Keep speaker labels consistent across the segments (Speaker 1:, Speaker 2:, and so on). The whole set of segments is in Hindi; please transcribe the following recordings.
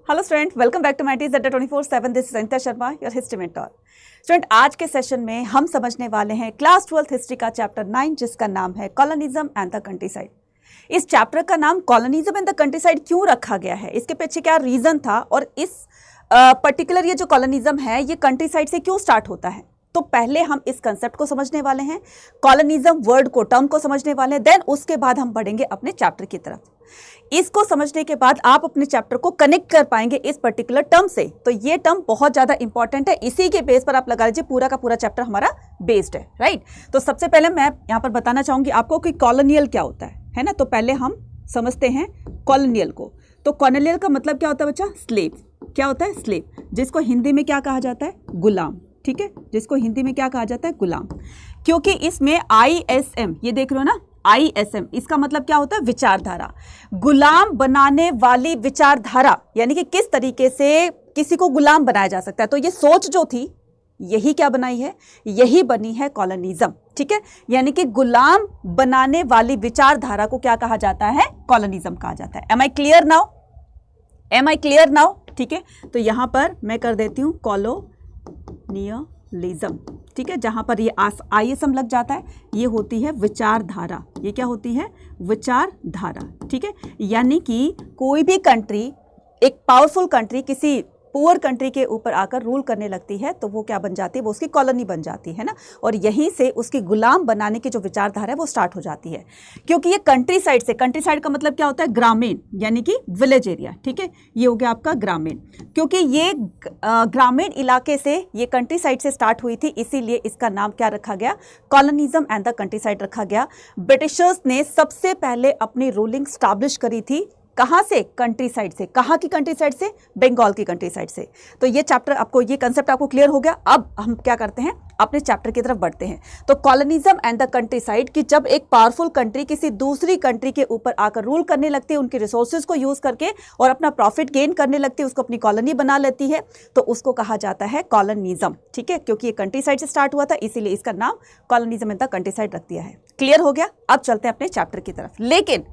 Speaker 1: Hello student, welcome back to my टीज अड्डा 24/7। This is Anita Sharma, your history mentor. Student, आज के सेशन में हम समझने वाले हैं क्लास 12th हिस्ट्री का चैप्टर 9, जिसका नाम है कॉलोनिज्म एंड द कंट्रीसाइड। इस चैप्टर का नाम कॉलोनिज्म एंड द कंट्रीसाइड क्यों रखा गया है, इसके पीछे क्या रीजन था, और इस पर्टिकुलर ये जो कॉलोनिज्म है ये कंट्रीसाइड से क्यों स्टार्ट होता है। तो पहले हम इस कंसेप्ट को समझने वाले हैं, कॉलोनिज्म वर्ड को, टर्म को समझने वाले हैं, देन उसके बाद हम बढ़ेंगे अपने चैप्टर की तरफ। इसको समझने के बाद आप अपने चैप्टर को कनेक्ट कर पाएंगे इस पर्टिकुलर टर्म से। तो ये टर्म बहुत ज्यादा इंपॉर्टेंट है, इसी के बेस पर आप लगा लीजिए पूरा का पूरा चैप्टर हमारा बेस्ड है, राइट। तो सबसे पहले मैं यहाँ पर बताना चाहूंगी आपको कि कॉलोनियल क्या होता है ना। तो पहले हम समझते हैं कॉलोनियल को। तो कॉलोनियल का मतलब क्या होता है बच्चा? स्लेव। क्या होता है? स्लेव, जिसको हिंदी में क्या कहा जाता है? गुलाम। ठीक है, जिसको हिंदी में क्या कहा जाता है? गुलाम। क्योंकि इसमें ISM, ये देख रहे हो ना, ISM, इसका मतलब क्या होता है? विचारधारा। गुलाम बनाने वाली विचारधारा, यानी कि किस तरीके से किसी को गुलाम बनाया जा सकता है। तो ये सोच जो थी, यही क्या बनाई है? यही बनी है कॉलोनिज्म। ठीक है, यानी कि गुलाम बनाने वाली विचारधारा को क्या कहा जाता है? कॉलोनिज्म कहा जाता है। Am I clear now? Am I clear now? ठीक है, तो यहां पर मैं कर देती हूं कॉलोनियलिज्म। ठीक है, जहां पर ये ISM लग जाता है, ये होती है विचारधारा। ये क्या होती है? विचारधारा। ठीक है, यानी कि कोई भी कंट्री, एक पावरफुल कंट्री किसी पुअर कंट्री के ऊपर आकर रूल करने लगती है, तो वो क्या बन जाती है? वो उसकी कॉलोनी बन जाती है ना। और यहीं से उसकी गुलाम बनाने की जो विचारधारा है वो स्टार्ट हो जाती है। क्योंकि ये कंट्री साइड से, कंट्री साइड का मतलब क्या होता है? ग्रामीण, यानी कि विलेज एरिया। ठीक है, ये हो गया आपका ग्रामीण। क्योंकि ये ग्रामीण इलाके से, ये कंट्री साइड से स्टार्ट हुई थी, इसीलिए इसका नाम क्या रखा गया? Colonialism and the country side रखा गया। ब्रिटिशर्स ने सबसे पहले अपनी रूलिंग स्टैब्लिश करी थी कहाँ से? कंट्री साइड से। कहाँ की कंट्री साइड से? बंगाल की कंट्री साइड से। तो ये चैप्टर आपको, ये कंसेप्ट आपको क्लियर हो गया। अब हम क्या करते हैं? अपने चैप्टर की तरफ बढ़ते हैं। तो colonialism and the country side की, जब एक पावरफुल कंट्री किसी दूसरी कंट्री के ऊपर आकर रूल करने लगती है, उनके रिसोर्सेज को यूज करके और अपना प्रॉफिट गेन करने लगती है, उसको अपनी कॉलोनी बना लेती है, तो उसको कहा जाता है कॉलोनिज्म। ठीक है, क्योंकि ये कंट्री साइड से स्टार्ट हुआ था, इसीलिए इसका नाम colonialism and the country side रख दिया है। क्लियर हो गया? अब चलते हैं अपने चैप्टर की तरफ। लेकिन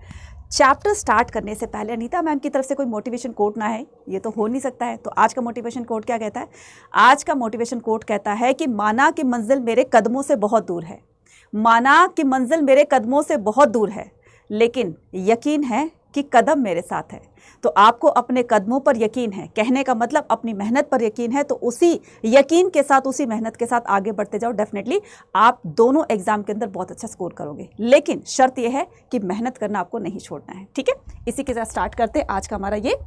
Speaker 1: चैप्टर स्टार्ट करने से पहले अनीता मैम की तरफ से कोई मोटिवेशन कोट ना है, ये तो हो नहीं सकता है। तो आज का मोटिवेशन कोट क्या कहता है? आज का मोटिवेशन कोट कहता है कि माना कि मंजिल मेरे कदमों से बहुत दूर है, माना कि मंजिल मेरे कदमों से बहुत दूर है, लेकिन यकीन है कि कदम मेरे साथ है। तो आपको अपने कदमों पर यकीन है, कहने का मतलब अपनी मेहनत पर यकीन है। तो उसी यकीन के साथ, उसी मेहनत के साथ आगे बढ़ते जाओ। डेफिनेटली आप दोनों एग्जाम के अंदर बहुत अच्छा स्कोर करोगे, लेकिन शर्त यह है कि मेहनत करना आपको नहीं छोड़ना है। ठीक है, इसी के साथ स्टार्ट करते हैं आज का हमारा ये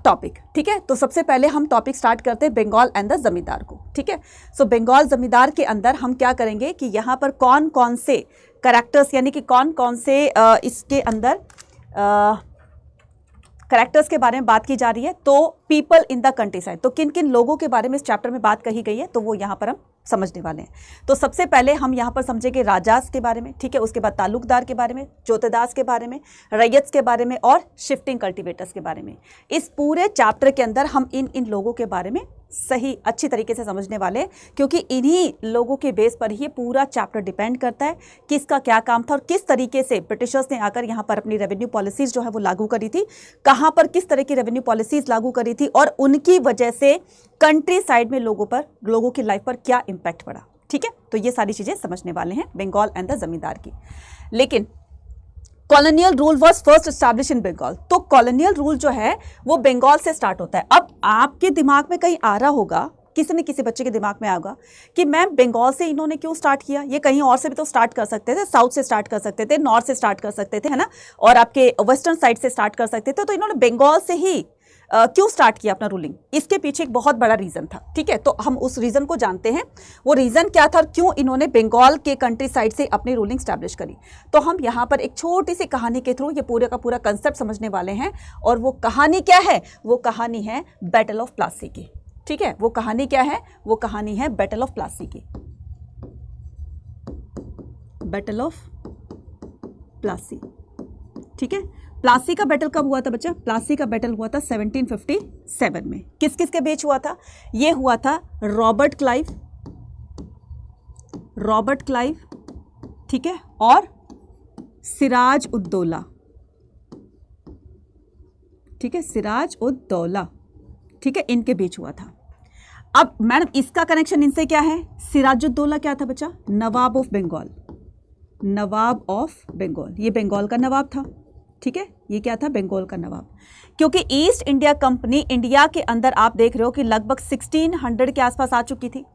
Speaker 1: टॉपिक। ठीक है, तो सबसे पहले हम टॉपिक स्टार्ट करते हैं बंगाल एंड द जमींदार को। ठीक है, सो बंगाल जमींदार के अंदर हम क्या करेंगे कि यहाँ पर कौन कौन से कैरेक्टर्स, यानी कि कौन कौन से इसके अंदर कैरेक्टर्स के बारे में बात की जा रही है। तो people in the country side, तो किन किन लोगों के बारे में इस चैप्टर में बात कही गई है, तो वो यहाँ पर हम समझने वाले हैं। तो सबसे पहले हम यहाँ पर समझेंगे राजास के बारे में। ठीक है, उसके बाद तालुकदार के बारे में, जोतेदास के बारे में, रैयत के बारे में, और शिफ्टिंग कल्टीवेटर्स के बारे में। इस पूरे चैप्टर के अंदर हम इन लोगों के बारे में सही अच्छी तरीके से समझने वाले हैं, क्योंकि इन्हीं लोगों के बेस पर ही पूरा चैप्टर डिपेंड करता है कि इसका क्या काम था और किस तरीके से ब्रिटिशर्स ने आकर यहाँ पर अपनी रेवेन्यू पॉलिसीज जो है वो लागू करी थी, कहाँ पर किस तरह की रेवेन्यू पॉलिसीज लागू करी थी, और उनकी वजह से कंट्री साइड में लोगों की लाइफ पर क्या इंपैक्ट पड़ा। ठीक है, तो ये सारी चीजें समझने वाले हैं बंगाल एंड द जमींदार की। लेकिन colonial rule was first establish in Bengal. तो कॉलोनियल रूल जो है वो बंगाल से स्टार्ट होता है। अब आपके दिमाग में कहीं आ रहा होगा, किसी न किसी बच्चे के दिमाग में आएगा कि मैम बंगाल से इन्होंने क्यों स्टार्ट किया, ये कहीं और से भी तो स्टार्ट कर सकते थे, साउथ से स्टार्ट कर सकते थे, नॉर्थ से स्टार्ट कर सकते थे, है ना, और आपके वेस्टर्न साइड से स्टार्ट कर सकते थे, तो इन्होंने बंगाल से ही क्यों स्टार्ट किया अपना रूलिंग? इसके पीछे एक बहुत बड़ा रीजन था। ठीक है, तो हम उस रीजन को जानते हैं, वो रीजन क्या था और क्यों इन्होंने बंगाल के कंट्री साइड से अपनी रूलिंग स्टैब्लिश करी। तो हम यहाँ पर एक छोटी सी कहानी के थ्रू ये पूरे का पूरा कंसेप्ट समझने वाले हैं। और वो कहानी क्या है? वो कहानी है बैटल ऑफ प्लासी की। ठीक है, वो कहानी क्या है? वो कहानी है बैटल ऑफ प्लासी की। Battle of Plassey. ठीक है, प्लासी का बैटल कब हुआ था बच्चा? प्लासी का बैटल हुआ था 1757 में। किस किस के बीच हुआ था? ये हुआ था रॉबर्ट क्लाइव, ठीक है, और सिराज उद्दौला। ठीक है, सिराज उद दौला, ठीक है, इनके बीच हुआ था। अब मैडम इसका कनेक्शन इनसे क्या है? सिराजुद्दौला क्या था बच्चा? नवाब ऑफ बंगाल, नवाब ऑफ बंगाल, ये बंगाल का नवाब था, ठीक है, ये क्या था? बंगाल का नवाब। क्योंकि ईस्ट इंडिया कंपनी इंडिया के अंदर आप देख रहे हो कि लगभग 1600 के आसपास आ चुकी थी,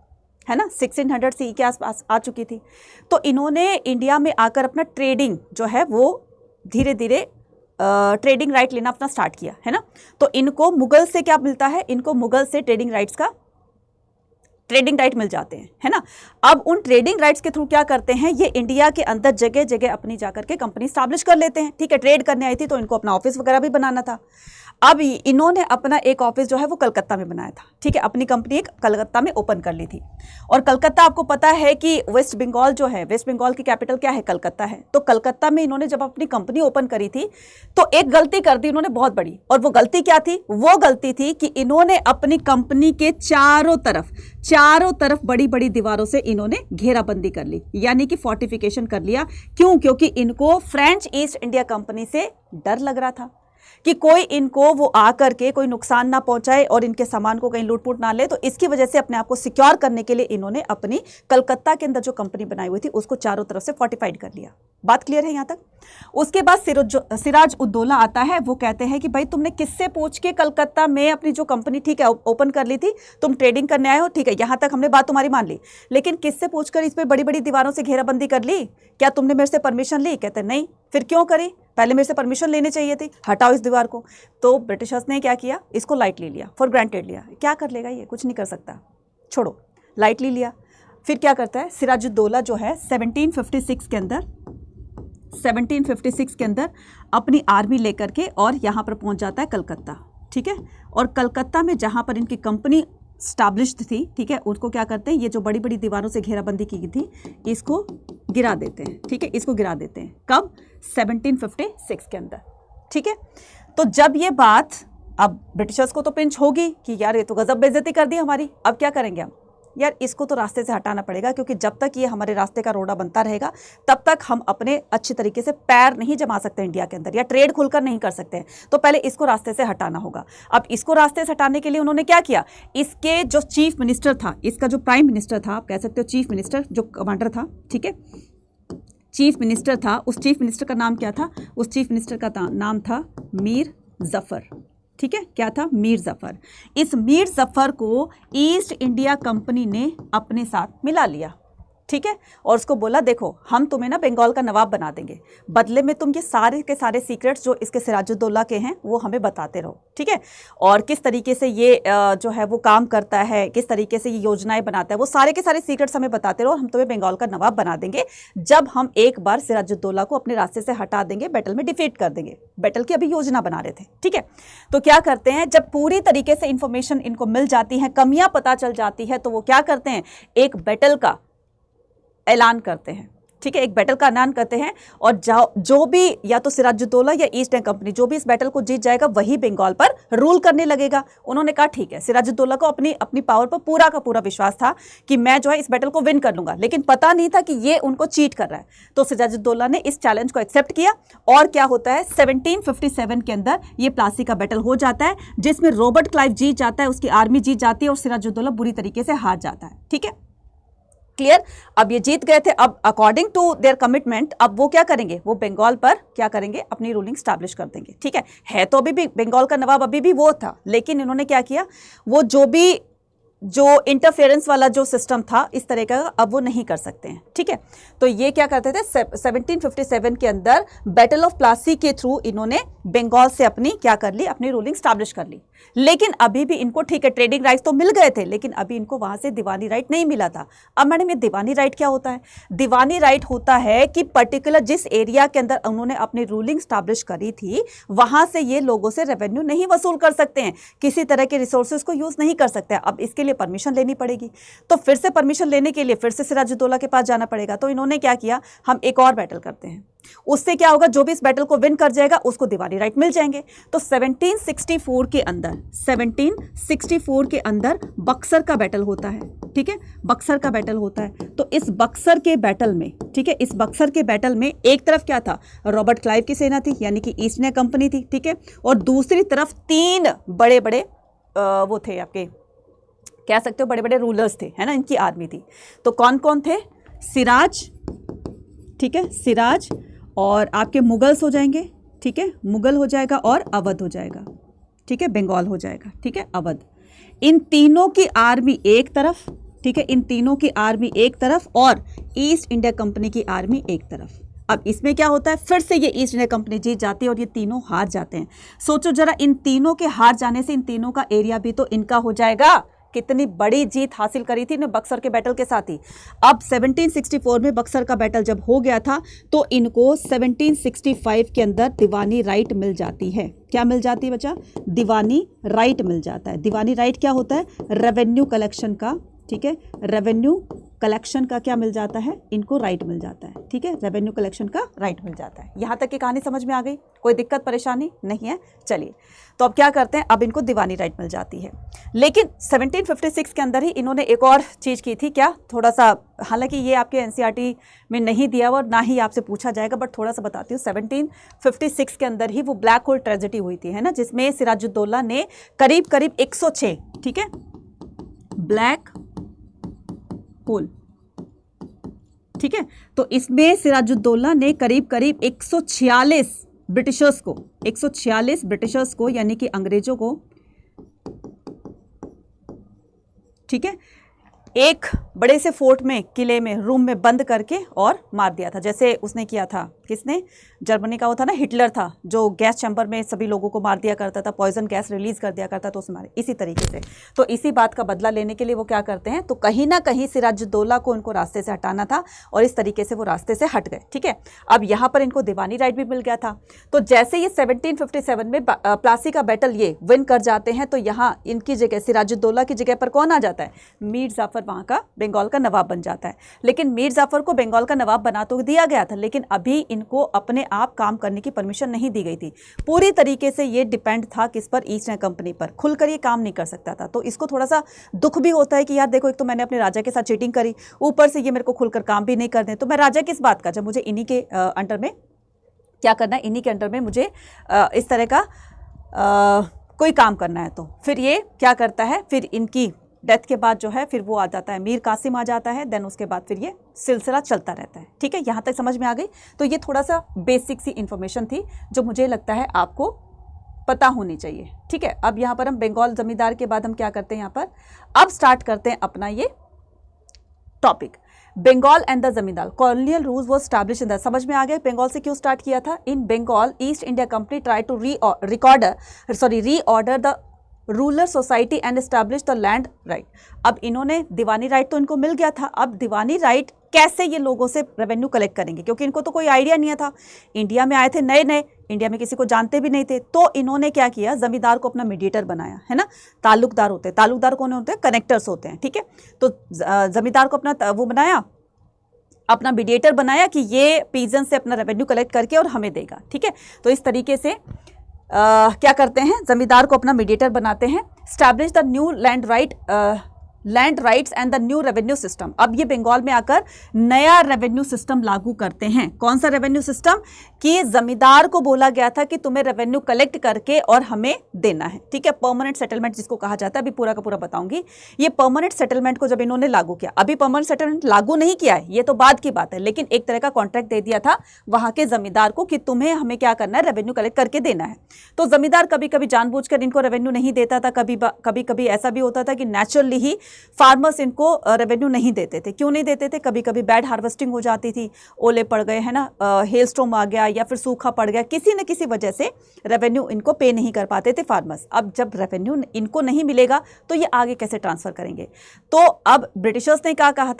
Speaker 1: है ना, 1600 सी के आसपास आ चुकी थी। तो इन्होंने इंडिया में आकर अपना ट्रेडिंग जो है वो धीरे धीरे ट्रेडिंग राइट लेना अपना स्टार्ट किया, है ना। तो इनको मुगल से क्या मिलता है? इनको मुगल से ट्रेडिंग राइट मिल जाते हैं, है ना। अब उन ट्रेडिंग राइट्स के थ्रू क्या करते हैं, ये इंडिया के अंदर जगह जगह अपनी जाकर के कंपनी स्टैब्लिश कर लेते हैं, ठीक है। ट्रेड करने आई थी तो इनको अपना ऑफिस वगैरह भी बनाना था। अब इन्होंने अपना एक ऑफिस जो है वो कलकत्ता में बनाया था, ठीक है, अपनी कंपनी एक कलकत्ता में ओपन कर ली थी। और कलकत्ता आपको पता है कि वेस्ट बंगाल जो है, वेस्ट बंगाल की कैपिटल क्या है? कलकत्ता है। तो कलकत्ता में इन्होंने जब अपनी कंपनी ओपन करी थी तो एक गलती कर दी इन्होंने बहुत बड़ी, और वो गलती क्या थी? वो गलती थी कि इन्होंने अपनी कंपनी के चारों तरफ बड़ी बड़ी दीवारों से इन्होंने घेराबंदी कर ली, यानी कि फोर्टिफिकेशन कर लिया। क्यों? क्योंकि इनको फ्रेंच ईस्ट इंडिया कंपनी से डर लग रहा था कि कोई इनको वो आकर के कोई नुकसान ना पहुंचाए और इनके सामान को कहीं लूटपूट ना ले। तो इसकी वजह से अपने आप को सिक्योर करने के लिए इन्होंने अपनी कलकत्ता के अंदर जो कंपनी बनाई हुई थी उसको चारों तरफ से फोर्टिफाइड कर लिया। बात क्लियर है यहाँ तक? उसके बाद सिराज उद दौला आता है। वो कहते हैं कि भाई तुमने किससे पूछ के कलकत्ता में अपनी जो कंपनी, ठीक है, ओपन कर ली थी, तुम ट्रेडिंग करने आए हो, ठीक है, यहाँ तक हमने बात तुम्हारी मान ली, लेकिन किससे पूछकर इस पर बड़ी बड़ी दीवारों से घेराबंदी कर ली? क्या तुमने मेरे से परमिशन ली? कहते नहीं। फिर क्यों करी? पहले मेरे से परमिशन लेनी चाहिए थी, हटाओ इस दीवार को। तो ब्रिटिशर्स ने क्या किया? इसको लाइटली लिया, फॉर ग्रांटेड लिया। क्या कर लेगा ये? कुछ नहीं कर सकता, छोड़ो, लाइटली लिया। फिर क्या करता है सिराजुद्दौला जो है 1756 के अंदर अपनी आर्मी लेकर के और यहाँ पर पहुँच जाता है कलकत्ता, ठीक है। और कलकत्ता में जहाँ पर इनकी कंपनी स्टैब्लिश्ड थी, ठीक है, उसको क्या करते हैं, ये जो बड़ी बड़ी दीवारों से घेराबंदी की गई थी इसको गिरा देते हैं, ठीक है, इसको गिरा देते हैं। कब? 1756 के अंदर, ठीक है। तो जब ये बात, अब ब्रिटिशर्स को तो पिंच होगी कि यार ये तो गजब बेइज्जती कर दी हमारी, अब क्या करेंगे हम? यार इसको तो रास्ते से हटाना पड़ेगा, क्योंकि जब तक ये हमारे रास्ते का रोड़ा बनता रहेगा तब तक हम अपने अच्छी तरीके से पैर नहीं जमा सकते इंडिया के अंदर, या ट्रेड खुलकर नहीं कर सकते। तो पहले इसको रास्ते से हटाना होगा। अब इसको रास्ते से हटाने के लिए उन्होंने क्या किया? इसके जो चीफ मिनिस्टर था, इसका जो प्राइम मिनिस्टर था, आप कह सकते हो चीफ मिनिस्टर, जो कमांडर था, ठीक है, चीफ मिनिस्टर था, उस चीफ मिनिस्टर का नाम क्या था? उस चीफ मिनिस्टर का नाम था मीर जफर, ठीक है। क्या था? मीर जफर। इस मीर जफर को ईस्ट इंडिया कंपनी ने अपने साथ मिला लिया, ठीक है, और उसको बोला देखो हम तुम्हें ना बंगाल का नवाब बना देंगे, बदले में तुम ये सारे के सारे सीक्रेट्स जो इसके सिराजुद्दौला के हैं वो हमें बताते रहो, ठीक है, और किस तरीके से ये जो है वो काम करता है, किस तरीके से ये योजनाएं बनाता है, वो सारे के सारे सीक्रेट्स हमें बताते रहो, हम तुम्हें बंगाल का नवाब बना देंगे जब हम एक बार सिराजुद्दौला को अपने रास्ते से हटा देंगे, बैटल में डिफीट कर देंगे। बैटल की अभी योजना बना रहे थे, ठीक है। तो क्या करते हैं, जब पूरी तरीके से इंफॉर्मेशन इनको मिल जाती है, कमियां पता चल जाती है, तो वो क्या करते हैं, एक बैटल का ऐलान करते हैं, ठीक है, एक बैटल का ऐलान करते हैं। और जो भी या तो सिराजुद्दौला या ईस्ट इंडिया कंपनी जो भी इस बैटल को जीत जाएगा वही बंगाल पर रूल करने लगेगा। उन्होंने कहा ठीक है, सिराजुद्दौला को अपनी पावर पर पूरा का पूरा विश्वास था कि मैं जो है इस बैटल को विन कर लूंगा, लेकिन पता नहीं था कि ये उनको चीट कर रहा है। तो सिराजुद्दौला ने इस चैलेंज को एक्सेप्ट किया और क्या होता है 1757 के अंदर ये प्लासी का बैटल हो जाता है, जिसमें रॉबर्ट क्लाइव जीत जाता है, उसकी आर्मी जीत जाती है और सिराजुद्दौला बुरी तरीके से हार जाता है, ठीक है, क्लियर। अब ये जीत गए थे, अब अकॉर्डिंग टू देयर कमिटमेंट अब वो क्या करेंगे, वो बंगाल पर क्या करेंगे, अपनी रूलिंग स्टैब्लिश कर देंगे, ठीक है तो अभी भी बंगाल का नवाब अभी भी वो था, लेकिन इन्होंने क्या किया, वो जो इंटरफेरेंस वाला जो सिस्टम था इस तरह का अब वो नहीं कर सकते हैं, ठीक है। तो ये क्या करते थे 1757 के अंदर बैटल ऑफ प्लासी के थ्रू इन्होंने बंगाल से अपनी क्या कर ली, अपनी रूलिंग स्टैब्लिश कर ली। लेकिन अभी भी इनको ठीक है ट्रेडिंग राइट्स तो मिल गए थे, लेकिन अभी इनको वहां से दीवानी राइट नहीं मिला था। अब मैडम ये दीवानी राइट क्या होता है? दीवानी राइट होता है कि पर्टिकुलर जिस एरिया के अंदर उन्होंने अपनी रूलिंग स्टैब्लिश करी थी वहां से ये लोगों से रेवेन्यू नहीं वसूल कर सकते हैं, किसी तरह के रिसोर्सेज को यूज नहीं कर सकते। अब इसके लिए परमिशन लेनी पड़ेगी, तो फिर से परमिशन लेने के लिए फिर से सिराजुद्दौला के पास जाना पड़ेगा। तो इन्होंने क्या किया, हम एक और बैटल करते हैं, उससे क्या होगा, जो भी इस बैटल को विन कर जाएगा उसको दीवानी राइट मिल जाएंगे। तो 1764 के अंदर बक्सर का बैटल होता है, ठीक है, बक्सर का बैटल होता है। तो इस बक्सर के बैटल में, ठीक है, इस बक्सर के बैटल में एक तरफ क्या था, रॉबर्ट क्लाइव की सेना थी, यानी कि ईस्ट इंडिया कंपनी थी, ठीक है, और दूसरी तरफ 3 बड़े बड़े वो थे, आपके कह सकते हो बड़े बड़े रूलर्स थे, है ना, इनकी आर्मी थी। तो कौन कौन थे, सिराज, ठीक है, सिराज, और आपके मुगल्स हो जाएंगे, ठीक है, मुगल हो जाएगा, और अवध हो जाएगा, ठीक है, बंगाल हो जाएगा, ठीक है, अवध। इन तीनों की आर्मी एक तरफ, ठीक है, इन तीनों की आर्मी एक तरफ, और ईस्ट इंडिया कंपनी की आर्मी एक तरफ। अब इसमें क्या होता है, फिर से ये ईस्ट इंडिया कंपनी जीत जाती है और ये तीनों हार जाते हैं। सोचो जरा, इन तीनों के हार जाने से इन तीनों का एरिया भी तो इनका हो जाएगा। कितनी बड़ी जीत हासिल करी थी इन्होंने बक्सर के बैटल के साथ ही। अब 1764 में बक्सर का बैटल जब हो गया था तो इनको 1765 के अंदर दीवानी राइट मिल जाती है। क्या मिल जाती है बच्चा, दीवानी राइट मिल जाता है। दीवानी राइट क्या होता है, रेवेन्यू कलेक्शन का, ठीक है, रेवेन्यू कलेक्शन का क्या मिल जाता है, इनको राइट मिल जाता है, ठीक है, रेवेन्यू कलेक्शन का राइट मिल जाता है। यहाँ तक की कहानी समझ में आ गई, कोई दिक्कत परेशानी नहीं है। चलिए, तो अब क्या करते हैं, अब इनको दीवानी राइट मिल जाती है। लेकिन 1756 के अंदर ही इन्होंने एक और चीज़ की थी, क्या, थोड़ा सा, हालांकि ये आपके एनसीईआरटी में नहीं दिया और ना ही आपसे पूछा जाएगा, बट थोड़ा सा बताती हूँ। 1756 के अंदर ही वो ब्लैक होल ट्रेजेडी हुई थी, है ना, जिसमें सिराजुद्दौला ने करीब करीब 106, ठीक है, ब्लैक होल, ठीक है, तो इसमें सिराजुद्दौला ने करीब करीब 146 ब्रिटिशर्स को, 146 ब्रिटिशर्स को, यानी कि अंग्रेजों को, ठीक है, एक बड़े से फोर्ट में, किले में, रूम में बंद करके और मार दिया था। जैसे उसने किया था, किसने, जर्मनी का वो था ना, हिटलर था, जो गैस चैम्बर में सभी लोगों को मार दिया करता था, पॉइजन गैस रिलीज कर दिया करता था, तो उसमें मारे। इसी तरीके से, तो इसी बात का बदला लेने के लिए वो क्या करते हैं, तो कहीं ना कहीं सिराजुद्दौला को उनको रास्ते से हटाना था और इस तरीके से वो रास्ते से हट गए, ठीक है। अब यहाँ पर इनको दीवानी राइट भी मिल गया था। तो जैसे ये 1757 में प्लासी का बैटल ये विन कर जाते हैं, तो यहाँ इनकी जगह, सिराजुद्दौला की जगह पर कौन आ जाता है, मीर जाफर, वहाँ का बंगाल का नवाब बन जाता है। लेकिन मीर जाफर को बंगाल का नवाब बना तो दिया गया था, लेकिन अभी इनको अपने आप काम करने की परमिशन नहीं दी गई थी। पूरी तरीके से ये डिपेंड था किस पर, ईस्ट इंडिया कंपनी पर। खुलकर ये काम नहीं कर सकता था। तो इसको थोड़ा सा दुख भी होता है कि यार देखो, एक तो मैंने अपने राजा के साथ चीटिंग करी, ऊपर से ये मेरे को खुलकर काम भी नहीं करने, तो मैं राजा किस बात का, जब मुझे इन्हीं के अंडर में क्या करना है, इन्हीं के अंडर में मुझे इस तरह का कोई काम करना है। तो फिर ये क्या करता है, फिर इनकी डेथ के बाद जो है फिर वो आ जाता है, मीर कासिम आ जाता है। देन उसके बाद फिर ये सिलसिला चलता रहता है, ठीक है। यहाँ तक समझ में आ गई। तो ये थोड़ा सा बेसिक सी इन्फॉर्मेशन थी जो मुझे लगता है आपको पता होनी चाहिए, ठीक है। अब यहाँ पर हम बंगाल जमींदार के बाद हम क्या करते हैं, यहाँ पर अब स्टार्ट करते हैं अपना ये टॉपिक, बंगाल एंड द जमींदार। Colonial rules was established in the, समझ में आ गया बंगाल से क्यों स्टार्ट किया था। In Bengal East India Company try to reorder the rural society and establish the land right. अब इन्होंने दीवानी राइट तो इनको मिल गया था, अब दीवानी राइट कैसे ये लोगों से रेवेन्यू कलेक्ट करेंगे, क्योंकि इनको तो कोई आइडिया नहीं था। इंडिया में आए थे नए नए, इंडिया में किसी को जानते भी नहीं थे। तो इन्होंने क्या किया, जमींदार को अपना मीडिएटर बनाया, है ना। ताल्लुकदार होते हैं, ताल्लुकदार कौन होते हैं, कनेक्टर्स होते हैं, ठीक है। तो जमींदार को अपना वो बनाया, अपना मीडिएटर बनाया कि ये पीजन से अपना रेवेन्यू कलेक्ट करके और हमें देगा, ठीक है। तो इस तरीके से क्या करते हैं, जमींदार को अपना मीडिएटर बनाते हैं। Establish the new land rights and the new revenue system. अब ये बंगाल में आकर नया रेवेन्यू सिस्टम लागू करते हैं। कौन सा रेवेन्यू सिस्टम, कि जमींदार को बोला गया था कि तुम्हें रेवेन्यू कलेक्ट करके और हमें देना है, ठीक है। परमानेंट सेटलमेंट जिसको कहा जाता है, अभी पूरा का पूरा बताऊंगी। ये परमानेंट सेटलमेंट को जब इन्होंने लागू किया, अभी परमानेंट सेटलमेंट लागू नहीं किया है, ये तो बाद की बात है, लेकिन एक तरह का कॉन्ट्रैक्ट दे दिया था वहां के जमींदार को कि तुम्हें हमें क्या करना है, रेवेन्यू कलेक्ट करके देना है। तो जमींदार कभी कभी जानबूझकर इनको रेवेन्यू नहीं देता था, कभी कभी ऐसा भी होता था कि नेचुरली ही फार्मर्स इनको रेवेन्यू नहीं देते थे। क्यों नहीं देते थे, कभी कभी बैड हार्वेस्टिंग हो जाती थी, ओले पड़ गए, है ना, हेलस्टॉर्म आ गया या फिर सूखा पड़ गया, किसी न किसी वजह से रेवेन्यू इनको पे नहीं कर पाते थे फार्मर्स। अब जब रेवेन्यू इनको नहीं मिलेगा तो ये आगे कैसे ट्रांसफर करेंगे। तो अब ब्रिटिशर्स ने क्या कहा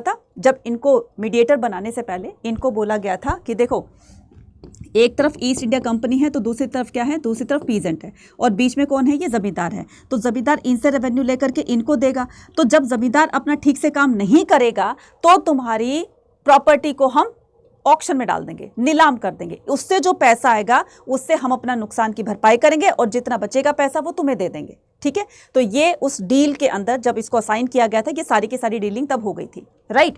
Speaker 1: था, जब इनको मीडिएटर बनाने से पहले इनको बोला गया था कि देखो, एक तरफ ईस्ट इंडिया कंपनी है तो दूसरी तरफ क्या है, दूसरी तरफ पीजेंट है, और बीच में कौन है, ये जमींदार है। तो जमींदार इनसे रेवेन्यू लेकर के इनको देगा। तो जब जमींदार अपना ठीक से काम नहीं करेगा तो तुम्हारी प्रॉपर्टी को हम ऑक्शन में डाल देंगे, नीलाम कर देंगे। उससे जो पैसा आएगा उससे हम अपना नुकसान की भरपाई करेंगे और जितना बचेगा पैसा वो तुम्हें दे देंगे, ठीक है। तो ये उस डील के अंदर जब इसको असाइन किया गया था, ये सारी की सारी डीलिंग तब हो गई थी, राइट।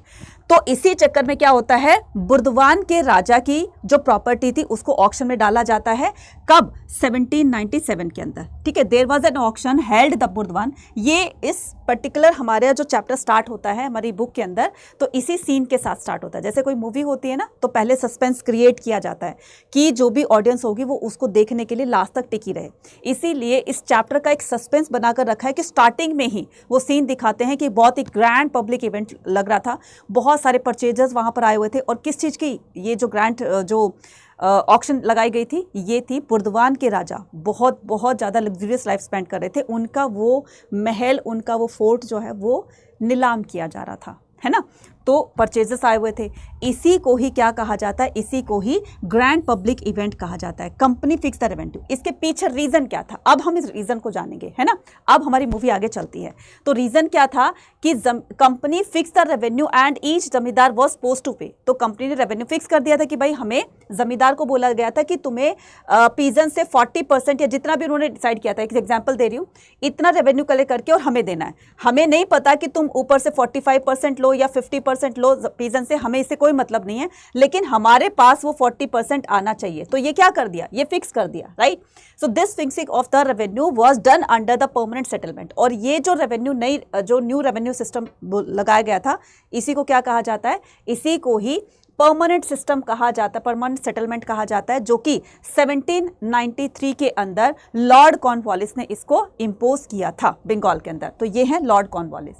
Speaker 1: तो इसी चक्कर में क्या होता है, बुर्दवान के राजा की जो प्रॉपर्टी थी उसको ऑक्शन में डाला जाता है। कब? 1797 के अंदर, ठीक है। There was an auction held the Burdwan. ये इस पर्टिकुलर हमारे जो चैप्टर स्टार्ट होता है हमारी बुक के अंदर, तो इसी सीन के साथ स्टार्ट होता है। जैसे कोई मूवी होती है ना, तो पहले सस्पेंस क्रिएट किया जाता है कि जो भी ऑडियंस होगी वो उसको देखने के लिए लास्ट तक टिकी रहे। इसीलिए इस चैप्टर का एक सस्पेंस बनाकर रखा है कि स्टार्टिंग में ही वो सीन दिखाते हैं कि बहुत ही ग्रैंड पब्लिक इवेंट लग रहा था, बहुत सारे परचेजर्स वहां पर आए हुए थे। और किस चीज़ की ये जो ग्रैंड जो ऑक्शन लगाई गई थी, ये थी बुर्दवान के राजा बहुत बहुत ज़्यादा लग्जरियस लाइफ स्पेंड कर रहे थे। उनका वो महल, उनका वो फोर्ट जो है वो नीलाम किया जा रहा था, है ना। तो परचेजेस आए हुए थे। इसी को ही क्या कहा जाता है, इसी को ही ग्रैंड पब्लिक इवेंट कहा जाता है। Company fix the revenue. इसके पीछे रीजन क्या था, अब हम इस रीजन को जानेंगे, है ना। अब हमारी मूवी आगे चलती है। तो रीजन क्या था कि company fix the revenue and each जमींदार वाज सपोज्ड टू पे। तो कंपनी ने रेवेन्यू फिक्स कर दिया था कि भाई हमें, जमींदार को बोला गया था कि तुम्हें पीजन से 40% या जितना भी उन्होंने डिसाइड किया था, एक एग्जाम्पल दे रही हूँ, इतना रेवेन्यू कलेक्ट करके और हमें देना है। हमें नहीं पता कि तुम ऊपर से 45% लो या 50% लो पीजन से, हमें इससे कोई मतलब नहीं है, लेकिन हमारे पास वो 40% आना चाहिए। तो ये क्या कर दिया, ये फिक्स कर दिया, right. So this fixing of the revenue was done under the permanent settlement. और ये जो रेवेन्यू जो न्यू रेवेन्यू सिस्टम लगाया गया था, इसी को क्या कहा जाता है, इसी को ही परमानेंट सिस्टम कहा जाता है, परमानेंट सेटलमेंट कहा जाता है, जो कि 1793 के अंदर लॉर्ड कॉर्नवालिस ने इसको इंपोज किया था बंगाल के अंदर। तो ये है Lord Cornwallis.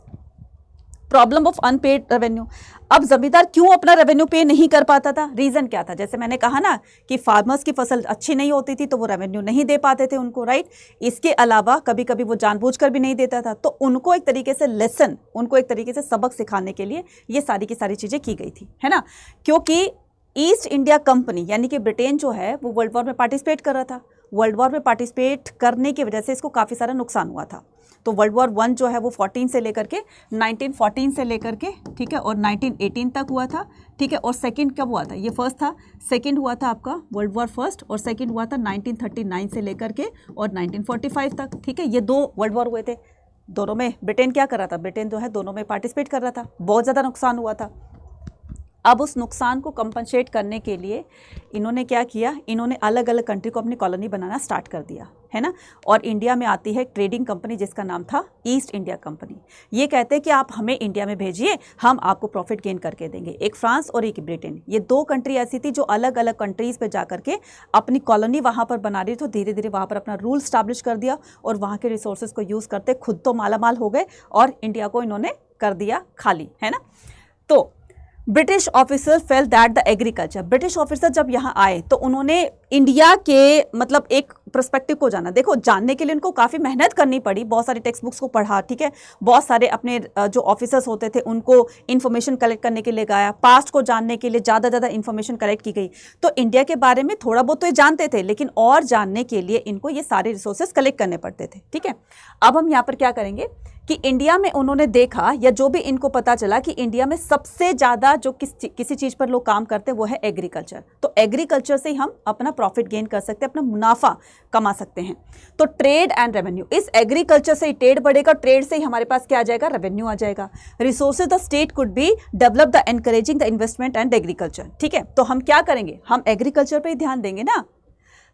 Speaker 1: Problem of unpaired revenue. अब जमींदार क्यों अपना रेवेन्यू पे नहीं कर पाता था, रीजन क्या था? जैसे मैंने कहा ना कि फार्मर्स की फसल अच्छी नहीं होती थी तो वो रेवेन्यू नहीं दे पाते थे उनको, राइट। इसके अलावा कभी कभी वो जानबूझकर भी नहीं देता था। तो उनको एक तरीके से लेसन, उनको एक तरीके से सबक सिखाने के लिए ये सारी की सारी चीजें की गई थी, है ना। क्योंकि ईस्ट इंडिया कंपनी यानी कि ब्रिटेन जो है वो वर्ल्ड वॉर में पार्टिसिपेट कर रहा था। वर्ल्ड वॉर में पार्टिसिपेट करने की वजह से इसको काफ़ी सारा नुकसान हुआ था। तो वर्ल्ड वॉर 1 जो है वो 14 से लेकर के 1914 से लेकर के, ठीक है, और 1918 तक हुआ था, ठीक है। और सेकंड कब हुआ था? ये फर्स्ट था, सेकंड हुआ था आपका वर्ल्ड वॉर फर्स्ट, और सेकंड हुआ था 1939 से लेकर के और 1945 तक, ठीक है। ये 2 वर्ल्ड वॉर हुए थे। दोनों में ब्रिटेन क्या कर रहा था? ब्रिटेन जो है दोनों में पार्टिसिपेट कर रहा था। बहुत ज़्यादा नुकसान हुआ था। अब उस नुकसान को कंपनसेट करने के लिए इन्होंने क्या किया, इन्होंने अलग अलग कंट्री को अपनी कॉलोनी बनाना स्टार्ट कर दिया, है ना। और इंडिया में आती है एक ट्रेडिंग कंपनी जिसका नाम था ईस्ट इंडिया कंपनी। ये कहते हैं कि आप हमें इंडिया में भेजिए, हम आपको प्रॉफिट गेन करके देंगे। एक फ्रांस और एक ब्रिटेन, ये 2 कंट्री ऐसी थी जो अलग अलग कंट्रीज़ पे जा करके अपनी कॉलोनी वहाँ पर बना रही। तो धीरे धीरे वहाँ पर अपना रूल स्टैब्लिश कर दिया और वहाँ के रिसोर्सेज को यूज़ करते खुद तो मालामाल हो गए और इंडिया को इन्होंने कर दिया खाली, है ना। तो British officer fail that the agriculture, British officer जब यहाँ आए तो उन्होंने इंडिया के मतलब एक पर्सपेक्टिव को जाना। देखो, जानने के लिए उनको काफ़ी मेहनत करनी पड़ी, बहुत सारी टेक्स्ट बुक्स को पढ़ा, ठीक है, बहुत सारे अपने जो ऑफिसर्स होते थे उनको इन्फॉर्मेशन कलेक्ट करने के लिए गया, पास्ट को जानने के लिए ज़्यादा इन्फॉर्मेशन कलेक्ट की गई। तो इंडिया के बारे में थोड़ा बहुत तो ये जानते थे, लेकिन और जानने के लिए इनको ये सारे रिसोर्सेज कलेक्ट करने पड़ते थे, ठीक है। अब हम यहाँ पर क्या करेंगे कि इंडिया में उन्होंने देखा, या जो भी इनको पता चला कि इंडिया में सबसे ज़्यादा जो किसी चीज़ पर लोग काम करते हैं वो है एग्रीकल्चर। तो एग्रीकल्चर से ही हम अपना प्रॉफिट गेन कर सकते हैं, अपना मुनाफा कमा सकते हैं। तो ट्रेड एंड रेवेन्यू, इस एग्रीकल्चर से ही ट्रेड बढ़ेगा, ट्रेड से ही हमारे पास क्या आ जाएगा? रेवेन्यू आ जाएगा। Resources the state could be develop the encouraging the investment and agriculture, ठीक है। तो हम क्या करेंगे? हम एग्रीकल्चर पर ही ध्यान देंगे ना।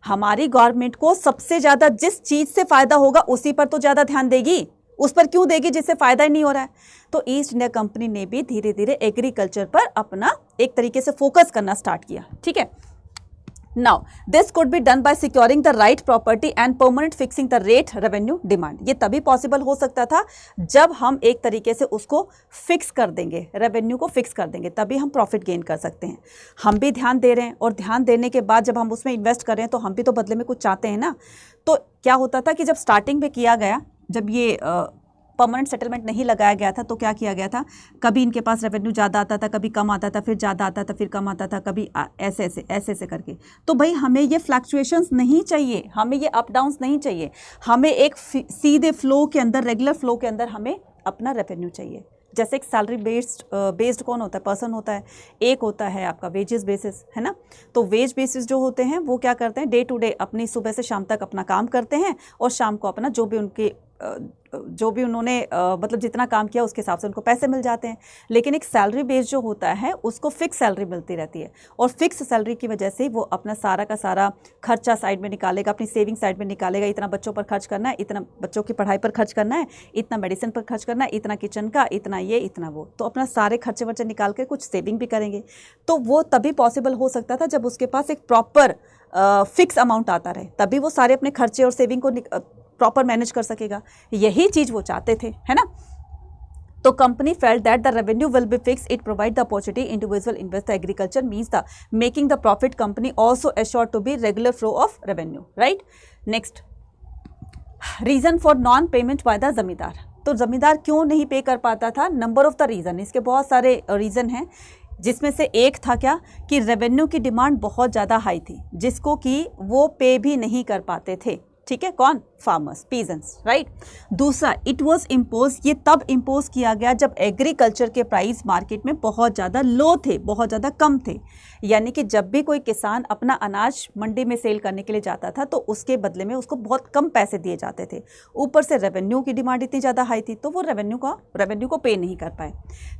Speaker 1: हमारी गवर्नमेंट को सबसे ज़्यादा जिस चीज़ से फ़ायदा होगा उसी पर तो ज़्यादा ध्यान देगी, उस पर क्यों देगी जिससे फ़ायदा ही नहीं हो रहा है। तो ईस्ट इंडिया कंपनी ने भी धीरे धीरे एग्रीकल्चर पर अपना एक तरीके से फोकस करना स्टार्ट किया, ठीक है। Now this could be done by securing the right property and permanent fixing the rate revenue demand. ये तभी पॉसिबल हो सकता था जब हम एक तरीके से उसको फिक्स कर देंगे, रेवेन्यू को फिक्स कर देंगे, तभी हम प्रॉफिट गेन कर सकते हैं। हम भी ध्यान दे रहे हैं और ध्यान देने के बाद जब हम उसमें इन्वेस्ट कर रहे हैं तो हम भी तो बदले में कुछ चाहते हैं ना। तो क्या होता था कि जब स्टार्टिंग में किया गया, जब ये परमानेंट सेटलमेंट नहीं लगाया गया था तो क्या किया गया था, कभी इनके पास रेवेन्यू ज़्यादा आता था, कभी कम आता था, फिर ज़्यादा आता था, फिर कम आता था, कभी ऐसे करके। तो भाई हमें ये फ्लक्चुएशंस नहीं चाहिए, हमें ये अप डाउन्स नहीं चाहिए, हमें एक सीधे फ्लो के अंदर, रेगुलर फ्लो के अंदर हमें अपना रेवेन्यू चाहिए। जैसे एक सैलरी बेस्ड कौन होता है? पर्सन होता है। एक होता है आपका वेजेस बेसिस, है ना। तो वेज बेसिस जो होते हैं वो क्या करते हैं, डे टू डे अपनी सुबह से शाम तक अपना काम करते हैं और शाम को अपना जो भी उनके जो भी उन्होंने मतलब जितना काम किया उसके हिसाब से उनको पैसे मिल जाते हैं। लेकिन एक सैलरी बेस जो होता है उसको फिक्स सैलरी मिलती रहती है, और फिक्स सैलरी की वजह से वो अपना सारा का सारा खर्चा साइड में निकालेगा, अपनी सेविंग साइड में निकालेगा। इतना बच्चों पर खर्च करना है, इतना बच्चों की पढ़ाई पर खर्च करना है, इतना मेडिसिन पर खर्च करना है, इतना किचन का, इतना ये, इतना वो, तो अपना सारे खर्चे वर्चे निकाल के कुछ सेविंग भी करेंगे। तो वो तभी पॉसिबल हो सकता था जब उसके पास एक प्रॉपर फिक्स अमाउंट आता रहे, तभी वो सारे अपने खर्चे और सेविंग को प्रॉपर मैनेज कर सकेगा। यही चीज़ वो चाहते थे, है ना। तो company felt that the revenue will be fix, it provide the opportunity individual invest agriculture means the making the profit company also assure to be regular flow of revenue, right. Next, reason for non payment by the zamindar. तो जमींदार क्यों नहीं पे कर पाता था? नंबर ऑफ द रीज़न, इसके बहुत सारे रीज़न हैं, जिसमें से एक था क्या कि रेवेन्यू की डिमांड बहुत ज़्यादा हाई थी, जिसको कि वो पे भी नहीं कर पाते थे। ठीक है, कौन? Farmers, peasants, right. दूसरा, इट वाज इम्पोज, ये तब इम्पोज किया गया जब एग्रीकल्चर के प्राइस मार्केट में बहुत ज़्यादा लो थे, बहुत ज़्यादा कम थे। यानी कि जब भी कोई किसान अपना अनाज मंडी में सेल करने के लिए जाता था तो उसके बदले में उसको बहुत कम पैसे दिए जाते थे। ऊपर से रेवेन्यू की डिमांड इतनी ज़्यादा हाई थी तो वो रेवेन्यू को पे नहीं कर पाए।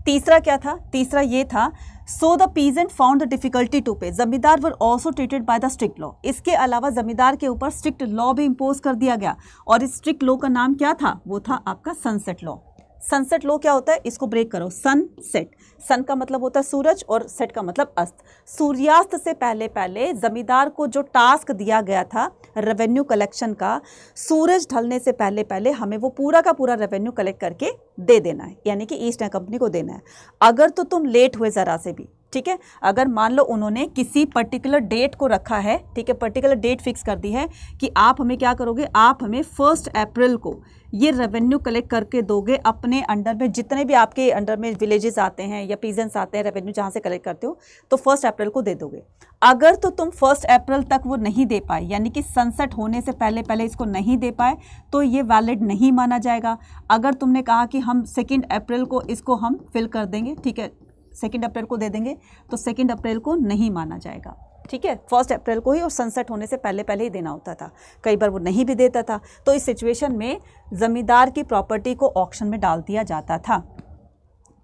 Speaker 1: तीसरा क्या था? तीसरा ये था, so the peasant found the difficulty to pay, zamindar were also treated by the strict law. इसके अलावा जमींदार के ऊपर स्ट्रिक्ट लॉ भी इम्पोज कर दिया गया, और इस स्ट्रिक्ट लॉ का नाम क्या था? वो था आपका सनसेट लॉ। सनसेट लॉ क्या होता है? इसको ब्रेक करो। सनसेट, सन का मतलब होता है सूरज और सेट का मतलब अस्त। सूर्यास्त से पहले पहले जमींदार को जो टास्क दिया गया था रेवेन्यू कलेक्शन का, सूरज ढलने से पहले पहले हमें वो पूरा का पूरा रेवेन्यू कलेक्ट करके दे देना है, यानी कि ईस्ट इंडिया कंपनी को देना है। अगर तो तुम लेट हुए ज़रा से भी, ठीक है, अगर मान लो उन्होंने किसी पर्टिकुलर डेट को रखा है, ठीक है, पर्टिकुलर डेट फिक्स कर दी है कि आप हमें क्या करोगे, आप हमें 1 अप्रैल को ये रेवेन्यू कलेक्ट करके दोगे अपने अंडर में, जितने भी आपके अंडर में विलेजेस आते हैं या पीजेंट्स आते हैं, रेवेन्यू जहाँ से कलेक्ट करते हो, तो 1 अप्रैल को दे दोगे। अगर तो तुम 1 अप्रैल तक वो नहीं दे पाए, यानी कि सनसेट होने से पहले पहले इसको नहीं दे पाए, तो ये वैलिड नहीं माना जाएगा। अगर तुमने कहा कि हम 2 अप्रैल को इसको हम फिल कर देंगे, ठीक है, 2 अप्रैल को दे देंगे, तो 2 अप्रैल को नहीं माना जाएगा। ठीक है, 1 अप्रैल को ही और सनसेट होने से पहले पहले ही देना होता था। कई बार वो नहीं भी देता था, तो इस सिचुएशन में जमींदार की प्रॉपर्टी को ऑक्शन में डाल दिया जाता था।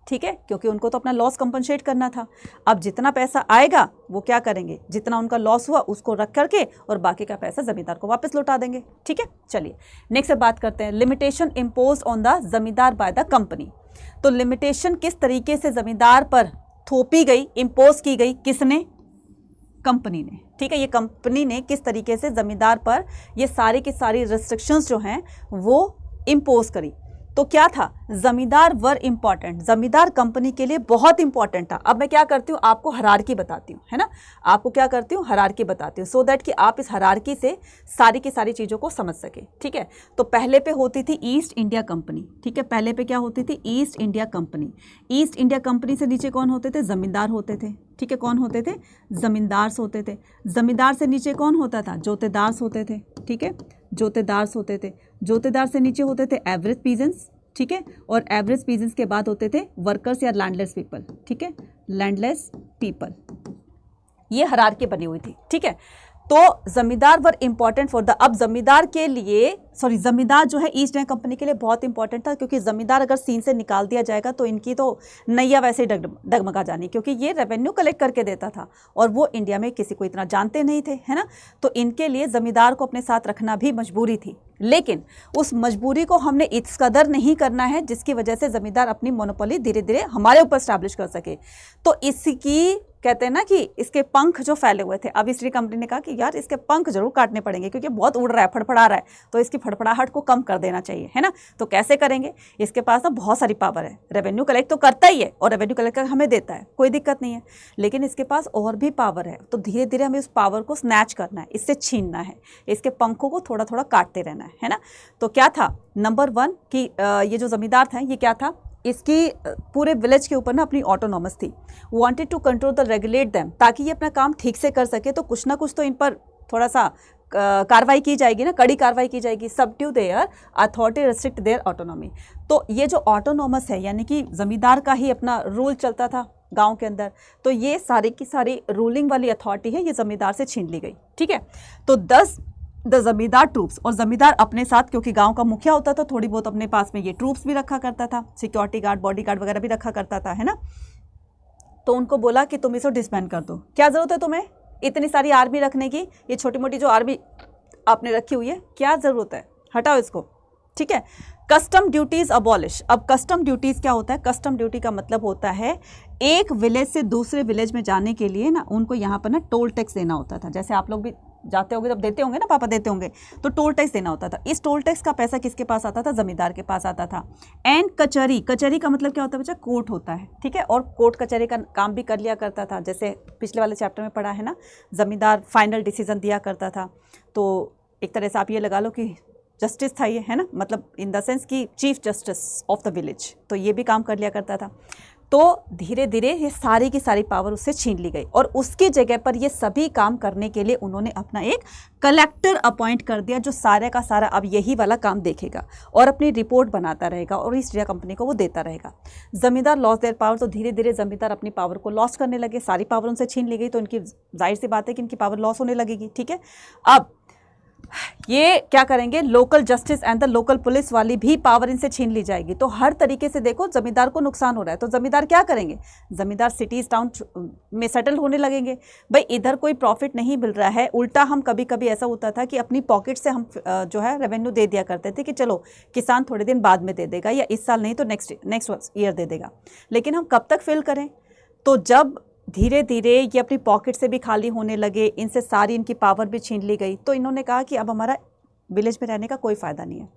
Speaker 1: ठीक है, क्योंकि उनको तो अपना लॉस कंपनसेट करना था। अब जितना पैसा आएगा वो क्या करेंगे, जितना उनका लॉस हुआ उसको रख करके और बाकी का पैसा जमींदार को वापस लौटा देंगे। ठीक है, चलिए नेक्स्ट बात करते हैं, लिमिटेशन इम्पोज ऑन द जमींदार बाय द कंपनी। तो लिमिटेशन किस तरीके से जमींदार पर थोपी गई, इम्पोज की गई, किसने? कंपनी ने। ठीक है, ये कंपनी ने किस तरीके से जमींदार पर ये सारी की सारी रिस्ट्रिक्शंस जो हैं वो इम्पोज करी। तो क्या था? जमींदार वर इंपॉर्टेंट, जमींदार कंपनी के लिए बहुत इंपॉर्टेंट था। अब मैं क्या करती हूँ, आपको हायरार्की बताती हूँ, है ना, आपको क्या करती हूँ, हायरार्की बताती हूँ, सो दैट कि आप इस हायरार्की से सारी की सारी चीज़ों को समझ सके। ठीक है, तो पहले पे होती थी ईस्ट इंडिया कंपनी। ठीक है, पहले पे क्या होती थी? East India company. East India company से नीचे कौन होते थे? जमींदार होते थे। ठीक है, कौन होते थे? जमींदार होते थे। जमींदार से नीचे कौन होता था? जोतेदार होते थे। ठीक है, जोतेदार होते थे। जोतेदार से नीचे होते थे एवरेज पीजेंट्स। ठीक है, और एवरेज पीजेंट्स के बाद होते थे वर्कर्स या लैंडलेस पीपल। ठीक है, लैंडलेस पीपल, ये हायरार्की बनी हुई थी। ठीक है, तो जमींदार वर इंपॉर्टेंट फॉर द, अब जमींदार के लिए जमींदार जो है ईस्ट इंडिया कंपनी के लिए बहुत इंपॉर्टेंट था, क्योंकि जमींदार अगर सीन से निकाल दिया जाएगा तो इनकी तो नैया वैसे ही डगमगा जानी, क्योंकि ये रेवेन्यू कलेक्ट करके देता था और वो इंडिया में किसी को इतना जानते नहीं थे, है ना। तो इनके लिए जमींदार को अपने साथ रखना भी मजबूरी थी, लेकिन उस मजबूरी को हमने इस कदर नहीं करना है जिसकी वजह से जमींदार अपनी मोनोपोली धीरे धीरे हमारे ऊपर स्टैब्लिश कर सके। तो इसकी कहते हैं ना कि इसके पंख जो फैले हुए थे, अब इसलिए कंपनी ने कहा कि यार इसके पंख जरूर काटने पड़ेंगे, क्योंकि बहुत उड़ रहा है, फड़फड़ा रहा है, तो इसकी फड़फड़ाहट को कम कर देना चाहिए, है ना। तो कैसे करेंगे? इसके पास ना बहुत सारी पावर है, रेवेन्यू कलेक्ट तो करता ही है और रेवेन्यू कलेक्ट कर हमें देता है, कोई दिक्कत नहीं है, लेकिन इसके पास और भी पावर है। तो धीरे धीरे हमें उस पावर को स्नैच करना है, इससे छीनना है, इसके पंखों को थोड़ा थोड़ा काटते रहना है ना। तो क्या था? नंबर 1 कि ये जो जमींदार था ये क्या था, इसकी पूरे विलेज के ऊपर ना अपनी ऑटोनॉमस थी, wanted to control the regulate them, ताकि ये अपना काम ठीक से कर सके। तो कुछ ना कुछ तो इन पर थोड़ा सा कार्रवाई की जाएगी ना, कड़ी कार्रवाई की जाएगी। Subdue their authority, restrict their autonomy. तो ये जो ऑटोनॉमस है, यानी कि जमींदार का ही अपना रूल चलता था गांव के अंदर, तो ये सारी की सारी रूलिंग वाली अथॉरिटी है ये जमींदार से छीन ली गई। ठीक है, तो 10 द जमींदार ट्रूप्स, और जमींदार अपने साथ, क्योंकि गांव का मुखिया होता था, थोड़ी बहुत अपने पास में ये ट्रूप्स भी रखा करता था, सिक्योरिटी गार्ड, बॉडी गार्ड वगैरह भी रखा करता था, है ना। तो उनको बोला कि तुम इसको डिसबैंड कर दो, क्या ज़रूरत है तुम्हें इतनी सारी आर्मी रखने की, ये छोटी मोटी जो आर्मी आपने रखी हुई है, क्या ज़रूरत है, हटाओ इसको, ठीक है। Custom duties abolish. अब कस्टम ड्यूटीज़ क्या होता है, कस्टम ड्यूटी का मतलब होता है एक विलेज से दूसरे विलेज में जाने के लिए ना उनको यहाँ पर ना टोल टैक्स देना होता था। जैसे आप लोग भी जाते होंगे तब देते होंगे ना, पापा देते होंगे, तो टोल टैक्स देना होता था। इस टोल टैक्स का पैसा किसके पास आता था, जमींदार के पास आता था। एंड कचहरी, कचहरी का मतलब क्या होता है बच्चा, कोर्ट होता है, ठीक है। और कोर्ट कचहरी का काम भी कर लिया करता था, जैसे पिछले वाले चैप्टर में पढ़ा है ना, जमींदार फाइनल डिसीजन दिया करता था। तो एक तरह से आप ये लगा लो कि जस्टिस था ये, है ना, मतलब इन द सेंस कि chief justice of the village, तो ये भी काम कर लिया करता था। तो धीरे धीरे ये सारी की सारी पावर उससे छीन ली गई, और उसकी जगह पर ये सभी काम करने के लिए उन्होंने अपना एक कलेक्टर अपॉइंट कर दिया, जो सारे का सारा अब यही वाला काम देखेगा और अपनी रिपोर्ट बनाता रहेगा और ईस्ट इंडिया कंपनी को वो देता रहेगा। जमींदार लॉस देयर पावर, तो धीरे धीरे जमींदार अपनी पावर को लॉस करने लगे, सारी पावर उनसे छीन ली गई, तो इनकी जाहिर सी बात है कि इनकी पावर लॉस होने लगेगी, ठीक है। अब ये क्या करेंगे, local justice and the local police वाली भी पावर इनसे छीन ली जाएगी। तो हर तरीके से देखो जमींदार को नुकसान हो रहा है, तो जमींदार क्या करेंगे, जमींदार सिटीज टाउन में सेटल होने लगेंगे। भाई इधर कोई प्रॉफिट नहीं मिल रहा है, उल्टा हम कभी कभी ऐसा होता था कि अपनी पॉकेट से हम जो है रेवेन्यू दे दिया करते थे कि चलो किसान थोड़े दिन बाद में दे देगा, या इस साल नहीं तो नेक्स्ट ईयर दे देगा। लेकिन हम कब तक फिल करें, तो जब धीरे धीरे ये अपनी पॉकेट से भी खाली होने लगे, इनसे सारी इनकी पावर भी छीन ली गई, तो इन्होंने कहा कि अब हमारा विलेज में रहने का कोई फ़ायदा नहीं है,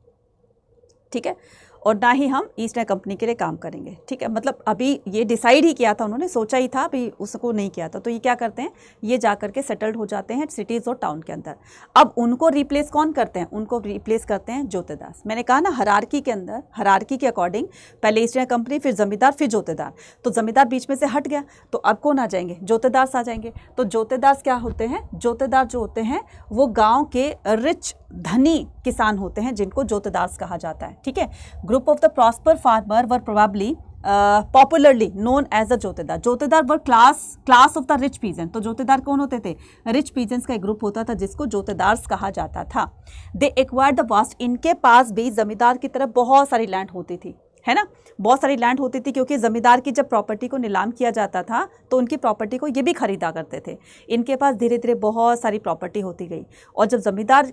Speaker 1: ठीक है, और ना ही हम ईस्ट इंडिया कंपनी के लिए काम करेंगे, ठीक है। मतलब अभी ये डिसाइड ही किया था उन्होंने, सोचा ही था, अभी उसको नहीं किया था। तो ये क्या करते हैं, ये जा करके सेटल्ड हो जाते हैं सिटीज़ और टाउन के अंदर। अब उनको रिप्लेस कौन करते हैं, उनको रिप्लेस करते हैं जोतेदार। मैंने कहा ना हायरार्की के अंदर, हायरार्की के अकॉर्डिंग पहले ईस्ट इंडिया कंपनी, फिर जमींदार, फिर जोतेदार। तो जमींदार बीच में से हट गया, तो अब कौन आ जाएंगे, जोतेदार आ जाएंगे। तो जोतेदार क्या होते हैं, जोतेदार जो होते हैं वो गाँव के रिच धनी किसान होते हैं, जिनको जोतेदार कहा जाता है, ठीक है। Group of the prosper farmer were probably popularly known as a jotedar. Jotedar were class of the rich peasant. तो जोतेदार कौन होते थे, रिच पीजेंट्स का एक ग्रुप होता था जिसको जोतेदार कहा जाता था। दे एक्वायर्ड द वास्ट, इनके पास भी जमींदार की तरह बहुत सारी लैंड होती थी, है ना, बहुत सारी लैंड होती थी, क्योंकि ज़मींदार की जब प्रॉपर्टी को नीलाम किया जाता था तो उनकी प्रॉपर्टी को ये भी खरीदा करते थे। इनके पास धीरे धीरे बहुत सारी प्रॉपर्टी होती गई, और जब ज़मींदार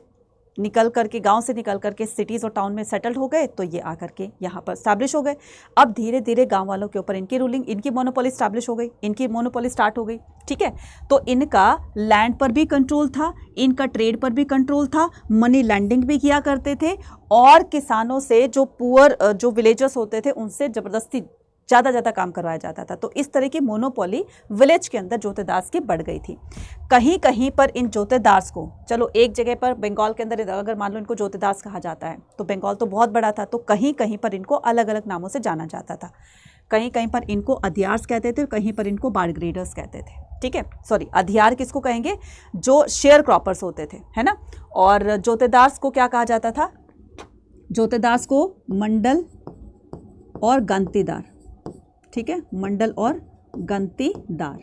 Speaker 1: निकल करके गांव से निकल करके सिटीज़ और टाउन में सेटल्ड हो गए, तो ये आकर के यहाँ पर स्टैब्लिश हो गए। अब धीरे धीरे गांव वालों के ऊपर इनकी रूलिंग, इनकी मोनोपोली स्टैब्लिश हो गई, इनकी मोनोपोली स्टार्ट हो गई, ठीक है। तो इनका लैंड पर भी कंट्रोल था, इनका ट्रेड पर भी कंट्रोल था, मनी लैंडिंग भी किया करते थे, और किसानों से जो पुअर जो विलेजर्स होते थे उनसे ज़बरदस्ती ज़्यादा काम करवाया जाता था। तो इस तरह की मोनोपोली विलेज के अंदर जोतेदार्स की बढ़ गई थी। कहीं कहीं पर इन जोतेदार्स को, चलो एक जगह पर बंगाल के अंदर अगर मान लो इनको जोतेदार्स कहा जाता है, तो बंगाल तो बहुत बड़ा था, तो कहीं कहीं पर इनको अलग अलग नामों से जाना जाता था। कहीं कहीं पर इनको अधियार्स कहते थे, कहीं पर इनको बारग्रेडर्स कहते थे, ठीक है। सॉरी, अधियार किसको कहेंगे, जो शेयर क्रॉपर्स होते थे, है ना। और जोतेदार्स को क्या कहा जाता था, जोतेदार्स को मंडल और गंतीदार, ठीक है, मंडल और गंतीदार,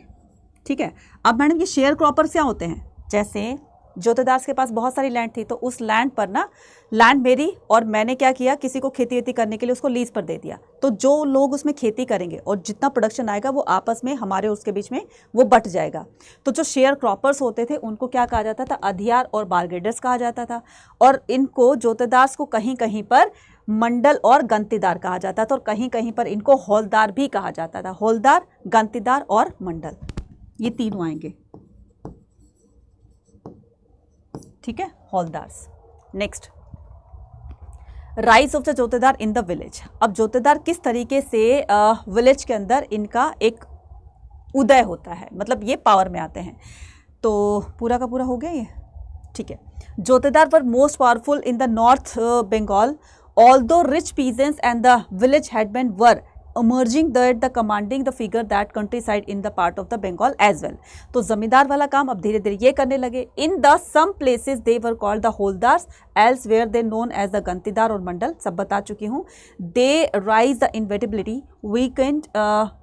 Speaker 1: ठीक है। अब मैडम ये शेयर क्रॉपर्स क्या होते हैं, जैसे जोतेदार्स के पास बहुत सारी लैंड थी, तो उस लैंड पर ना, लैंड मेरी और मैंने क्या किया, किसी को खेती वेती करने के लिए उसको लीज पर दे दिया, तो जो लोग उसमें खेती करेंगे और जितना प्रोडक्शन आएगा वो आपस में हमारे उसके बीच में वो बट जाएगा। तो जो शेयर क्रॉपर्स होते थे उनको क्या कहा जाता था, अधियार और बारग्रेडर्स कहा जाता था। और इनको जोतेदार्स को कहीं कहीं पर मंडल और गंतीदार कहा जाता था, और कहीं कहीं पर इनको हौलदार भी कहा जाता था। हौलदार, गंतीदार और मंडल, ये तीनों आएंगे, ठीक है, haoladars. Next, rise of the jotedar in the village. अब जोतेदार किस तरीके से विलेज के अंदर इनका एक उदय होता है, मतलब ये पावर में आते हैं। तो पूरा का पूरा हो गया ये, ठीक है। Jotedar were most powerful in the north Bengal, although rich peasants and the village headmen were emerging the commanding the figure that countryside in the part of the Bengal as well। तो जमींदार वाला काम अब धीरे धीरे ये करने लगे। In the some places they were called the holdars elsewhere they known as the gantidar और मंडल, सब बता चुकी हूँ। They rise the inevitability weakened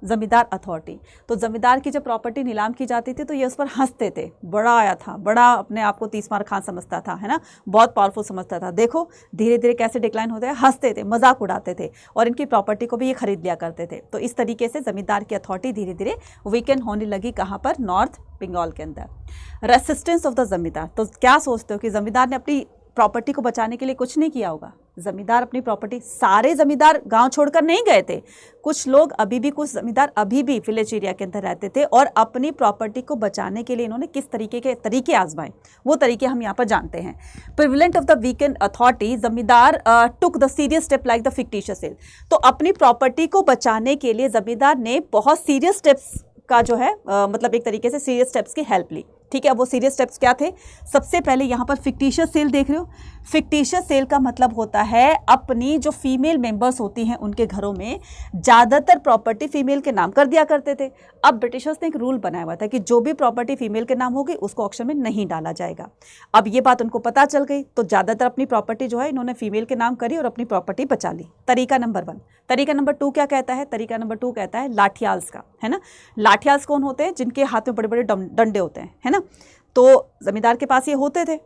Speaker 1: zamindar authority, तो जमींदार की जब प्रॉपर्टी नीलाम की जाती थी तो ये उस पर हंसते थे, बड़ा आया था, बड़ा अपने आप को 30 मार खान समझता था, है ना, बहुत पावरफुल समझता था। देखो धीरे धीरे कैसे डिक्लाइन होते हैं, हंसते थे, मजाक उड़ाते थे और इनकी प्रॉपर्टी को भी ये खरीद लिया करते थे। तो इस तरीके से जमींदार की अथॉरिटी धीरे धीरे वीकेंड होने लगी। कहाँ पर? नॉर्थ बंगाल के अंदर। रेसिस्टेंस ऑफ द जमींदार, तो क्या सोचते हो कि जमींदार ने अपनी प्रॉपर्टी को बचाने के लिए कुछ नहीं किया होगा? जमींदार अपनी प्रॉपर्टी, सारे जमींदार गांव छोड़कर नहीं गए थे, कुछ लोग अभी भी, कुछ जमींदार अभी भी विलेज एरिया के अंदर रहते थे और अपनी प्रॉपर्टी को बचाने के लिए इन्होंने किस तरीके के तरीके आजमाए, वो तरीके हम यहाँ पर जानते हैं। Prevalent of the weakened authority, zamindar took the serious step like the fictitious sale, तो अपनी प्रॉपर्टी को बचाने के लिए जमींदार ने बहुत सीरियस स्टेप्स का जो है मतलब एक तरीके से सीरियस स्टेप्स की हेल्प ली। ठीक है, वो सीरियस स्टेप्स क्या थे? सबसे पहले यहाँ पर फिक्टिशियस सेल देख रहे हो, फिक्टिशियस सेल का मतलब होता है अपनी जो फीमेल मेंबर्स होती हैं उनके घरों में ज़्यादातर प्रॉपर्टी फीमेल के नाम कर दिया करते थे। अब ब्रिटिशर्स ने एक रूल बनाया हुआ था कि जो भी प्रॉपर्टी फीमेल के नाम होगी उसको ऑक्शन में नहीं डाला जाएगा। अब ये बात उनको पता चल गई तो ज़्यादातर अपनी प्रॉपर्टी जो है इन्होंने फीमेल के नाम करी और अपनी प्रॉपर्टी बचा ली। तरीका नंबर 1। तरीका नंबर 2 क्या कहता है? तरीका नंबर 2 कहता है लाठियाल्स का, है ना। लाठियाल्स कौन होते हैं? जिनके हाथ में बड़े बड़े डंडे होते हैं, है ना। तो जमींदार के पास ये होते थे,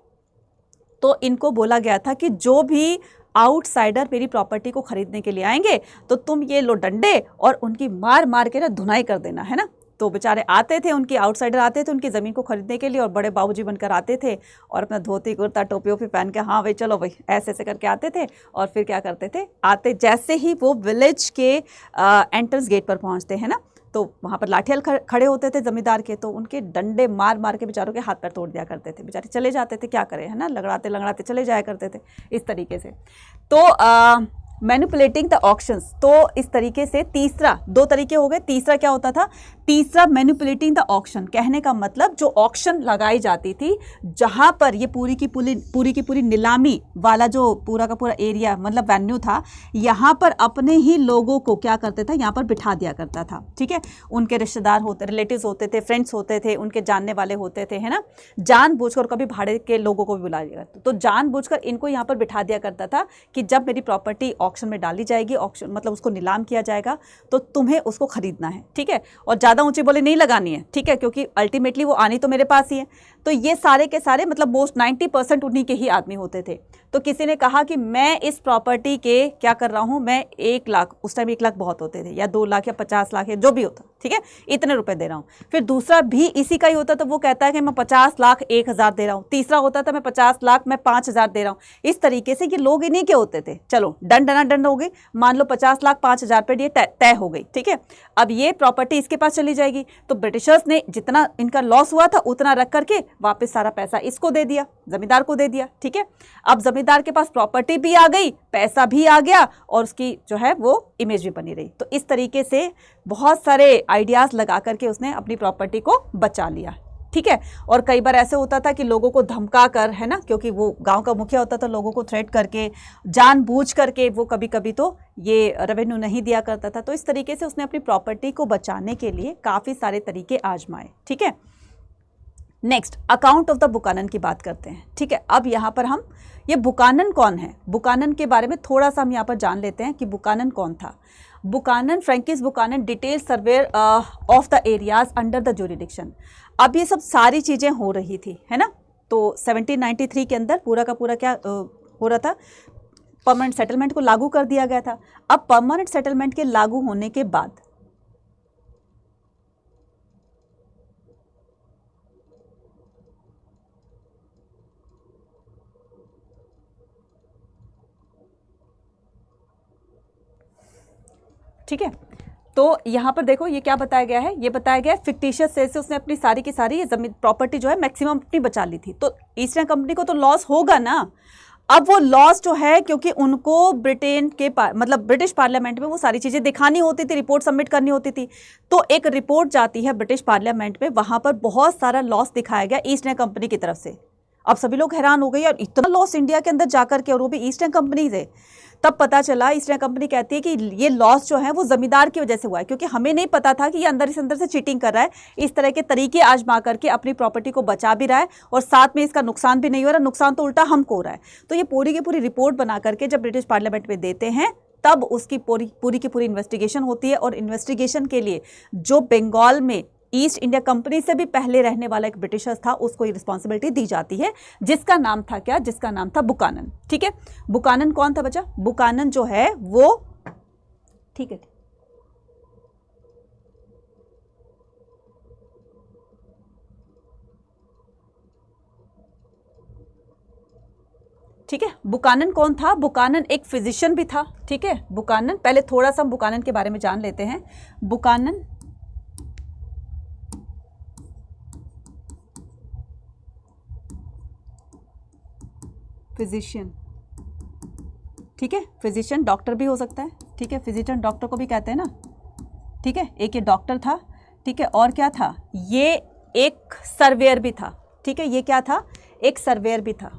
Speaker 1: तो इनको बोला गया था कि जो भी आउटसाइडर मेरी प्रॉपर्टी को खरीदने के लिए आएंगे तो तुम ये लो डंडे और उनकी मार मार के ना धुनाई कर देना, है ना। तो बेचारे आते थे, उनकी आउटसाइडर आते थे उनकी ज़मीन को खरीदने के लिए और बड़े बाबूजी बनकर आते थे और अपना धोती कुर्ता टोपी वोपी पहन के, हाँ भाई चलो भाई, ऐसे ऐसे करके आते थे। और फिर क्या करते थे? आते जैसे ही वो विलेज के एंट्रेंस गेट पर पहुँचते हैं ना, तो वहाँ पर लाठियाल खड़े होते थे जमींदार के, तो उनके डंडे मार मार के बेचारों के हाथ पैर तोड़ दिया करते थे। बेचारे चले जाते थे, क्या करें, है ना, लगड़ाते लगड़ाते चले जाया करते थे इस तरीके से। तो मैनिपुलेटिंग द ऑक्शंस, तो इस तरीके से तीसरा, 2 तरीके हो गए, तीसरा क्या होता था? तीसरा मैनिपुलेटिंग द ऑक्शन, कहने का मतलब जो ऑक्शन लगाई जाती थी जहाँ पर ये पूरी की पूरी नीलामी वाला जो पूरा का पूरा एरिया मतलब वेन्यू था, यहाँ पर अपने ही लोगों को क्या करते थे? यहाँ पर बिठा दिया करता था। ठीक है, उनके रिश्तेदार होते, रिलेटिव्स होते थे, फ्रेंड्स होते थे, उनके जानने वाले होते थे, है ना। जानबूझकर, कभी भाड़े के लोगों को भी बुला लिया, तो जानबूझकर इनको यहाँ पर बिठा दिया करता था कि जब मेरी प्रॉपर्टी ऑक्शन में डाली जाएगी, ऑक्शन मतलब उसको नीलाम किया जाएगा, तो तुम्हें उसको खरीदना है। ठीक है, और ज़्यादा ऊंची बोली नहीं लगानी है, ठीक है, क्योंकि अल्टीमेटली वो आनी तो मेरे पास ही है। तो ये सारे के सारे मतलब मोस्ट 90% उन्हीं के ही आदमी होते थे। तो किसी ने कहा कि मैं इस प्रॉपर्टी के क्या कर रहा हूँ, मैं 1 लाख, उस टाइम 1 लाख बहुत होते थे, या 2 लाख या 50 लाख या जो भी होता, ठीक है, इतने रुपए दे रहा हूँ। फिर दूसरा भी इसी का ही होता, तो वो कहता है कि मैं 50 लाख 1,000 दे रहा हूँ। तीसरा होता था मैं 50 लाख मैं 5,000 दे रहा हूँ। इस तरीके से ये लोग इन्हीं के होते थे। चलो डन डना डन हो गई, मान लो 50 लाख 5,000 पे ये तय हो गई। ठीक है, अब ये प्रॉपर्टी इसके पास चली जाएगी, तो ब्रिटिशर्स ने जितना इनका लॉस हुआ था उतना रख करके वापस सारा पैसा इसको दे दिया, जमींदार को दे दिया। ठीक है, अब जमींदार के पास प्रॉपर्टी भी आ गई, पैसा भी आ गया और उसकी जो है वो इमेज भी बनी रही। तो इस तरीके से बहुत सारे आइडियाज़ लगा करके उसने अपनी प्रॉपर्टी को बचा लिया। ठीक है, और कई बार ऐसे होता था कि लोगों को धमका कर, है ना, क्योंकि वो गांव का मुखिया होता था, लोगों को थ्रेट करके, जानबूझ करके वो कभी कभी तो ये रेवेन्यू नहीं दिया करता था। तो इस तरीके से उसने अपनी प्रॉपर्टी को बचाने के लिए काफ़ी सारे तरीके आजमाए। ठीक है, next account of the Buchanan की बात करते हैं। ठीक है, अब यहाँ पर हम ये बुकानन कौन है, बुकानन के बारे में थोड़ा सा हम यहाँ पर जान लेते हैं कि बुकानन कौन था। Buchanan, Francis Buchanan, detail survey of the areas under the jurisdiction. अब ये सब सारी चीज़ें हो रही थी, है ना। तो 1793 के अंदर पूरा का पूरा क्या हो रहा था, परमानेंट सेटलमेंट को लागू कर दिया गया था। अब परमानेंट सेटलमेंट के लागू होने के बाद ठीक है, तो यहाँ पर देखो ये क्या बताया गया है, ये बताया गया है फिक्टिशियस सेल से उसने अपनी सारी की सारी जमीन प्रॉपर्टी जो है मैक्सिमम अपनी बचा ली थी। तो ईस्ट इंडिया कंपनी को तो लॉस होगा ना। अब वो लॉस जो है, क्योंकि उनको ब्रिटेन के मतलब ब्रिटिश पार्लियामेंट में वो सारी चीज़ें दिखानी होती थी, रिपोर्ट सबमिट करनी होती थी। तो एक रिपोर्ट जाती है ब्रिटिश पार्लियामेंट में, वहाँ पर बहुत सारा लॉस दिखाया गया ईस्ट इंडिया कंपनी की तरफ से। अब सभी लोग हैरान हो गए, यार इतना लॉस इंडिया के अंदर जाकर के, और वो भी ईस्ट इंडिया कंपनी से। तब पता चला, ईस्ट इंडिया कंपनी कहती है कि ये लॉस जो है वो जमींदार की वजह से हुआ है, क्योंकि हमें नहीं पता था कि ये अंदर से चीटिंग कर रहा है, इस तरह के तरीके आजमा करके अपनी प्रॉपर्टी को बचा भी रहा है और साथ में इसका नुकसान भी नहीं हो रहा, नुकसान तो उल्टा हमको हो रहा है। तो ये पूरी की पूरी रिपोर्ट बना करके जब ब्रिटिश पार्लियामेंट में देते हैं तब उसकी पूरी की पूरी इन्वेस्टिगेशन होती है, और इन्वेस्टिगेशन के लिए जो बंगाल में ईस्ट इंडिया कंपनी से भी पहले रहने वाला एक ब्रिटिशर्स था उसको ये रिस्पॉन्सिबिलिटी दी जाती है, जिसका नाम था क्या, जिसका नाम था बुकानन। ठीक है, बुकानन कौन था बच्चा? बुकानन जो है वो, ठीक है, ठीक है, बुकानन कौन था? बुकानन एक फिजिशियन भी था। ठीक है, बुकानन, पहले थोड़ा सा हम बुकानन के बारे में जान लेते हैं। बुकानन फिजिशियन, ठीक है, फिजिशियन डॉक्टर भी हो सकता है। ठीक है, फिजिशियन डॉक्टर को भी कहते हैं ना। ठीक है, एक ये डॉक्टर था। ठीक है, और क्या था? ये एक सर्वेयर भी था। ठीक है, ये क्या था? एक सर्वेयर भी था।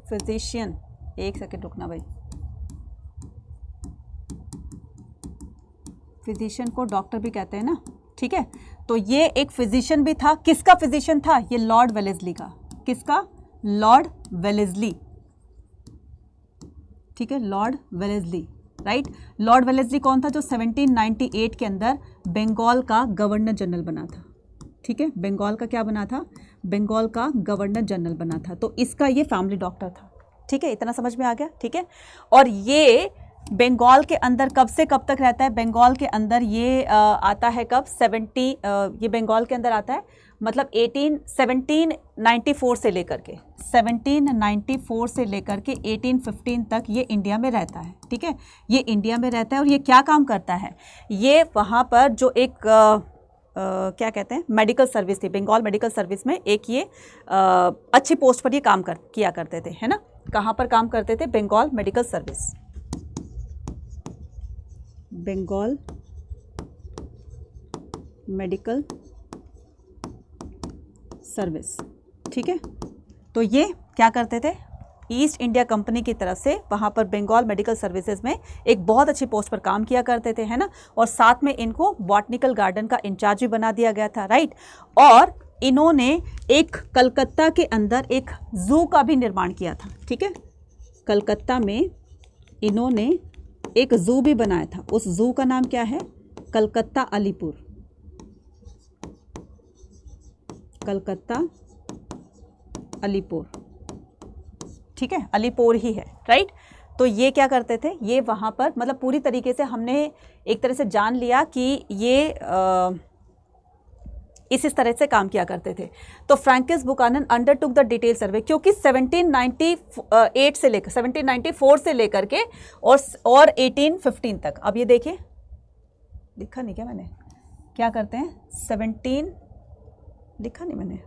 Speaker 1: फिजिशियन, एक सेकंड रुकना भाई, फिजिशियन को डॉक्टर भी कहते हैं ना। ठीक है, तो ये एक फिजिशियन भी था। किसका फिजिशियन था? ये लॉर्ड वेलेस्ली का। किसका? Lord Wellesley. ठीक है, Lord Wellesley, right. Lord Wellesley कौन था? जो 1798 के अंदर बंगाल का गवर्नर जनरल बना था। ठीक है, बंगाल का क्या बना था? बंगाल का गवर्नर जनरल बना था। तो इसका ये फैमिली डॉक्टर था। ठीक है, इतना समझ में आ गया। ठीक है, और ये बंगाल के अंदर कब से कब तक रहता है? बंगाल के अंदर ये आता है कब? ये बंगाल के अंदर आता है मतलब 1794 से लेकर के 1794 से लेकर के 1815 तक ये इंडिया में रहता है। ठीक है, ये इंडिया में रहता है और ये क्या काम करता है? ये वहाँ पर जो एक क्या कहते हैं, मेडिकल सर्विस थी, बंगाल मेडिकल सर्विस में एक ये अच्छी पोस्ट पर ये काम किया करते थे, है ना। कहाँ पर काम करते थे? Bengal medical service, Bengal medical service. ठीक है, तो ये क्या करते थे? ईस्ट इंडिया कंपनी की तरफ से वहाँ पर बंगाल मेडिकल सर्विसेज में एक बहुत अच्छी पोस्ट पर काम किया करते थे, है ना। और साथ में इनको बॉटनिकल गार्डन का इंचार्ज भी बना दिया गया था, राइट। और इन्होंने एक कलकत्ता के अंदर एक जू का भी निर्माण किया था। ठीक है, कलकत्ता में इन्होंने एक जू भी बनाया था। उस जू का नाम क्या है? कलकत्ता अलीपुर। कलकत्ता अलीपुर, ठीक है, अलीपुर ही है, राइट। तो ये क्या करते थे? ये वहाँ पर मतलब पूरी तरीके से हमने एक तरह से जान लिया कि ये इस तरह से काम किया करते थे। तो Francis Buchanan undertook the detail survey, क्योंकि 1798 से लेकर 1794 से लेकर के और 1815 तक। अब ये देखिए, लिखा नहीं क्या मैंने? क्या करते हैं? 17 लिखा नहीं मैंने,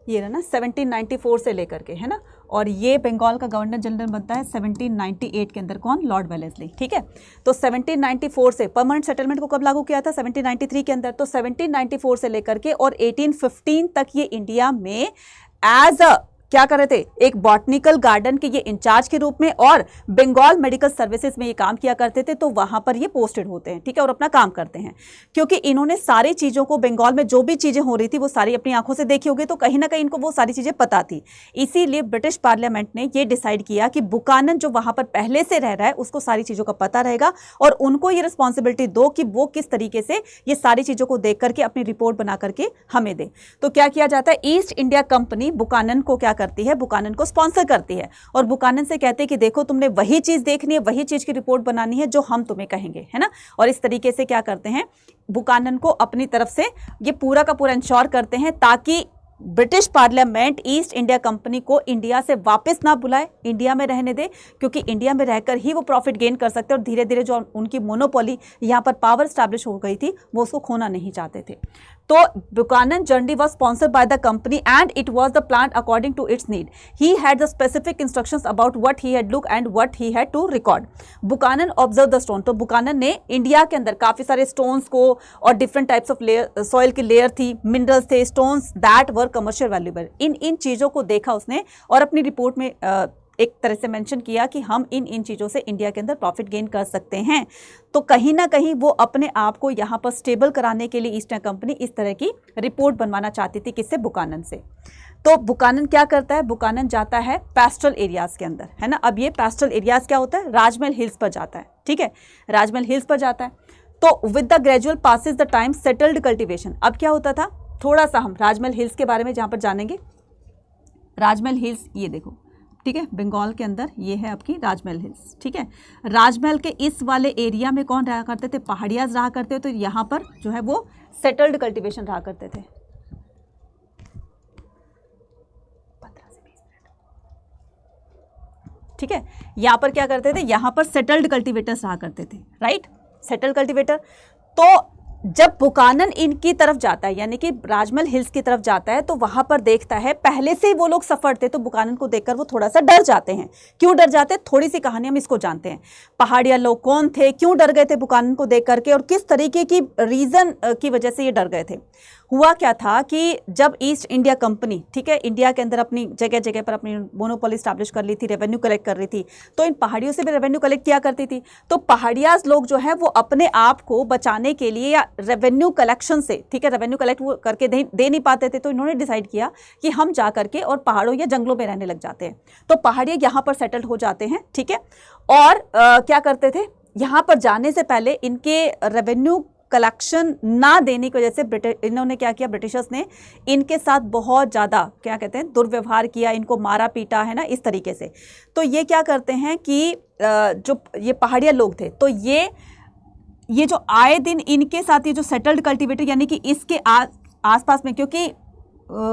Speaker 1: ये रहा ना 1794 से लेकर के, है ना। और ये बंगाल का गवर्नर जनरल बनता है 1798 के अंदर। कौन? Lord Wellesley. ठीक है, तो 1794 से परमानेंट सेटलमेंट को कब लागू किया था? 1793 के अंदर। तो 1794 से लेकर के और 1815 तक ये इंडिया में एज अ क्या कर रहे थे? एक बॉटनिकल गार्डन के ये इंचार्ज के रूप में और बंगाल मेडिकल सर्विसेज में ये काम किया करते थे। तो वहां पर ये पोस्टेड होते हैं, ठीक है, और अपना काम करते हैं, क्योंकि इन्होंने सारी चीज़ों को, बंगाल में जो भी चीज़ें हो रही थी वो सारी अपनी आंखों से देखी होगी, तो कहीं ना कहीं इनको वो सारी चीज़ें पता थी। इसीलिए ब्रिटिश पार्लियामेंट ने ये डिसाइड किया कि बुकानन जो वहां पर पहले से रह रहा है उसको सारी चीज़ों का पता रहेगा और उनको ये रिस्पॉन्सिबिलिटी दो कि वो किस तरीके से ये सारी चीज़ों को देख करके अपनी रिपोर्ट बना करके हमें दे। तो क्या किया जाता है? ईस्ट इंडिया कंपनी बुकानन को क्या करती है? बुकानन को स्पॉन्सर करती है और बुकानन से कहते हैं कि देखो तुमने वही चीज देखनी है, वही चीज की रिपोर्ट बनानी है जो हम तुम्हें कहेंगे, है ना। और इस तरीके से क्या करते हैं? बुकानन को अपनी तरफ से ये पूरा का पूरा इंश्योर करते हैं ताकि British parliament east India company को इंडिया से वापस ना बुलाए, इंडिया में रहने दे, क्योंकि इंडिया में रहकर ही वो प्रॉफिट गेन कर सकते हैं और धीरे धीरे जो उनकी मोनोपोली यहाँ पर पावर स्टैब्लिश हो गई थी वो उसको खोना नहीं चाहते थे। तो Buchanan journey was sponsored by the company and it was the planned according to its need. He had the specific instructions about what he had looked and what he had to record. Buchanan observed the stone. तो Buchanan ने इंडिया के अंदर काफ़ी सारे स्टोन्स को और different types of layer, soil की लेयर थी, मिनरल्स थे, stones that were commercial valuable, इन चीज़ों को देखा उसने और अपनी रिपोर्ट में एक तरह से मेंशन किया कि हम इन चीज़ों से इंडिया के अंदर प्रॉफिट गेन कर सकते हैं। तो कहीं ना कहीं वो अपने आप को यहाँ पर स्टेबल कराने के लिए ईस्टर्न कंपनी इस तरह की रिपोर्ट बनवाना चाहती थी, किससे? बुकानन से। तो बुकानन क्या करता है? बुकानन जाता है पेस्टल एरियाज़ के अंदर, है ना। अब ये पेस्टल एरियाज़ क्या होता है? राजमहल हिल्स पर जाता है, ठीक है, राजमहल हिल्स पर जाता है। तो with the gradual passes the time settled cultivation. अब क्या होता था, थोड़ा सा हम राजमहल हिल्स के बारे में जहाँ पर जानेंगे। राजमहल हिल्स ये देखो, ठीक है, बंगाल के अंदर ये है आपकी राजमहल हिल्स, ठीक है। राजमहल के इस वाले एरिया में कौन रहा करते थे? पहाड़ियाज रहा करते थे। तो यहाँ पर जो है वो सेटल्ड कल्टीवेशन रहा करते थे। 15 से 20 मिनट, ठीक है। यहाँ पर क्या करते थे? यहाँ पर सेटल्ड कल्टीवेटर्स रहा करते थे, राइट, सेटल्ड कल्टीवेटर। तो जब बुकानन इनकी तरफ जाता है, यानी कि राजमहल हिल्स की तरफ जाता है, तो वहां पर देखता है पहले से ही वो लोग सफर थे, तो बुकानन को देखकर वो थोड़ा सा डर जाते हैं। क्यों डर जाते हैं? थोड़ी सी कहानी हम इसको जानते हैं। पहाड़िया लोग कौन थे, क्यों डर गए थे बुकानन को देख करके, और किस तरीके की रीजन की वजह से ये डर गए थे। हुआ क्या था कि जब ईस्ट इंडिया कंपनी, ठीक है, इंडिया के अंदर अपनी जगह जगह पर अपनी मोनोपोली स्टैब्लिश कर ली थी, रेवेन्यू कलेक्ट कर रही थी, तो इन पहाड़ियों से भी रेवेन्यू कलेक्ट किया करती थी। तो पहाड़ियाज लोग जो है वो अपने आप को बचाने के लिए या रेवेन्यू कलेक्शन से, ठीक है, रेवेन्यू कलेक्ट वो करके दे नहीं पाते थे, तो इन्होंने डिसाइड किया कि हम जा करके और पहाड़ों या जंगलों में रहने लग जाते हैं। तो पहाड़िया यहाँ पर सेटल्ड हो जाते हैं, ठीक है। और क्या करते थे? यहाँ पर जाने से पहले इनके रेवेन्यू कलेक्शन ना देने की वजह से इन्होंने क्या किया? ब्रिटिशर्स ने इनके साथ बहुत ज़्यादा क्या कहते हैं दुर्व्यवहार किया, इनको मारा पीटा, है ना, इस तरीके से। तो ये क्या करते हैं कि जो ये पहाड़िया लोग थे, तो ये जो आए दिन इनके साथ ये जो सेटल्ड कल्टीवेटर, यानी कि इसके आसपास में, क्योंकि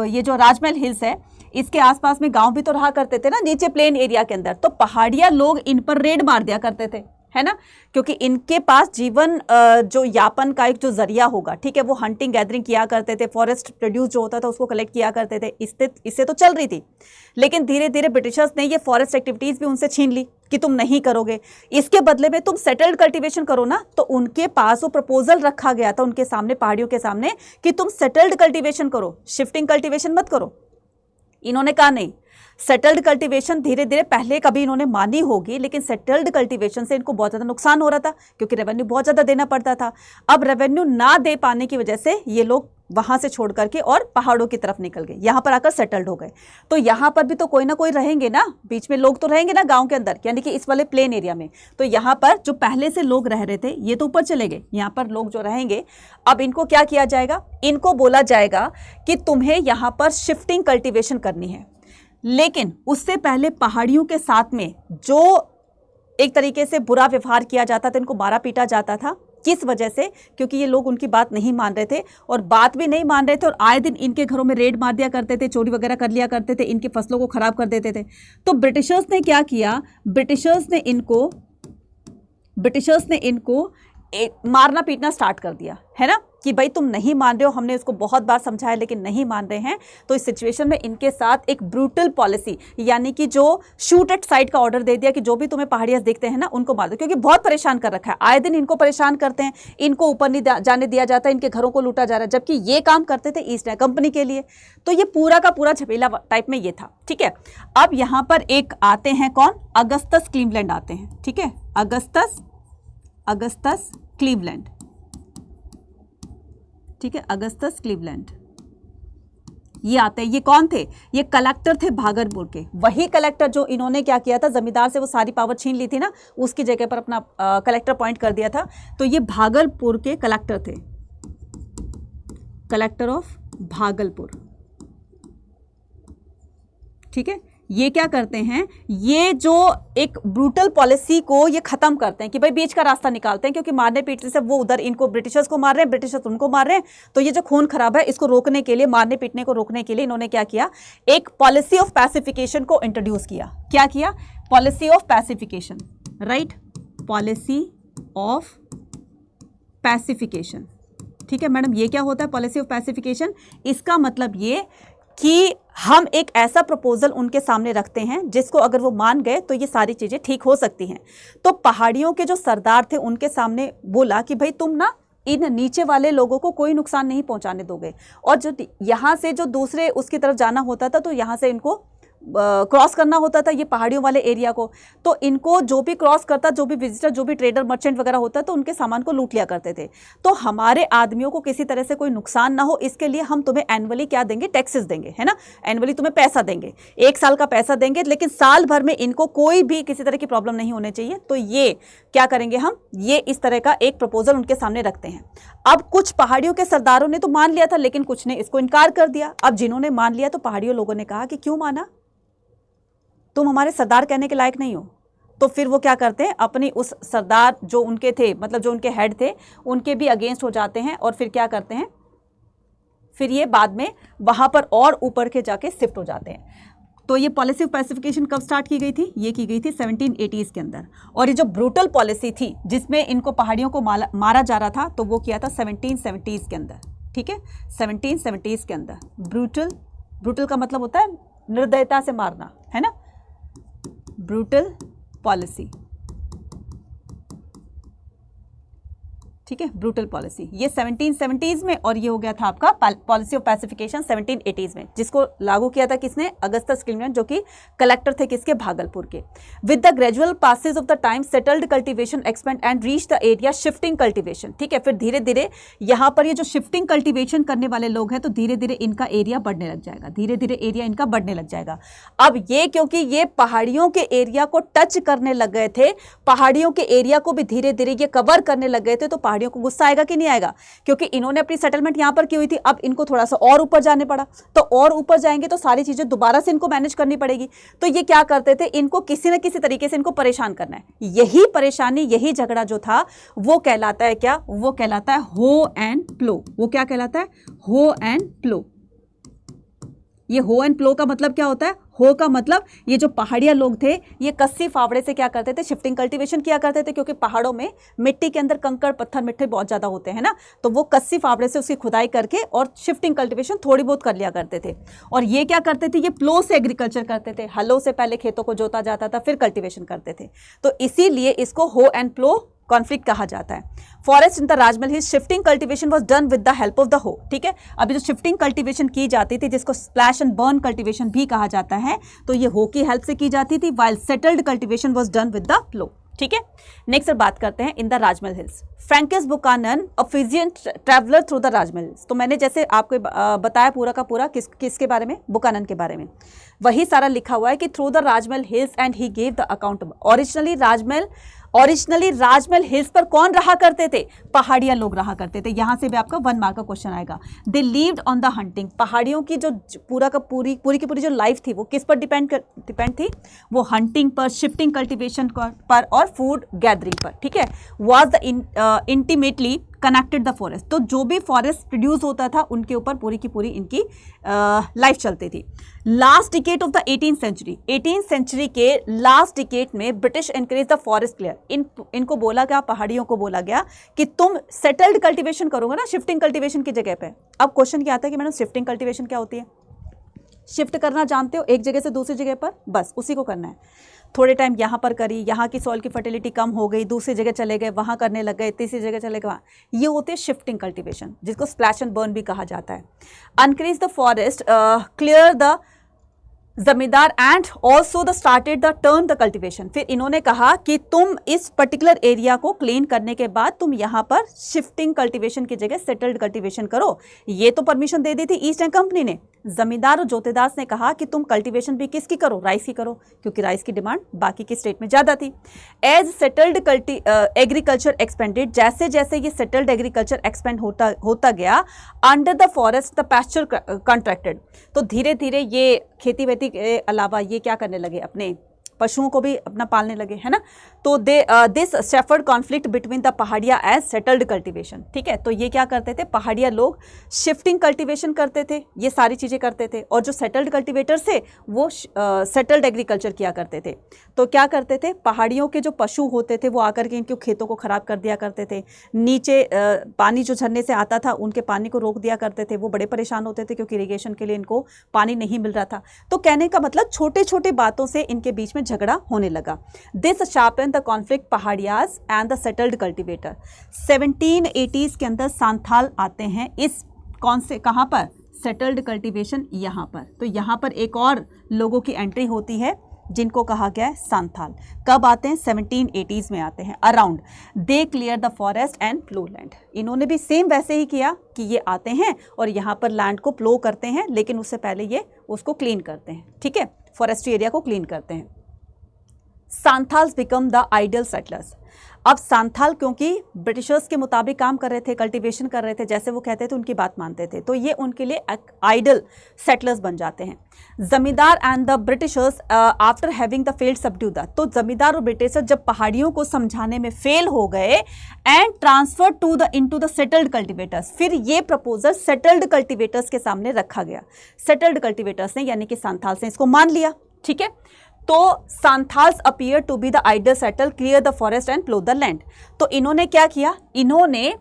Speaker 1: ये जो राजमहल हिल्स है इसके आसपास में गांव भी तो रहा करते थे ना, नीचे प्लेन एरिया के अंदर, तो पहाड़िया लोग इन पर रेड मार दिया करते थे, है ना, क्योंकि इनके पास जीवन जो यापन का एक जो जरिया होगा, ठीक है, वो हंटिंग गैदरिंग किया करते थे, फॉरेस्ट प्रोड्यूस जो होता था उसको कलेक्ट किया करते थे, इससे तो चल रही थी। लेकिन धीरे धीरे ब्रिटिशर्स ने ये फॉरेस्ट एक्टिविटीज़ भी उनसे छीन ली कि तुम नहीं करोगे, इसके बदले में तुम सेटल्ड कल्टीवेशन करो ना। तो उनके पास वो प्रपोजल रखा गया था उनके सामने, पहाड़ियों के सामने, कि तुम सेटल्ड कल्टीवेशन करो, शिफ्टिंग कल्टीवेशन मत करो। इन्होंने कहा नहीं, सेटल्ड कल्टीवेशन धीरे धीरे पहले कभी इन्होंने मानी होगी, लेकिन सेटल्ड कल्टीवेशन से इनको बहुत ज़्यादा नुकसान हो रहा था, क्योंकि रेवेन्यू बहुत ज़्यादा देना पड़ता था। अब रेवेन्यू ना दे पाने की वजह से ये लोग वहाँ से छोड़ करके और पहाड़ों की तरफ निकल गए, यहाँ पर आकर सेटल्ड हो गए। तो यहाँ पर भी तो कोई ना कोई रहेंगे ना, बीच में लोग तो रहेंगे ना गाँव के अंदर, यानी कि इस वाले प्लेन एरिया में। तो यहाँ पर जो पहले से लोग रह रहे थे ये तो ऊपर चले गए, यहाँ पर लोग जो रहेंगे, अब इनको क्या किया जाएगा? इनको बोला जाएगा कि तुम्हें यहाँ पर शिफ्टिंग कल्टीवेशन करनी है। लेकिन उससे पहले पहाड़ियों के साथ में जो एक तरीके से बुरा व्यवहार किया जाता था, इनको मारा पीटा जाता था। किस वजह से? क्योंकि ये लोग उनकी बात नहीं मान रहे थे, और बात भी नहीं मान रहे थे, और आए दिन इनके घरों में रेड मार दिया करते थे, चोरी वगैरह कर लिया करते थे, इनकी फसलों को खराब कर देते थे। तो ब्रिटिशर्स ने क्या किया? ब्रिटिशर्स ने इनको मारना पीटना स्टार्ट कर दिया, है ना, कि भाई तुम नहीं मान रहे हो, हमने इसको बहुत बार समझाया लेकिन नहीं मान रहे हैं। तो इस सिचुएशन में इनके साथ एक ब्रूटल पॉलिसी, यानी कि जो शूट एट साइट का ऑर्डर दे दिया कि जो भी तुम्हें पहाड़ियाँ दिखते हैं ना उनको मार दो, क्योंकि बहुत परेशान कर रखा है, आए दिन इनको परेशान करते हैं, इनको ऊपर नहीं जाने दिया जाता, इनके घरों को लूटा जा रहा है, जबकि ये काम करते थे ईस्ट इंडिया कंपनी के लिए। तो ये पूरा का पूरा झपेला टाइप में ये था, ठीक है। अब यहाँ पर एक आते हैं कौन? अगस्टस क्लीवलैंड आते हैं, ठीक है, अगस्टस क्लीवलैंड, ठीक है, अगस्टस क्लीवलैंड ये आते हैं। ये कौन थे? ये कलेक्टर थे भागलपुर के, वही कलेक्टर जो इन्होंने क्या किया था, जमींदार से वो सारी पावर छीन ली थी ना, उसकी जगह पर अपना कलेक्टर पॉइंट कर दिया था। तो ये भागलपुर के कलेक्टर थे, कलेक्टर ऑफ भागलपुर, ठीक है। ये क्या करते हैं? ये जो एक ब्रूटल पॉलिसी को ये खत्म करते हैं कि भाई बीच का रास्ता निकालते हैं, क्योंकि मारने पीटने से वो उधर इनको ब्रिटिशर्स को मार रहे हैं, ब्रिटिशर्स उनको मार रहे हैं। तो ये जो खून खराब है इसको रोकने के लिए, मारने पीटने को रोकने के लिए इन्होंने क्या किया? एक पॉलिसी ऑफ पैसिफिकेशन को इंट्रोड्यूस किया। क्या किया? Policy of pacification, right, policy of pacification, ठीक है मैडम, ये क्या होता है पॉलिसी ऑफ पैसिफिकेशन? इसका मतलब ये कि हम एक ऐसा प्रपोजल उनके सामने रखते हैं जिसको अगर वो मान गए तो ये सारी चीज़ें ठीक हो सकती हैं। तो पहाड़ियों के जो सरदार थे उनके सामने बोला कि भाई तुम ना इन नीचे वाले लोगों को कोई नुकसान नहीं पहुंचाने दोगे, और जो यहाँ से जो दूसरे उसकी तरफ जाना होता था तो यहाँ से इनको क्रॉस करना होता था ये पहाड़ियों वाले एरिया को, तो इनको जो भी क्रॉस करता, जो भी विजिटर, जो भी ट्रेडर मर्चेंट वगैरह होता तो उनके सामान को लूट लिया करते थे। तो हमारे आदमियों को किसी तरह से कोई नुकसान ना हो इसके लिए हम तुम्हें एनुअली क्या देंगे, टैक्सेस देंगे, है ना, एनुअली तुम्हें पैसा देंगे, 1 साल का पैसा देंगे, लेकिन साल भर में इनको कोई भी किसी तरह की प्रॉब्लम नहीं होनी चाहिए। तो ये क्या करेंगे हम, ये इस तरह का एक प्रपोजल उनके सामने रखते हैं। अब कुछ पहाड़ियों के सरदारों ने तो मान लिया था, लेकिन कुछ ने इसको इनकार कर दिया। अब जिन्होंने मान लिया तो पहाड़ियों लोगों ने कहा कि क्यों माना, तुम हमारे सरदार कहने के लायक नहीं हो। तो फिर वो क्या करते हैं, अपनी उस सरदार जो उनके थे, मतलब जो उनके हेड थे, उनके भी अगेंस्ट हो जाते हैं, और फिर क्या करते हैं, फिर ये बाद में वहां पर और ऊपर के जाके शिफ्ट हो जाते हैं। तो ये पॉलिसी ऑफ पैसिफिकेशन कब स्टार्ट की गई थी, ये की गई थी 1780s के अंदर। और ये जो ब्रूटल पॉलिसी थी जिसमें इनको पहाड़ियों को मारा जा रहा था, तो वो किया था 1770s के अंदर, ठीक है, 1770s के अंदर। ब्रूटल का मतलब होता है निर्दयता से मारना, है ना, ब्रूटल पॉलिसी, ठीक है, ब्रूटल पॉलिसी, ये 1770s में, और ये हो गया था आपका पॉलिसी ऑफ पैसिफिकेशन 1780s में, जिसको लागू किया था किसने, अगस्टस क्लेमेंट, जो कि कलेक्टर थे किसके, भागलपुर के। With the gradual passage of the time settled cultivation expand and reach the area shifting cultivation, ठीक है, फिर धीरे धीरे यहाँ पर ये जो शिफ्टिंग कल्टीवेशन करने वाले लोग हैं तो धीरे धीरे इनका एरिया बढ़ने लग जाएगा, धीरे धीरे एरिया इनका बढ़ने लग जाएगा। अब ये क्योंकि ये पहाड़ियों के एरिया को टच करने लग गए थे, पहाड़ियों के एरिया को भी धीरे धीरे ये कवर करने लग गए थे, तो पहाड़ियों को गुस्सा आएगा कि नहीं आएगा, क्योंकि इन्होंने अपनी सेटलमेंट यहां पर की हुई थी, अब इनको थोड़ा सा और ऊपर जाने पड़ा, तो और ऊपर जाएंगे तो सारी चीजें दोबारा से इनको मैनेज करनी पड़ेगी। तो ये क्या करते थे, इनको किसी न किसी तरीके से इनको परेशान करना है। यही परेशानी, यही झगड़ा जो था वो कहलाता है क्या, वो कहलाता है हो एंड प्लो। वो क्या कहलाता है, हो एंड प्लो। ये हो एंड प्लो का मतलब क्या होता है, हो का मतलब ये जो पहाड़िया लोग थे ये कस्सी फावड़े से क्या करते थे, शिफ्टिंग कल्टीवेशन किया करते थे, क्योंकि पहाड़ों में मिट्टी के अंदर कंकड़ पत्थर मिट्टी बहुत ज़्यादा होते हैं ना, तो वो कस्सी फावड़े से उसकी खुदाई करके और शिफ्टिंग कल्टीवेशन थोड़ी बहुत कर लिया करते थे। और ये क्या करते थे, ये प्लो से एग्रीकल्चर करते थे, हलों से पहले खेतों को जोता जाता था, फिर कल्टीवेशन करते थे, तो इसीलिए इसको हो एंड प्लो कॉन्फ्लिक्ट कहा जाता है। Forest in the Rajmahal hills shifting cultivation was done with the help of the हो, ठीक है। अभी जो शिफ्टिंग कल्टीवेशन की जाती थी, जिसको स्प्लैश एंड बर्न कल्टीवेशन भी कहा जाता है, तो ये हो की हेल्प से की जाती थी, while settled cultivation was done with the plough, ठीक है। नेक्स्ट बात करते हैं in the Rajmahal hills. Francis Buchanan a physician traveller through the Rajmahal hills. तो मैंने जैसे आपको बताया पूरा का पूरा किसके बारे में, बुकानन के बारे में, वही सारा लिखा हुआ है कि through the Rajmahal hills and he gave the account. Originally Rajmahal hills पर कौन रहा करते थे, पहाड़िया लोग रहा करते थे। यहां से भी आपका 1 मार्क का क्वेश्चन आएगा। They lived on the hunting. पहाड़ियों की जो पूरा का पूरी की पूरी जो लाइफ थी वो किस पर डिपेंड थी, वो हंटिंग पर, शिफ्टिंग कल्टीवेशन पर और फूड गैदरिंग पर, ठीक है। Was the intimately connected the forest. तो जो भी फॉरेस्ट प्रोड्यूस होता था उनके ऊपर पूरी की पूरी इनकी लाइफ चलती थी। Last decade of the 18th century, 18th century के लास्ट डिकेड में British encourage the forest clear. इनको बोला गया, पहाड़ियों को बोला गया कि तुम सेटल्ड कल्टीवेशन करोगे ना शिफ्टिंग कल्टीवेशन की जगह पे। अब क्वेश्चन क्या आता है कि मैडम शिफ्टिंग कल्टीवेशन क्या होती है, शिफ्ट करना जानते हो एक जगह से दूसरी जगह पर, बस उसी को करना है। थोड़े टाइम यहाँ पर करी, यहाँ की सॉइल की फर्टिलिटी कम हो गई, दूसरी जगह चले गए, वहाँ करने लग गए, तीसरी जगह चले गए, वहाँ, ये होते हैं शिफ्टिंग कल्टीवेशन, जिसको स्प्लैश एंड बर्न भी कहा जाता है। अनक्रीज द फॉरेस्ट, क्लियर द जमींदार and also the started the turn the cultivation. फिर इन्होंने कहा कि तुम इस पर्टिकुलर एरिया को क्लीन करने के बाद तुम यहाँ पर शिफ्टिंग कल्टीवेशन की जगह सेटल्ड कल्टीवेशन करो। ये तो परमिशन दे दी थी ईस्ट इंडिया कंपनी ने। जमींदार और जोतेदार ने कहा कि तुम कल्टीवेशन भी किसकी करो, राइस की करो, क्योंकि राइस की डिमांड बाकी की स्टेट में ज़्यादा थी। एज सेटल्ड एग्रीकल्चर एक्सपेंडेड, जैसे जैसे ये सेटल्ड एग्रीकल्चर एक्सपेंड होता गया, under the forest the pasture contracted. तो धीरे धीरे ये खेती वेती के अलावा ये क्या करने लगे, अपने पशुओं को भी अपना पालने लगे, है ना। तो this shepherd conflict between the Paharia as settled cultivation, ठीक है। तो ये क्या करते थे, पहाड़िया लोग शिफ्टिंग कल्टीवेशन करते थे, ये सारी चीज़ें करते थे, और जो सेटल्ड कल्टीवेटर्स थे वो सेटल्ड एग्रीकल्चर किया करते थे। तो क्या करते थे, पहाड़ियों के जो पशु होते थे वो आकर के इनके खेतों को ख़राब कर दिया करते थे, नीचे पानी जो झरने से आता था उनके पानी को रोक दिया करते थे, वो बड़े परेशान होते थे क्योंकि इरिगेशन के लिए इनको पानी नहीं मिल रहा था। तो कहने का मतलब छोटे छोटे बातों से इनके बीच में झगड़ा होने लगा। This sharpen the conflict Paharias and the settled cultivator. 1780s के अंदर सांथाल आते हैं, इस कौन से, कहाँ पर, सेटल्ड कल्टीवेशन यहाँ पर। तो यहाँ पर एक और लोगों की एंट्री होती है जिनको कहा गया है सांथाल। कब आते हैं, 1780s में आते हैं around. They clear the forest and plough land. इन्होंने भी सेम वैसे ही किया कि ये आते हैं और यहाँ पर लैंड को प्लो करते हैं, लेकिन उससे पहले ये उसको क्लीन करते हैं, ठीक है, फॉरेस्ट्री एरिया को क्लीन करते हैं। सांथाल्स बिकम द आइडियल सेटलर्स। अब सांथाल क्योंकि ब्रिटिशर्स के मुताबिक काम कर रहे थे, कल्टीवेशन कर रहे थे, जैसे वो कहते थे उनकी बात मानते थे, तो ये उनके लिए आइडियल सेटलर्स बन जाते हैं। जमींदार and the Britishers after having the failed subdue the, तो जमींदार और ब्रिटिशर जब पहाड़ियों को समझाने में फेल हो गए and transfer to the into the settled cultivators, फिर ये प्रपोजल सेटल्ड कल्टीवेटर्स के सामने रखा गया। सेटल्ड कल्टीवेटर्स ने यानी कि सांथाल्स ने इसको मान लिया, ठीक है। तो Santhals appear to be the ideal settle, clear the forest and plough the land. तो इन्होंने क्या किया, इन्होंने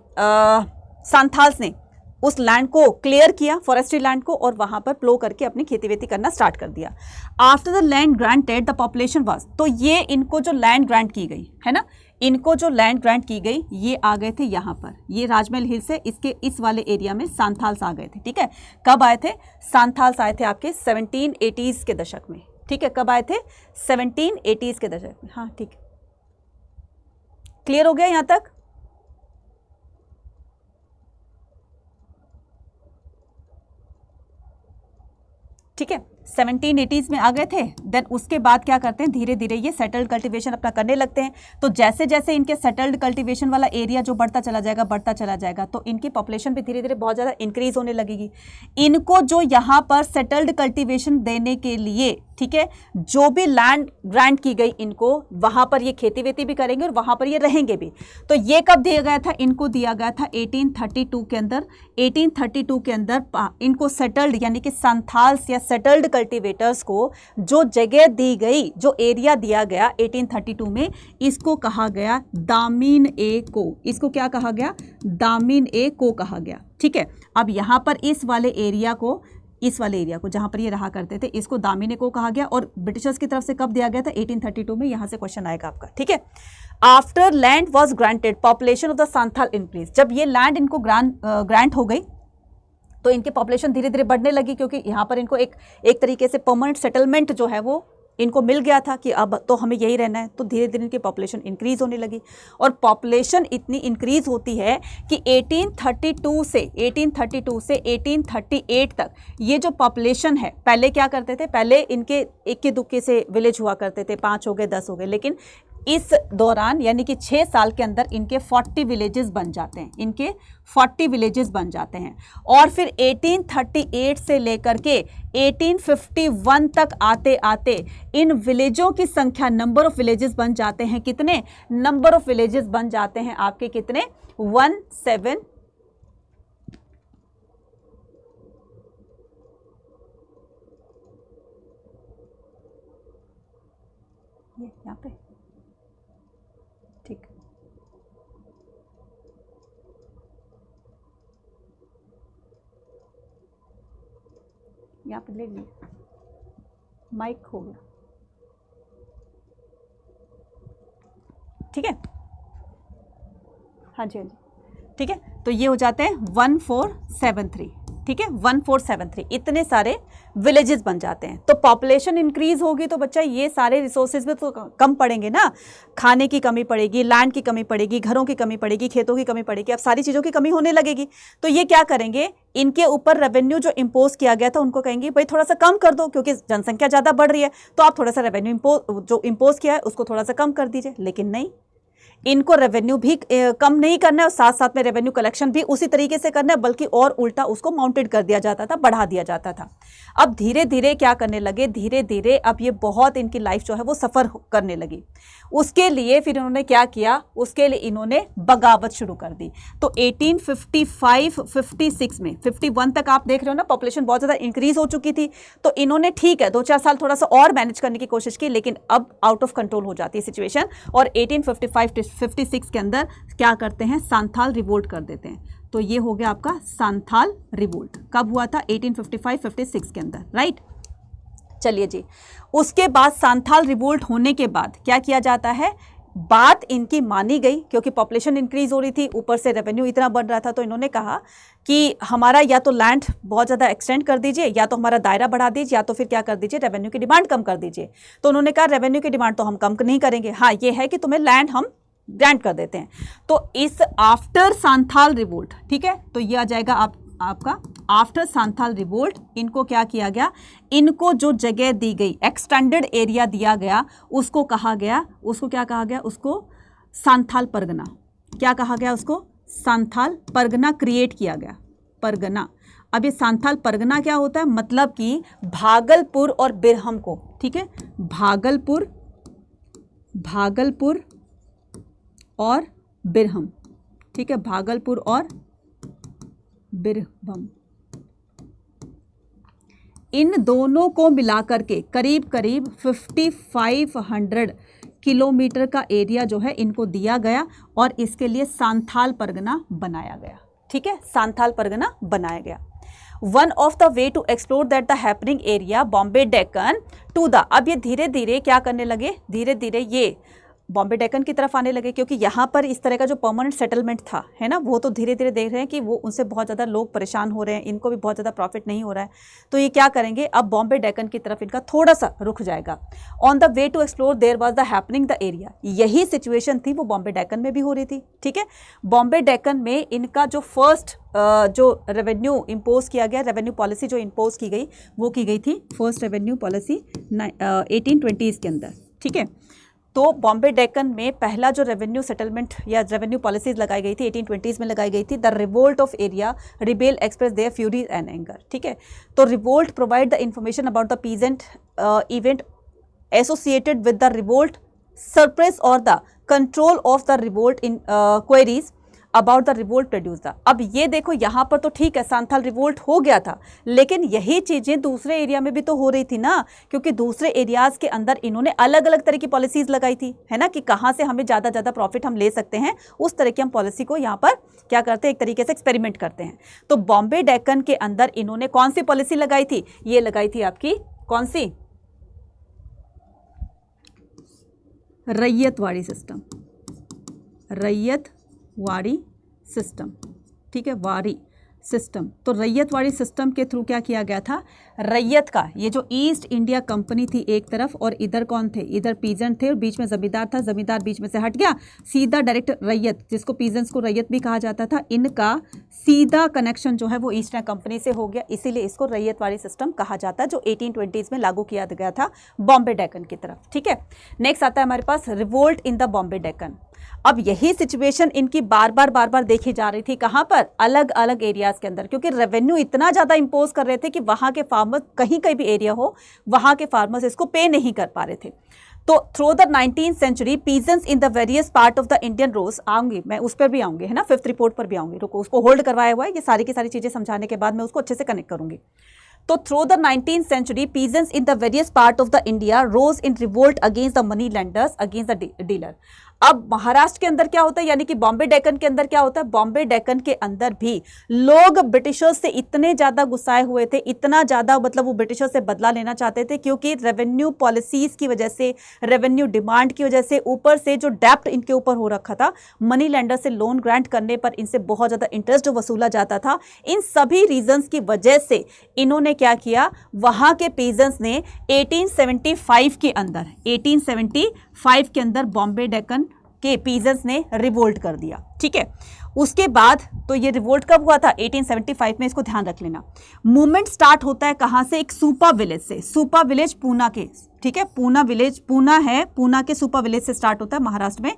Speaker 1: सांथाल्स ने उस लैंड को क्लियर किया, फॉरेस्ट्री लैंड को, और वहां पर प्लो करके अपनी खेती वेती करना स्टार्ट कर दिया। After the land granted the population was, तो ये इनको जो लैंड ग्रांट की गई है ना, इनको जो लैंड ग्रांट की गई, ये आ गए थे यहाँ पर, ये राजमहल हिल से इसके इस वाले एरिया में सांथाल्स आ गए थे, ठीक है। कब आए थे, सांथाल्स आए थे आपके 1780s के दशक में, ठीक है। कब आए थे, 1780s के दशक में, हाँ ठीक है, क्लियर हो गया यहां तक। ठीक है, 1780s में आ गए थे। देन उसके बाद क्या करते हैं, धीरे धीरे ये सेटल्ड कल्टीवेशन अपना करने लगते हैं। तो जैसे जैसे इनके सेटल्ड कल्टीवेशन वाला एरिया जो बढ़ता चला जाएगा, तो इनकी पॉपुलेशन भी धीरे धीरे बहुत ज़्यादा इंक्रीज होने लगेगी। इनको जो यहाँ पर सेटल्ड कल्टीवेशन देने के लिए, ठीक है, जो भी लैंड ग्रांट की गई इनको, वहाँ पर ये खेती वेती भी करेंगे और वहाँ पर ये रहेंगे भी। तो ये कब दिया गया था, इनको दिया गया था 1832 के अंदर। 1832 के अंदर इनको सेटल्ड यानी कि सांथाल्स या सेटल्ड कल्टीवेटर्स को जो जगह दी गई, जो एरिया दिया गया 1832 में, इसको कहा गया दामिन ए को। इसको क्या कहा गया, दामिन ए को कहा गया, ठीक है। अब यहाँ पर इस वाले एरिया को जहां पर ये रहा करते थे, इसको दामिने को कहा गया। और ब्रिटिशर्स की तरफ से कब दिया गया था, 1832 में। यहां से क्वेश्चन आएगा आपका, ठीक है। After land was granted population of the Santhal increase, जब ये लैंड इनको ग्रांट हो गई तो इनकी पॉपुलेशन धीरे धीरे बढ़ने लगी, क्योंकि यहाँ पर इनको एक तरीके से परमानेंट सेटलमेंट जो है वो इनको मिल गया था कि अब तो हमें यही रहना है। तो धीरे धीरे इनकी पॉपुलेशन इंक्रीज होने लगी, और पॉपुलेशन इतनी इंक्रीज होती है कि 1832 से 1838 तक ये जो पॉपुलेशन है, पहले क्या करते थे, पहले इनके इक्के दुक्के से विलेज हुआ करते थे, 5 हो गए 10 हो गए, लेकिन इस दौरान यानी कि 6 साल के अंदर इनके 40 विलेजेस बन जाते हैं, इनके 40 विलेजेस बन जाते हैं। और फिर 1838 से लेकर के 1851 तक आते आते इन विलेजों की संख्या, नंबर ऑफ विलेजेस बन जाते हैं कितने, नंबर ऑफ विलेजेस बन जाते हैं आपके कितने, 17। ये यहाँ पे ठीक, यहाँ पे ले लीजिए, माइक हो गया, ठीक है, हाँ जी हाँ जी, ठीक है। तो ये हो जाते हैं 1473, ठीक है, 1473, इतने सारे विलेजेस बन जाते हैं। तो पॉपुलेशन इंक्रीज होगी तो बच्चा ये सारे रिसोर्सेज भी तो कम पड़ेंगे ना, खाने की कमी पड़ेगी, लैंड की कमी पड़ेगी, घरों की कमी पड़ेगी, खेतों की कमी पड़ेगी, अब सारी चीज़ों की कमी होने लगेगी। तो ये क्या करेंगे, इनके ऊपर रेवेन्यू जो इम्पोज किया गया था उनको कहेंगे भाई थोड़ा सा कम कर दो, क्योंकि जनसंख्या ज़्यादा बढ़ रही है, तो आप थोड़ा सा रेवेन्यू जो इम्पोज किया है उसको थोड़ा सा कम कर दीजिए। लेकिन नहीं, इनको रेवेन्यू भी कम नहीं करना है और साथ साथ में रेवेन्यू कलेक्शन भी उसी तरीके से करना है, बल्कि और उल्टा उसको माउंटेड कर दिया जाता था, बढ़ा दिया जाता था। अब धीरे धीरे क्या करने लगे, धीरे धीरे अब ये बहुत इनकी लाइफ जो है वो सफ़र करने लगी। उसके लिए फिर इन्होंने क्या किया, उसके लिए इन्होंने बगावत शुरू कर दी। तो 1855-56 में 51 तक आप देख रहे हो ना, पॉपुलेशन बहुत ज़्यादा इंक्रीज हो चुकी थी। तो इन्होंने ठीक है 2-4 साल थोड़ा सा और मैनेज करने की कोशिश की, लेकिन अब आउट ऑफ कंट्रोल हो जाती है सिचुएशन और 1855-56 के अंदर क्या करते हैं, सांथाल रिवोल्ट कर देते हैं। तो ये हो गया आपका सांथाल रिवोल्ट। कब हुआ था, 1855-56 के अंदर, राइट। चलिए जी, उसके बाद सांथाल रिवोल्ट होने के बाद क्या किया जाता है, बात इनकी मानी गई क्योंकि पॉपुलेशन इंक्रीज हो रही थी, ऊपर से रेवेन्यू इतना बढ़ रहा था। तो इन्होंने कहा कि हमारा या तो लैंड बहुत ज़्यादा एक्सटेंड कर दीजिए, या तो हमारा दायरा बढ़ा दीजिए, या तो फिर क्या कर दीजिए, रेवेन्यू की डिमांड कम कर दीजिए। तो उन्होंने कहा रेवेन्यू की डिमांड तो हम कम नहीं करेंगे, हाँ ये है कि तुम्हें लैंड हम ग्रांट कर देते हैं। तो इस आफ्टर सांथाल रिवोल्ट, ठीक है, तो ये आ जाएगा आपका आफ्टर सांथाल रिवोल्ट। इनको क्या किया गया, इनको जो जगह दी गई, एक्सटेंडेड एरिया दिया गया, उसको कहा गया, उसको क्या कहा गया, उसको सांथाल परगना। क्या कहा गया उसको, सांथाल परगना क्रिएट किया गया, परगना। अब ये सांथाल परगना क्या होता है, मतलब कि भागलपुर और बिरहम को, ठीक है, भागलपुर और बिरहम, ठीक है, भागलपुर और बिरहम, इन दोनों को मिलाकर के करीब करीब 5500 किलोमीटर का एरिया जो है इनको दिया गया और इसके लिए सांथाल परगना बनाया गया, ठीक है, सांथाल परगना बनाया गया। One of the way to explore that the happening area Bombay Deccan to the, अब ये धीरे धीरे क्या करने लगे, धीरे धीरे ये बॉम्बे डेक्कन की तरफ आने लगे, क्योंकि यहाँ पर इस तरह का जो परमानेंट सेटलमेंट था, है ना, वो तो धीरे धीरे देख रहे हैं कि वो उनसे बहुत ज़्यादा लोग परेशान हो रहे हैं, इनको भी बहुत ज़्यादा प्रॉफिट नहीं हो रहा है। तो ये क्या करेंगे, अब बॉम्बे डेक्कन की तरफ इनका थोड़ा सा रुख जाएगा। On the way to explore there was the happening the area, यही सिचुएशन थी वो बॉम्बे डेक्कन में भी हो रही थी, ठीक है। बॉम्बे डेक्कन में इनका जो फर्स्ट जो रेवेन्यू इम्पोज किया गया, रेवेन्यू पॉलिसी जो इम्पोज की गई, वो की गई थी फर्स्ट रेवेन्यू पॉलिसी 1820 के अंदर, ठीक है। तो बॉम्बे डेक्कन में पहला जो रेवेन्यू सेटलमेंट या रेवेन्यू पॉलिसीज लगाई गई थी 1820 में लगाई गई थी, the revolt of area rebel express their fury and anger, ठीक है। तो revolt provide the information about the peasant event associated with the revolt, suppress और the control of the revolt in queries about the revolt produce the. अब ये देखो यहाँ पर तो ठीक है सांथाल रिवोल्ट हो गया था, लेकिन यही चीज़ें दूसरे एरिया में भी तो हो रही थी ना, क्योंकि दूसरे एरियाज़ के अंदर इन्होंने अलग अलग तरह की पॉलिसीज़ लगाई थी, है ना, कि कहाँ से हमें ज़्यादा प्रॉफिट हम ले सकते हैं, उस तरह की हम पॉलिसी को यहाँ पर क्या करते हैं, एक तरीके से एक्सपेरिमेंट करते हैं। तो बॉम्बे डेक्कन के अंदर इन्होंने कौन सी पॉलिसी लगाई थी, ये लगाई थी आपकी कौन सी, रैयतवाड़ी सिस्टम, रैयतवाड़ी सिस्टम, ठीक है, वाड़ी सिस्टम। तो रैयतवाड़ी सिस्टम के थ्रू क्या किया गया था, रैयत का, ये जो ईस्ट इंडिया कंपनी थी एक तरफ और इधर कौन थे, इधर पीजेंट थे और बीच में जमींदार था, जमींदार बीच में से हट गया, सीधा डायरेक्ट रैयत, जिसको पीजेंट्स को रैयत भी कहा जाता था, इनका सीधा कनेक्शन जो है वो ईस्ट इंडिया कंपनी से हो गया, इसीलिए इसको रैयतवाड़ी सिस्टम कहा जाता है, जो 1820s में लागू किया गया था बॉम्बे डेक्कन की तरफ, ठीक है। नेक्स्ट आता है हमारे पास revolt in the Bombay Deccan. अब यही सिचुएशन इनकी बार बार देखी जा रही थी, कहाँ पर, अलग अलग एरियाज़ के अंदर, क्योंकि रेवेन्यू इतना ज़्यादा इंपोज कर रहे थे कि वहाँ के फार्मर्स, कहीं भी एरिया हो, वहाँ के फार्मर्स इसको पे नहीं कर पा रहे थे। तो through the 19th century peasants in the various part of the Indian rose, आऊंगी मैं उस पर भी आऊंगी, है ना, 5th रिपोर्ट पर भी आऊंगी, रुको उसको होल्ड करवाया हुआ है, ये सारी की सारी चीज़ें समझाने के बाद मैं उसको अच्छे से कनेक्ट करूंगी। तो through the 19th century peasants in the various part of the India rose in revolt against the money lenders, against the dealer. अब महाराष्ट्र के अंदर क्या होता है, यानी कि बॉम्बे डेक्कन के अंदर क्या होता है, बॉम्बे डेक्कन के अंदर भी लोग ब्रिटिशर्स से इतने ज़्यादा गुस्साए हुए थे, इतना ज़्यादा, मतलब वो ब्रिटिशर्स से बदला लेना चाहते थे, क्योंकि रेवेन्यू पॉलिसीज़ की वजह से, रेवेन्यू डिमांड की वजह से, ऊपर से जो डेप्ट इनके ऊपर हो रखा था, मनी लेंडर से लोन ग्रांट करने पर इनसे बहुत ज़्यादा इंटरेस्ट जो वसूला जाता था, इन सभी रीजंस की वजह से इन्होंने क्या किया, वहाँ के पीजेंट्स ने 1875 के अंदर, 1875 के अंदर बॉम्बे डेक्कन के पीजेंट्स ने रिवोल्ट कर दिया, ठीक है। उसके बाद तो ये रिवोल्ट कब हुआ था, 1875 में, इसको ध्यान रख लेना। मूवमेंट स्टार्ट होता है कहाँ से, एक सूपा विलेज से, सूपा विलेज पूना के ठीक है, पूना विलेज, पूना है, पूना के सुपा विलेज से स्टार्ट होता है महाराष्ट्र में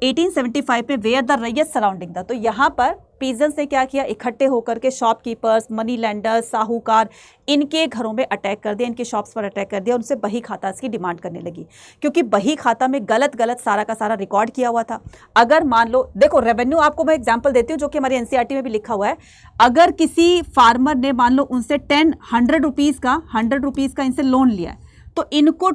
Speaker 1: 1875 में, वेयर द रैयत सराउंडिंग द। तो यहाँ पर पीजन्स ने क्या किया, इकट्ठे होकर के शॉपकीपर्स, मनी लैंडर्स, साहूकार, इनके घरों में अटैक कर दिया, इनके शॉप्स पर अटैक कर दिया, उनसे बही खाता की डिमांड करने लगी, क्योंकि बही खाता में गलत गलत सारा का सारा रिकॉर्ड किया हुआ था। अगर मान लो, देखो रेवेन्यू, आपको मैं एग्जांपल देती हूँ जो कि हमारी एनसीईआरटी में भी लिखा हुआ है। अगर किसी फार्मर ने मान लो उनसे 100 रुपीज़ का इनसे लोन लिया है, तो इनको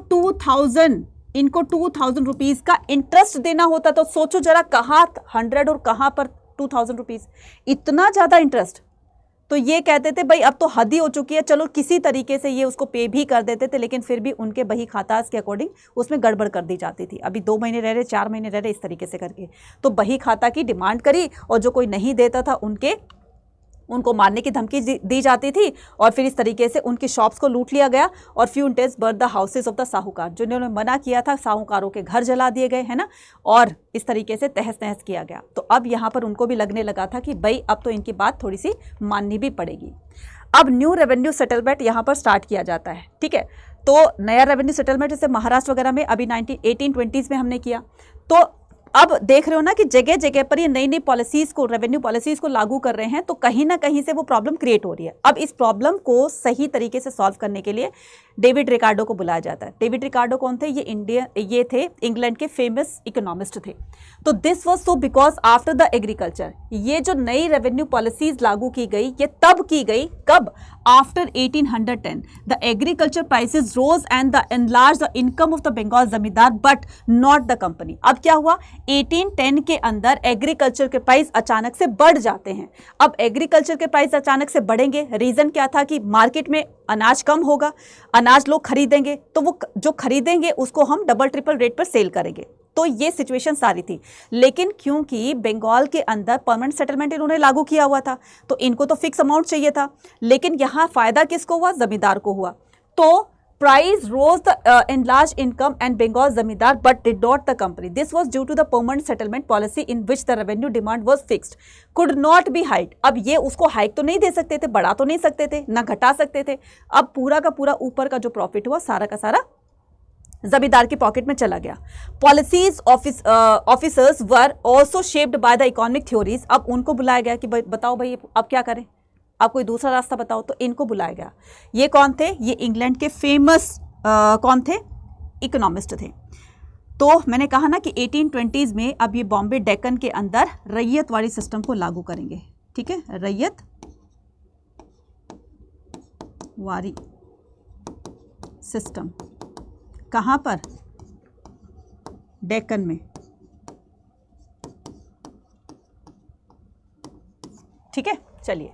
Speaker 1: 2000 रुपीज़ का इंटरेस्ट देना होता। तो सोचो जरा, कहाँ 100 और कहाँ पर 2000 रुपीज़, इतना ज़्यादा इंटरेस्ट। तो ये कहते थे भाई अब तो हद ही हो चुकी है, चलो किसी तरीके से ये उसको पे भी कर देते थे, लेकिन फिर भी उनके बही खातास के अकॉर्डिंग उसमें गड़बड़ कर दी जाती थी। अभी 2 महीने रह रहे, 4 महीने रह रहे, इस तरीके से करके तो बही खाता की डिमांड करी, और जो कोई नहीं देता था उनको मारने की धमकी दी जाती थी, और फिर इस तरीके से उनकी शॉप्स को लूट लिया गया। और few intense burn the houses of the साहूकार, जिन्होंने मना किया था, साहूकारों के घर जला दिए गए, है ना, और इस तरीके से तहस नहस किया गया। तो अब यहाँ पर उनको भी लगने लगा था कि भाई अब तो इनकी बात थोड़ी सी माननी भी पड़ेगी। अब न्यू रेवेन्यू सेटलमेंट यहाँ पर स्टार्ट किया जाता है, ठीक है। तो नया रेवेन्यू सेटलमेंट जैसे महाराष्ट्र वगैरह में अभी 1820s में हमने किया। तो अब देख रहे हो ना कि जगह जगह पर ये नई नई पॉलिसीज को, रेवेन्यू पॉलिसीज को लागू कर रहे हैं, तो कहीं ना कहीं से वो प्रॉब्लम क्रिएट हो रही है। अब इस प्रॉब्लम को सही तरीके से सॉल्व करने के लिए डेविड रिकार्डो को बुलाया जाता है। डेविड रिकार्डो कौन थे? ये थे इंग्लैंड के फेमस इकोनॉमिस्ट थे। तो this was so because after the agriculture, ये जो नई रेवेन्यू पॉलिसीज लागू की गई, ये तब की गई, कब? After 1810 the agriculture prices rose and the enlarge the income of the Bengal zamindar but not the company. अब क्या हुआ, 1810 के अंदर एग्रीकल्चर के प्राइस अचानक से बढ़ जाते हैं। अब एग्रीकल्चर के प्राइस अचानक से बढ़ेंगे, रीजन क्या था कि मार्केट में अनाज कम होगा, अनाज लोग खरीदेंगे, तो वो जो खरीदेंगे उसको हम डबल ट्रिपल रेट पर सेल करेंगे। तो ये सिचुएशन सारी थी। लेकिन क्योंकि बंगाल के अंदर परमानेंट सेटलमेंट इन्होंने लागू किया हुआ था, तो इनको तो फिक्स अमाउंट चाहिए था, लेकिन यहाँ फायदा किसको हुआ? जमींदार को हुआ। तो price rose the enlarged income and Bengal zamindar but did not the company. This was due to the permanent settlement policy in which the revenue demand was fixed, could not be hiked. अब ये उसको हाइक तो नहीं दे सकते थे, बढ़ा तो नहीं सकते थे, ना घटा सकते थे। अब पूरा का पूरा ऊपर का जो प्रॉफिट हुआ सारा का सारा जमींदार की पॉकेट में चला गया। Policies officers were also shaped by the economic theories. अब उनको बुलाया गया कि बताओ भाई अब क्या करें, आप कोई दूसरा रास्ता बताओ। तो इनको बुलाया गया। ये कौन थे? ये इंग्लैंड के फेमस कौन थे? इकोनॉमिस्ट थे। तो मैंने कहा ना कि 1820s में अब ये बॉम्बे डेक्कन के अंदर रैयत वाली सिस्टम को लागू करेंगे, ठीक है, रैयत वारी सिस्टम। कहाँ पर? डेक्कन में, ठीक है। चलिए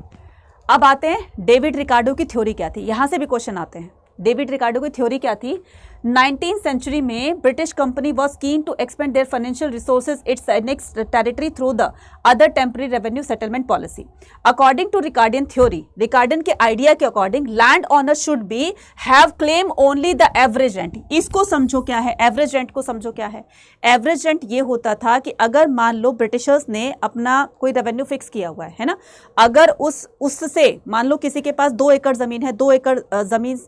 Speaker 1: अब आते हैं डेविड रिकार्डो की थ्योरी क्या थी। यहां से भी क्वेश्चन आते हैं। डेविड रिकार्डो की थ्योरी क्या थी? 19th सेंचुरी में British company was keen to expand their financial resources its next territory through the other temporary revenue settlement policy. According to Ricardian theory, Ricardian के आइडिया के according land owner should be have claim only the average rent. इसको समझो क्या है, एवरेज रेंट को समझो क्या है। एवरेज रेंट ये होता था कि अगर मान लो ब्रिटिशर्स ने अपना कोई रेवेन्यू फिक्स किया हुआ है ना, अगर उससे मान लो किसी के पास 2 एकड़ जमीन है, 2 एकड़ जमीन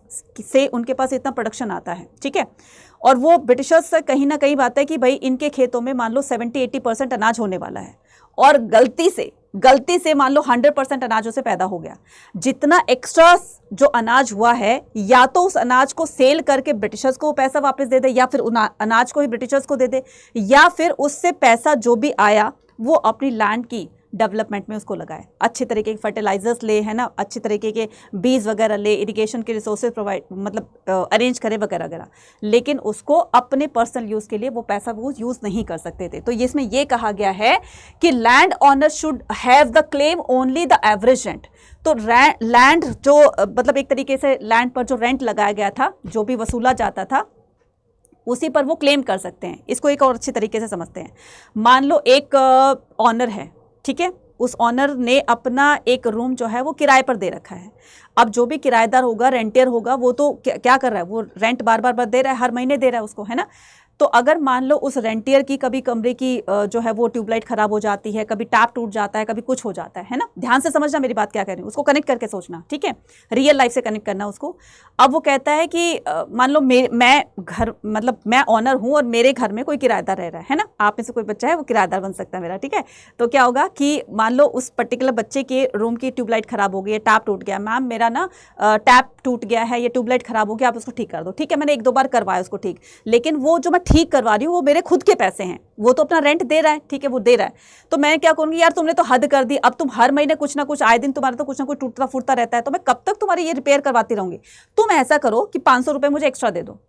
Speaker 1: से उनके पास इतना प्रोडक्शन आता है, ठीक है, और वो ब्रिटिशर्स से कहीं ना कहीं बात है कि भाई इनके खेतों में मान लो 70-80% अनाज होने वाला है, और गलती से मान लो 100% अनाज उसे पैदा हो गया। जितना एक्स्ट्रा जो अनाज हुआ है, या तो उस अनाज को सेल करके ब्रिटिशर्स को पैसा वापस दे दे, या फिर अनाज को ही ब्रिटिशर्स को दे दे, या फिर उससे पैसा जो भी आया वो अपनी लैंड की डेवलपमेंट में उसको लगाए, अच्छे तरीके के फर्टिलाइजर्स ले, है ना, अच्छे तरीके के बीज वगैरह ले, इरिगेशन के रिसोर्सेज प्रोवाइड मतलब अरेंज करे वगैरह वगैरह, लेकिन उसको अपने पर्सनल यूज़ के लिए वो पैसा वो यूज़ नहीं कर सकते थे। तो इसमें ये कहा गया है कि land owner should have the claim only the average rent. तो लैंड जो मतलब एक तरीके से लैंड पर जो रेंट लगाया गया था, जो भी वसूला जाता था, उसी पर वो क्लेम कर सकते हैं। इसको एक और अच्छी तरीके से समझते हैं। मान लो एक ऑनर है, ठीक है, उस ऑनर ने अपना एक रूम जो है वो किराए पर दे रखा है। अब जो भी किराएदार होगा, रेंटियर होगा, वो तो क्या कर रहा है, वो रेंट बार बार दे रहा है, हर महीने दे रहा है उसको, है ना। तो अगर मान लो उस रेंटियर की कभी कमरे की जो है वो ट्यूबलाइट खराब हो जाती है, कभी टैप टूट जाता है, कभी कुछ हो जाता है ना, ध्यान से समझना मेरी बात क्या कह रही हूँ, उसको कनेक्ट करके सोचना, ठीक है, रियल लाइफ से कनेक्ट करना उसको। अब वो कहता है कि मान लो मैं घर, मतलब मैं ऑनर हूँ और मेरे घर में कोई किराएदार रह रहा है ना, आप में से कोई बच्चा है वो किराएदार बन सकता है मेरा, ठीक है। तो क्या होगा कि मान लो उस पर्टिकुलर बच्चे के रूम की ट्यूबलाइट खराब हो गई है, टैप टूट गया, मैम मेरा ना टैप टूट गया है, ये ट्यूबलाइट खराब हो गया, आप उसको ठीक कर दो, ठीक है। मैंने 1-2 बार करवाया उसको ठीक, लेकिन वो जो मैं ठीक करवा रही हूँ वो मेरे खुद के पैसे हैं, वो तो अपना रेंट दे रहा है, ठीक है, वो दे रहा है। तो मैं क्या करूँगी, यार तुमने तो हद कर दी, अब तुम हर महीने कुछ ना कुछ, आए दिन तुम्हारा तो कुछ ना कुछ टूटता फूटता रहता है, तो मैं कब तक तुम्हारी ये रिपेयर करवाती रहूंगी। तुम ऐसा करो कि 500 रुपये मुझे एक्स्ट्रा दे दो।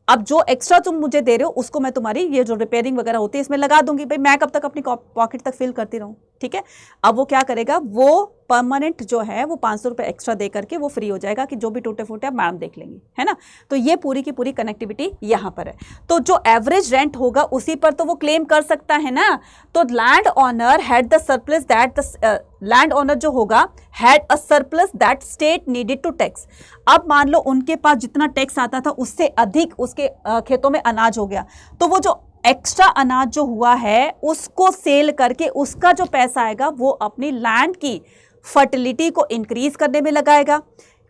Speaker 1: अब जो एक्स्ट्रा तुम मुझे दे रहे हो उसको मैं तुम्हारी ये जो रिपेयरिंग वगैरह होती है इसमें लगा दूंगी, भाई मैं कब तक अपनी पॉकेट तक फिल करती रहूं, ठीक है। अब वो क्या करेगा, वो परमानेंट जो है वो 500 रुपये एक्स्ट्रा दे करके वो फ्री हो जाएगा कि जो भी टूटे फूटे आप मैम देख लेंगी, है ना। तो ये पूरी की पूरी कनेक्टिविटी यहाँ पर है। तो जो एवरेज रेंट होगा उसी पर तो वो क्लेम कर सकता है ना। तो land owner had the surplus that the land owner जो होगा had a surplus that state needed to tax. अब मान लो उनके पास जितना टैक्स आता था उससे अधिक उसके खेतों में अनाज हो गया, तो वो जो एक्स्ट्रा अनाज जो हुआ है उसको सेल करके उसका जो पैसा आएगा वो अपनी लैंड की फर्टिलिटी को इंक्रीज करने में लगाएगा,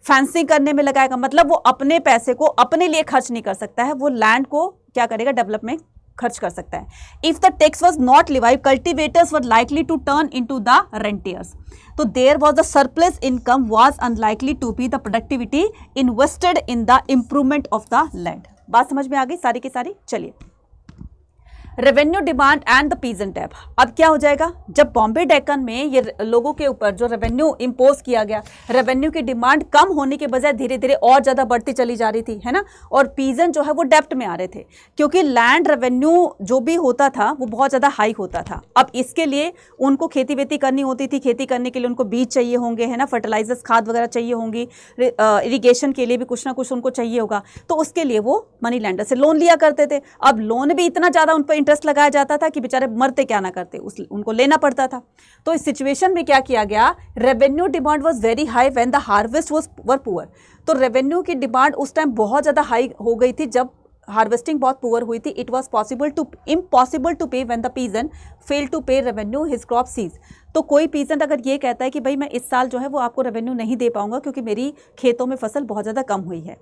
Speaker 1: फेंसिंग करने में लगाएगा। मतलब वो अपने पैसे को अपने लिए खर्च नहीं कर सकता है, वो लैंड को क्या करेगा, डेवलपमेंट खर्च कर सकता है। If the tax was not levied, cultivators were likely to turn into the rentiers. तो there was the surplus income was unlikely to be the productivity invested in the improvement of the land. बात समझ में आ गई सारी की सारी। चलिए, revenue demand and the peasant tap. अब क्या हो जाएगा, जब बॉम्बे डेक्कन में ये लोगों के ऊपर जो रेवेन्यू इंपोज किया गया, रेवेन्यू की डिमांड कम होने के बजाय धीरे धीरे और ज़्यादा बढ़ती चली जा रही थी, है ना। और पीजेंट जो है वो डेप्ट में आ रहे थे, क्योंकि लैंड रेवेन्यू जो भी होता था वो बहुत ज़्यादा हाई होता था। अब इसके लिए उनको खेती वेती करनी होती थी, खेती करने के लिए उनको बीज चाहिए होंगे, है ना, फर्टिलाइजर्स खाद वगैरह चाहिए होंगी, इरीगेशन के लिए भी कुछ ना कुछ उनको चाहिए होगा, तो उसके लिए वो मनी लैंडर से लोन लिया करते थे। अब लोन भी इतना ज़्यादा उन पर इंटरेस्ट लगाया जाता था कि बेचारे मरते क्या ना करते, उनको लेना पड़ता था। तो इस सिचुएशन में क्या किया गया, revenue demand was very high when the harvest were poor. तो रेवेन्यू की डिमांड उस टाइम बहुत ज़्यादा हाई हो गई थी जब हार्वेस्टिंग बहुत पुअर हुई थी। It was impossible to pay when the peasant fail to pay revenue his crop seize. तो कोई पीजन अगर ये कहता है कि भाई मैं इस साल जो है वो आपको रेवेन्यू नहीं दे पाऊंगा क्योंकि मेरी खेतों में फसल बहुत ज़्यादा कम हुई है।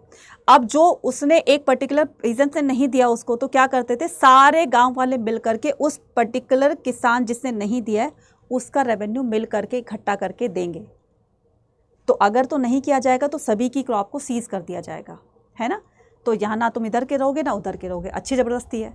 Speaker 1: अब जो उसने एक पर्टिकुलर पीजन से नहीं दिया उसको, तो क्या करते थे, सारे गाँव वाले मिल करके उस पर्टिकुलर किसान जिसने नहीं दिया है उसका रेवेन्यू मिल करके इकट्ठा करके देंगे। तो अगर तो नहीं किया जाएगा तो सभी की क्रॉप को सीज कर दिया जाएगा, है ना। तो यहाँ ना तुम इधर के रहोगे ना उधर के रहोगे, अच्छी ज़बरदस्ती है,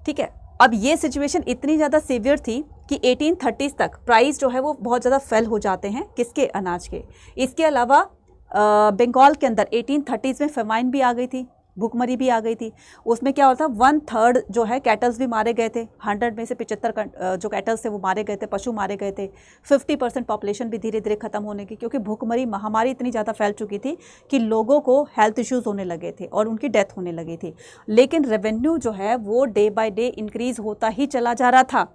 Speaker 1: ठीक है। अब ये सिचुएशन इतनी ज़्यादा सीवियर थी कि 1830s तक प्राइस जो है वो बहुत ज़्यादा फेल हो जाते हैं, किसके, अनाज के। इसके अलावा बंगाल के अंदर 1830s में फेमाइन भी आ गई थी, भूखमरी भी आ गई थी। उसमें क्या होता, 1/3 जो है कैटल्स भी मारे गए थे, 100 में से 75 जो कैटल्स थे वो मारे गए थे, पशु मारे गए थे। 50% पॉपुलेशन भी धीरे धीरे खत्म होने की, क्योंकि भूखमरी महामारी इतनी ज़्यादा फैल चुकी थी कि लोगों को हेल्थ इश्यूज़ होने लगे थे और उनकी डेथ होने लगी थी। लेकिन रेवेन्यू जो है वो डे बाय डे इंक्रीज होता ही चला जा रहा था।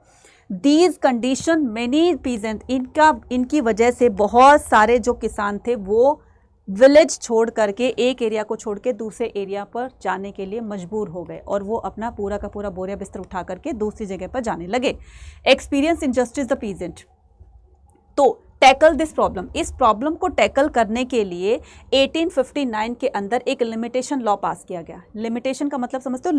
Speaker 1: दीज कंडीशन मेनी पीजेंट, इनकी वजह से बहुत सारे जो किसान थे वो विलेज छोड़ करके, एक एरिया को छोड़ के दूसरे एरिया पर जाने के लिए मजबूर हो गए और वो अपना पूरा का पूरा बोरिया बिस्तर उठा करके दूसरी जगह पर जाने लगे। Experience injustice the peasant. तो टैकल दिस प्रॉब्लम, इस प्रॉब्लम को टैकल करने के लिए 1859 के अंदर एक लिमिटेशन लॉ पास किया गया। लिमिटेशन का मतलब समझते हो,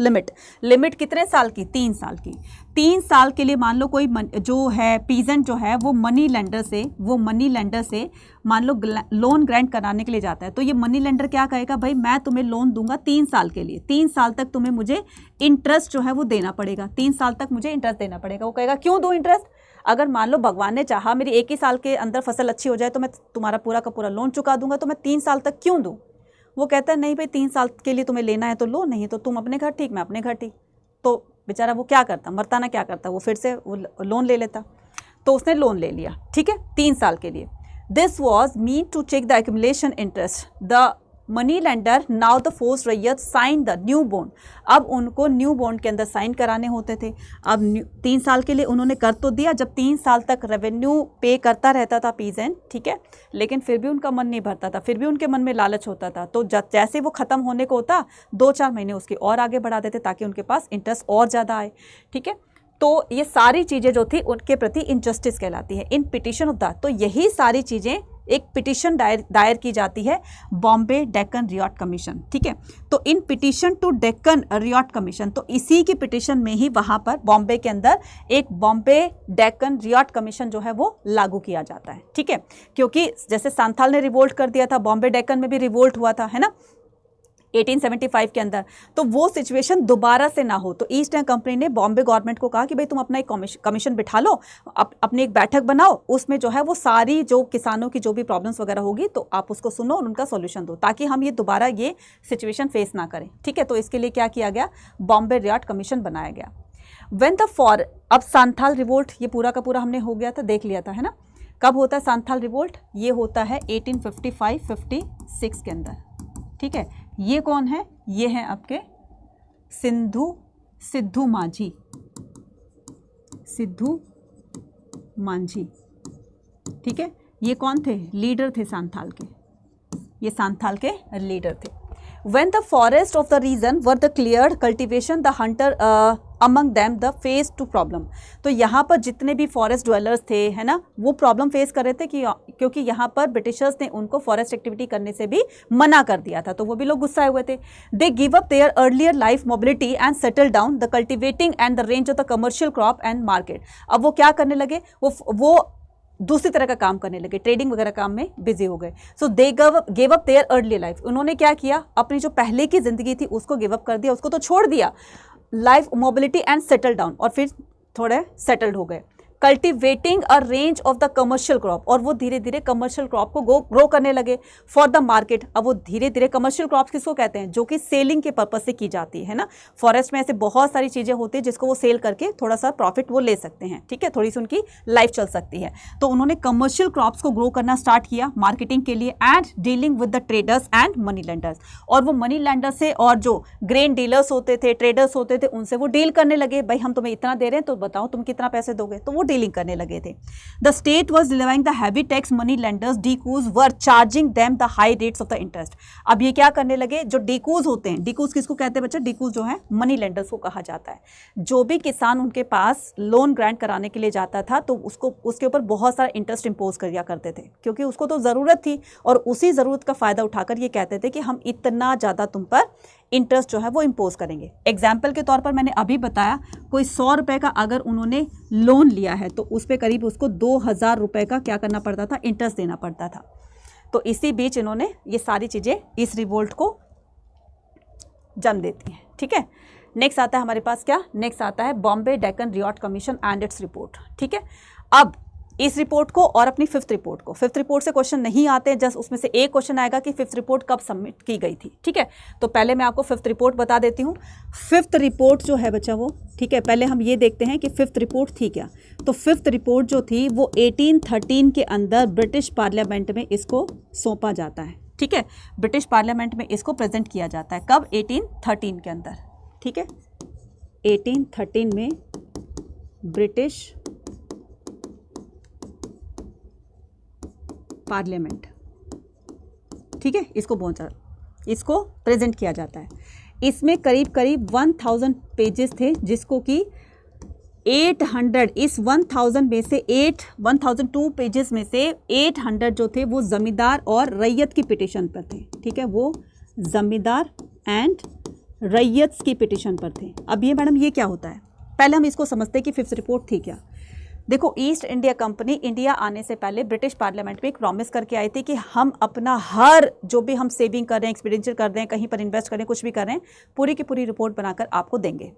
Speaker 1: लिमिट कितने साल की, 3 साल की। 3 साल के लिए मान लो कोई जो है पीजेंट जो है वो मनी लेंडर से मान लो लोन ग्रांट कराने के लिए जाता है। तो ये मनी लेंडर क्या कहेगा, भाई मैं तुम्हें लोन दूंगा 3 साल के लिए, 3 साल तक तुम्हें मुझे इंटरेस्ट जो है वो देना पड़ेगा, 3 साल तक मुझे इंटरेस्ट देना पड़ेगा। वो कहेगा क्यों दूं इंटरेस्ट, अगर मान लो भगवान ने चाहा मेरी 1 ही साल के अंदर फसल अच्छी हो जाए तो मैं तुम्हारा पूरा का पूरा लोन चुका दूंगा, तो मैं 3 साल तक क्यों दूं। वो कहता है नहीं भाई, 3 साल के लिए तुम्हें लेना है तो लो, नहीं तो तुम अपने घर ठीक, मैं अपने घर ठीक। तो बेचारा वो क्या करता, मरता ना क्या करता, वो फिर से वो लोन ले लेता। तो उसने लोन ले लिया, ठीक है, 3 साल के लिए। This was mean to check the accumulation interest. The money lender now the force ryot sign the new bond. अब उनको न्यू बॉन्ड के अंदर साइन कराने होते थे। अब 3 साल के लिए उन्होंने कर तो दिया, जब 3 साल तक रेवेन्यू पे करता रहता था पीजेंट, ठीक है, लेकिन फिर भी उनका मन नहीं भरता था, फिर भी उनके मन में लालच होता था। तो जैसे वो ख़त्म होने को होता 2-4 महीने उसकी और आगे बढ़ा देते ताकि उनके पास इंटरेस्ट और ज़्यादा आए, ठीक है। तो ये सारी चीज़ें जो थी उनके प्रति इनजस्टिस कहलाती है इन पिटिशन ऑफ द। तो यही सारी चीज़ें एक पिटिशन दायर की जाती है बॉम्बे डेक्कन रियॉट कमीशन, ठीक है। तो in petition to Deccan riot commission, तो इसी की पिटिशन में ही वहाँ पर बॉम्बे के अंदर एक बॉम्बे डेक्कन रियॉट कमीशन जो है वो लागू किया जाता है, ठीक है। क्योंकि जैसे सांथाल ने रिवोल्ट कर दिया था, बॉम्बे डेक्कन में भी रिवोल्ट हुआ था, है ना, 1875 के अंदर। तो वो सिचुएशन दोबारा से ना हो, तो ईस्ट इंडिया कंपनी ने बॉम्बे गवर्नमेंट को कहा कि भाई तुम अपना एक कमीशन बिठा लो, अपनी एक बैठक बनाओ, उसमें जो है वो सारी जो किसानों की जो भी प्रॉब्लम्स वगैरह होगी तो आप उसको सुनो और उनका सॉल्यूशन दो, ताकि हम ये दोबारा ये सिचुएशन फेस ना करें, ठीक है। तो इसके लिए क्या किया गया, बॉम्बे रियॉट कमीशन बनाया गया। व्हेन द अब सांथाल रिवोल्ट, ये पूरा का पूरा हमने हो गया था, देख लिया था, है ना। कब होता है सांथाल रिवोल्ट, ये होता है 1855-56 के अंदर, ठीक है। ये कौन है, ये हैं आपके सिद्धू मांझी, ठीक है। ये कौन थे, लीडर थे सांथाल के, ये सांथाल के लीडर थे। When the forest of the region were the cleared cultivation, the hunter among them the face to problem। तो यहाँ पर जितने भी फॉरेस्ट ड्वेलर्स थे, है ना, वो प्रॉब्लम फेस कर रहे थे कि क्योंकि यहाँ पर ब्रिटिशर्स ने उनको फॉरेस्ट एक्टिविटी करने से भी मना कर दिया था, तो वो भी लोग गुस्साए हुए थे। They give up their earlier life mobility and settle down the cultivating and the range of the commercial crop and market. अब वो क्या करने लगे, वो दूसरी तरह का काम करने लगे, ट्रेडिंग वगैरह काम में बिजी हो गए। So they give up their early life, उन्होंने क्या किया, अपनी जो पहले की जिंदगी थी उसको गिव अप कर दिया, उसको तो छोड़ दिया, life mobility and settle down, और फिर थोड़े सेटल्ड हो गए। Cultivating a range of the commercial crop, और वो धीरे धीरे कमर्शियल क्रॉप को ग्रो करने लगे फॉर द मार्केट। अब वो धीरे धीरे कमर्शियल क्रॉप्स किसको कहते हैं, जो कि सेलिंग के पर्पज से की जाती है ना। फॉरेस्ट में ऐसे बहुत सारी चीज़ें होती है जिसको वो सेल करके थोड़ा सा प्रॉफिट वो ले सकते हैं, ठीक है, थोड़ी सी उनकी लाइफ चल सकती है। तो उन्होंने कमर्शियल क्रॉप्स को ग्रो करना स्टार्ट किया मार्केटिंग के लिए, and dealing with the traders and money lenders. और वो मनी लेंडर से और जो ग्रेन डीलर्स होते थे, ट्रेडर्स होते थे, उनसे वो डील करने लगे, भाई हम तुम्हें इतना दे रहे हैं तो बताओ तुम कितना पैसे दोगे, तो वो डीलिंग करने लगे थे। The state was levying the heavy tax, money lenders dikus were charging them the high rates of the interest. अब ये क्या करने लगे, जो डीकूज होते हैं, डीकूज किसको कहते हैं बच्चा, डीकूज जो है मनी लेंडर्स को कहा जाता है। जो भी किसान उनके पास लोन ग्रांट कराने के लिए जाता था तो उसको उसके ऊपर बहुत सारा इंटरेस्ट इंपोज किया करते थे, क्योंकि उसको तो ज़रूरत थी, और उसी ज़रूरत का फ़ायदा उठाकर ये कहते थे कि हम इतना ज़्यादा तुम पर इंटरेस्ट जो है वो इम्पोज करेंगे। एग्जाम्पल के तौर पर मैंने अभी बताया, कोई 100 रुपये का अगर उन्होंने लोन लिया है तो उस पर करीब उसको 2000 रुपये का क्या करना पड़ता था, इंटरेस्ट देना पड़ता था। तो इसी बीच इन्होंने ये सारी चीज़ें इस रिवोल्ट को जन्म देती हैं, ठीक है। नेक्स्ट आता है हमारे पास क्या, नेक्स्ट आता है Bombay Deccan riot commission and its report, ठीक है। अब इस रिपोर्ट को और अपनी फिफ्थ रिपोर्ट को, फिफ्थ रिपोर्ट से क्वेश्चन नहीं आते हैं, जस्ट उसमें से एक क्वेश्चन आएगा कि फिफ्थ रिपोर्ट कब सबमिट की गई थी, ठीक है। तो पहले मैं आपको फिफ्थ रिपोर्ट बता देती हूँ। फिफ्थ रिपोर्ट जो है बच्चा वो, ठीक है, पहले हम ये देखते हैं कि फिफ्थ रिपोर्ट थी क्या। तो फिफ्थ रिपोर्ट जो थी वो 1813 के अंदर ब्रिटिश पार्लियामेंट में इसको सौंपा जाता है, ठीक है। ब्रिटिश पार्लियामेंट में इसको प्रेजेंट किया जाता है, कब, 1813 के अंदर, ठीक है। 1813 में ब्रिटिश पार्लियामेंट, ठीक है, इसको प्रेजेंट किया जाता है। इसमें करीब करीब 1000 पेजेस थे, जिसको कि 800, इस 1000 में से 1002 पेजेस में से 800 जो थे वो जमींदार और रैयत की पिटीशन पर थे, ठीक है, वो जमींदार एंड रैयत की पिटीशन पर थे। अब ये मैडम ये क्या होता है, पहले हम इसको समझते हैं कि फिफ्थ रिपोर्ट थी क्या। देखो, ईस्ट इंडिया कंपनी इंडिया आने से पहले ब्रिटिश पार्लियामेंट में एक प्रॉमिस करके आई थी कि हम अपना हर जो भी हम सेविंग कर रहे हैं, एक्सपेंडिचर कर रहे हैं, कहीं पर इन्वेस्ट कर रहे हैं, कुछ भी कर रहे हैं, पूरी की पूरी रिपोर्ट बनाकर आपको देंगे।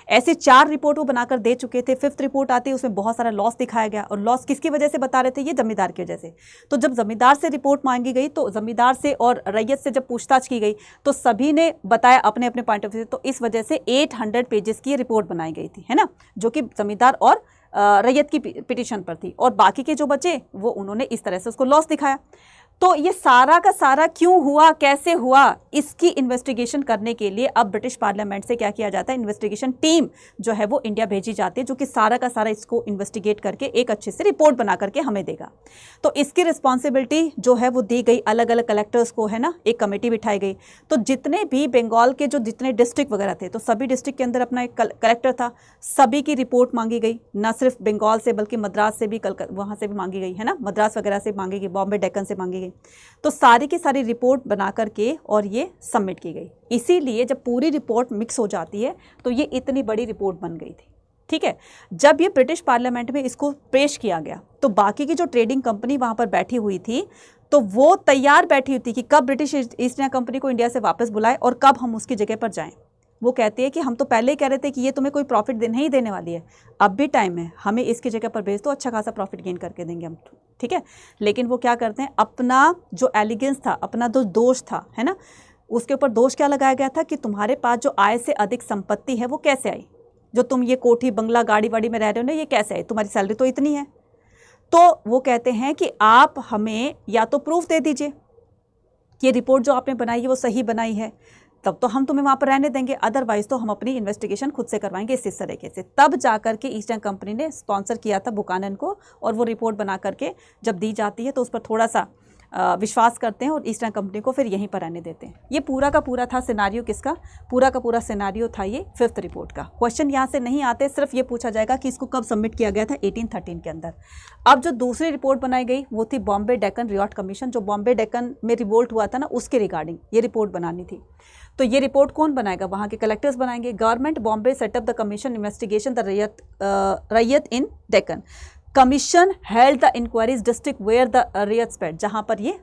Speaker 1: ऐसे 4 रिपोर्ट वो बनाकर दे चुके थे। फिफ्थ रिपोर्ट आती है, उसमें बहुत सारा लॉस दिखाया गया, और लॉस किसकी वजह से बता रहे थे, ये जमींदार की वजह से। तो जब जमींदार से रिपोर्ट मांगी गई, तो जमींदार से और रैयत से जब पूछताछ की गई तो सभी ने बताया अपने अपने पॉइंट ऑफ व्यू से। तो इस वजह से 800 पेजेस की रिपोर्ट बनाई गई थी, है ना, जो कि जमींदार और रैयत की पिटीशन पर थी, और बाकी के जो बचे वो उन्होंने इस तरह से उसको लॉस दिखाया। तो ये सारा का सारा क्यों हुआ, कैसे हुआ, इसकी इन्वेस्टिगेशन करने के लिए अब ब्रिटिश पार्लियामेंट से क्या किया जाता है, इन्वेस्टिगेशन टीम जो है वो इंडिया भेजी जाती है, जो कि सारा का सारा इसको इन्वेस्टिगेट करके एक अच्छे से रिपोर्ट बना करके हमें देगा। तो इसकी रिस्पॉन्सिबिलिटी जो है वो दी गई अलग अलग कलेक्टर्स को, है ना, एक कमेटी बिठाई गई। तो जितने भी बंगाल के जो जितने डिस्ट्रिक्ट वगैरह थे, तो सभी डिस्ट्रिक्ट के अंदर अपना एक कलेक्टर था, सभी की रिपोर्ट मांगी गई, ना सिर्फ बंगाल से बल्कि मद्रास से भी, वहाँ से भी मांगी गई, है ना, मद्रास वगैरह से मांगी गई, बॉम्बे डेक्कन से मांगी गई। तो सारी की सारी रिपोर्ट बना करके और ये सबमिट की गई। इसीलिए जब पूरी रिपोर्ट मिक्स हो जाती है तो ये इतनी बड़ी रिपोर्ट बन गई थी। ठीक है, जब ये ब्रिटिश पार्लियामेंट में इसको पेश किया गया तो बाकी की जो ट्रेडिंग कंपनी वहाँ पर बैठी हुई थी तो वो तैयार बैठी हुई थी कि कब ब्रिटिश ईस्ट इंडिया कंपनी को इंडिया से वापस बुलाए और कब हम उसकी जगह पर जाएं। वो कहती है कि हम तो पहले ही कह रहे थे कि ये तुम्हें कोई प्रॉफिट नहीं देने वाली है, अब भी टाइम है, हमें इसकी जगह पर भेज दो, अच्छा खासा प्रॉफिट गेन करके देंगे हम। ठीक है, लेकिन वो क्या करते हैं, अपना जो एलिगेंस था, अपना जो दोष था, है ना, उसके ऊपर दोष क्या लगाया गया था कि तुम्हारे पास जो आय से अधिक संपत्ति है वो कैसे आई, जो तुम ये कोठी बंगला गाड़ी वाड़ी में रह रहे हो ना, ये कैसे आई, तुम्हारी सैलरी तो इतनी है। तो वो कहते हैं कि आप हमें या तो प्रूफ दे दीजिए कि ये रिपोर्ट जो आपने बनाई है वो सही बनाई है, तब तो हम तुम्हें वहाँ पर रहने देंगे, अदरवाइज तो हम अपनी इन्वेस्टिगेशन खुद से करवाएंगे इस तरीके से। तब जाकर के ईस्ट इंडिया कंपनी ने स्पॉन्सर किया था बुकानन को, और वो रिपोर्ट बना करके जब दी जाती है तो उस पर थोड़ा सा विश्वास करते हैं और ईस्ट इंडिया कंपनी को फिर यहीं पर रहने देते हैं। ये पूरा का पूरा था सिनारियो, किसका, पूरा का पूरा सिनारियो था ये फिफ्थ रिपोर्ट का। क्वेश्चन यहाँ से नहीं आते, सिर्फ ये पूछा जाएगा कि इसको कब सबमिट किया गया था, 1813 के अंदर। अब जो दूसरी रिपोर्ट बनाई गई वो थी बॉम्बे डेक्कन रिवॉल्ट कमीशन, जो बॉम्बे डेक्कन में रिवोल्ट हुआ था ना, उसके रिगार्डिंग ये रिपोर्ट बनानी थी। तो ये रिपोर्ट कौन बनाएगा, वहाँ के कलेक्टर्स बनाएंगे। Government Bombay set up the commission investigation the ryot in Deccan. Commission held the inquiries district where the ryot spread, जहाँ पर ये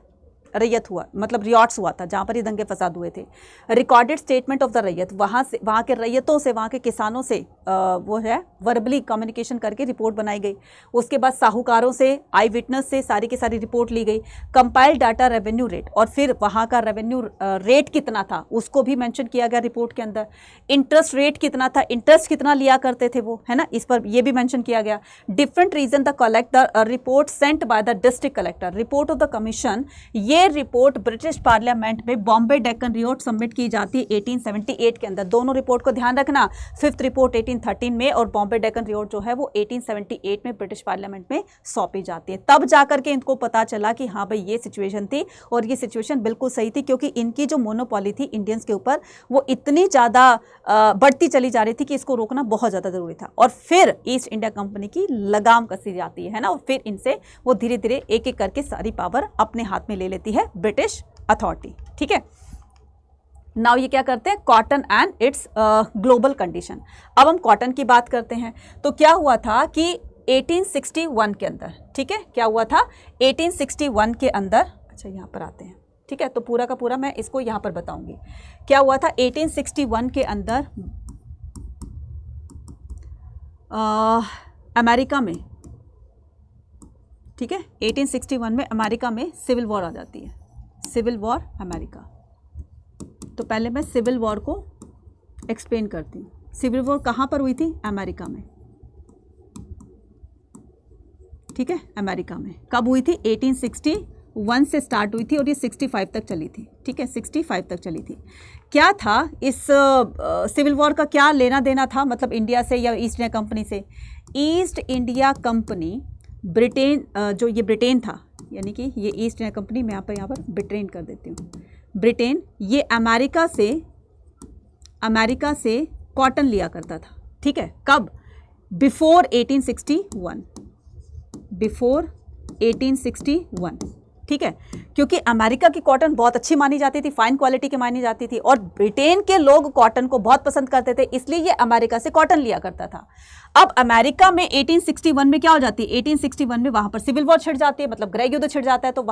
Speaker 1: रैयत हुआ, मतलब रियॉट्स हुआ था, जहाँ पर ये दंगे फसाद हुए थे। रिकॉर्डेड स्टेटमेंट ऑफ द रैयत, वहाँ से, वहाँ के रैयतों से, वहाँ के किसानों से वो है वर्बली कम्युनिकेशन करके रिपोर्ट बनाई गई। उसके बाद साहूकारों से, आई विटनेस से सारी की सारी रिपोर्ट ली गई। कंपाइल्ड डाटा रेवेन्यू रेट, और फिर वहाँ का रेवेन्यू रेट कितना था उसको भी मेंशन किया गया रिपोर्ट के अंदर। इंटरेस्ट रेट कितना था, इंटरेस्ट कितना लिया करते थे वो, है ना, इस पर ये भी मेंशन किया गया। Different reason the collect the report sent by the district collector, report of the commission. ये रिपोर्ट ब्रिटिश पार्लियामेंट में बॉम्बे डेक्कन रिपोर्ट सबमिट की जाती है 1878 के अंदर। दोनों रिपोर्ट को ध्यान रखना, फिफ्थ रिपोर्ट 1813 में और बॉम्बे डेक्कन रिपोर्ट जो है वो 1878 में ब्रिटिश पार्लियामेंट में सौंपी जाती है। तब जाकर के इनको पता चला कि हाँ भाई ये सिचुएशन थी, और ये सिचुएशन बिल्कुल सही थी, क्योंकि इनकी जो मोनोपॉली थी इंडियंस के ऊपर वो इतनी ज़्यादा बढ़ती चली जा रही थी कि इसको रोकना बहुत ज़्यादा ज़रूरी था। और फिर ईस्ट इंडिया कंपनी की लगाम कसी जाती है ना, और फिर इनसे वो धीरे धीरे एक एक करके सारी पावर अपने हाथ में ले लेती है ब्रिटिश अथॉरिटी। ठीक है, नाउ ये क्या करते हैं, cotton and it's global condition. अब हम कॉटन की बात करते हैं। तो क्या हुआ था कि 1861 के अंदर, ठीक है, क्या हुआ था 1861 के अंदर, अच्छा यहाँ पर आते हैं, ठीक है, तो पूरा का पूरा मैं इसको यहाँ पर बताऊंगी। क्या हुआ था 1861 के अंदर अमेरिका में, ठीक है, 1861 में अमेरिका में सिविल वॉर आ जाती है, सिविल वॉर अमेरिका। तो पहले मैं सिविल वॉर को एक्सप्लेन करती हूँ। सिविल वॉर कहाँ पर हुई थी, अमेरिका में, ठीक है, अमेरिका में। कब हुई थी, 1861 से स्टार्ट हुई थी और ये 65 तक चली थी, ठीक है, 65 तक चली थी। क्या था इस सिविल वॉर का, क्या लेना देना था, मतलब इंडिया से या ईस्ट इंडिया कंपनी से। ईस्ट इंडिया कंपनी ब्रिटेन, जो ये ब्रिटेन था, यानी कि ये ईस्ट इंडिया कंपनी, मैं यहाँ पर ब्रिटेन कर देती हूँ, ब्रिटेन, ये अमेरिका से कॉटन लिया करता था, ठीक है, कब, बिफोर 1861, बिफोर 1861, ठीक है, क्योंकि अमेरिका की कॉटन बहुत अच्छी मानी जाती थी, फाइन क्वालिटी की मानी जाती थी, और ब्रिटेन के लोग कॉटन को बहुत पसंद करते थे, इसलिए ये अमेरिका से कॉटन लिया करता था। अब अमेरिका में 1861 में क्या हो जाती है, 1861 में वहाँ पर सिविल वॉर छिड़ जाती है, मतलब गृह युद्ध छिड़ जाता है। तो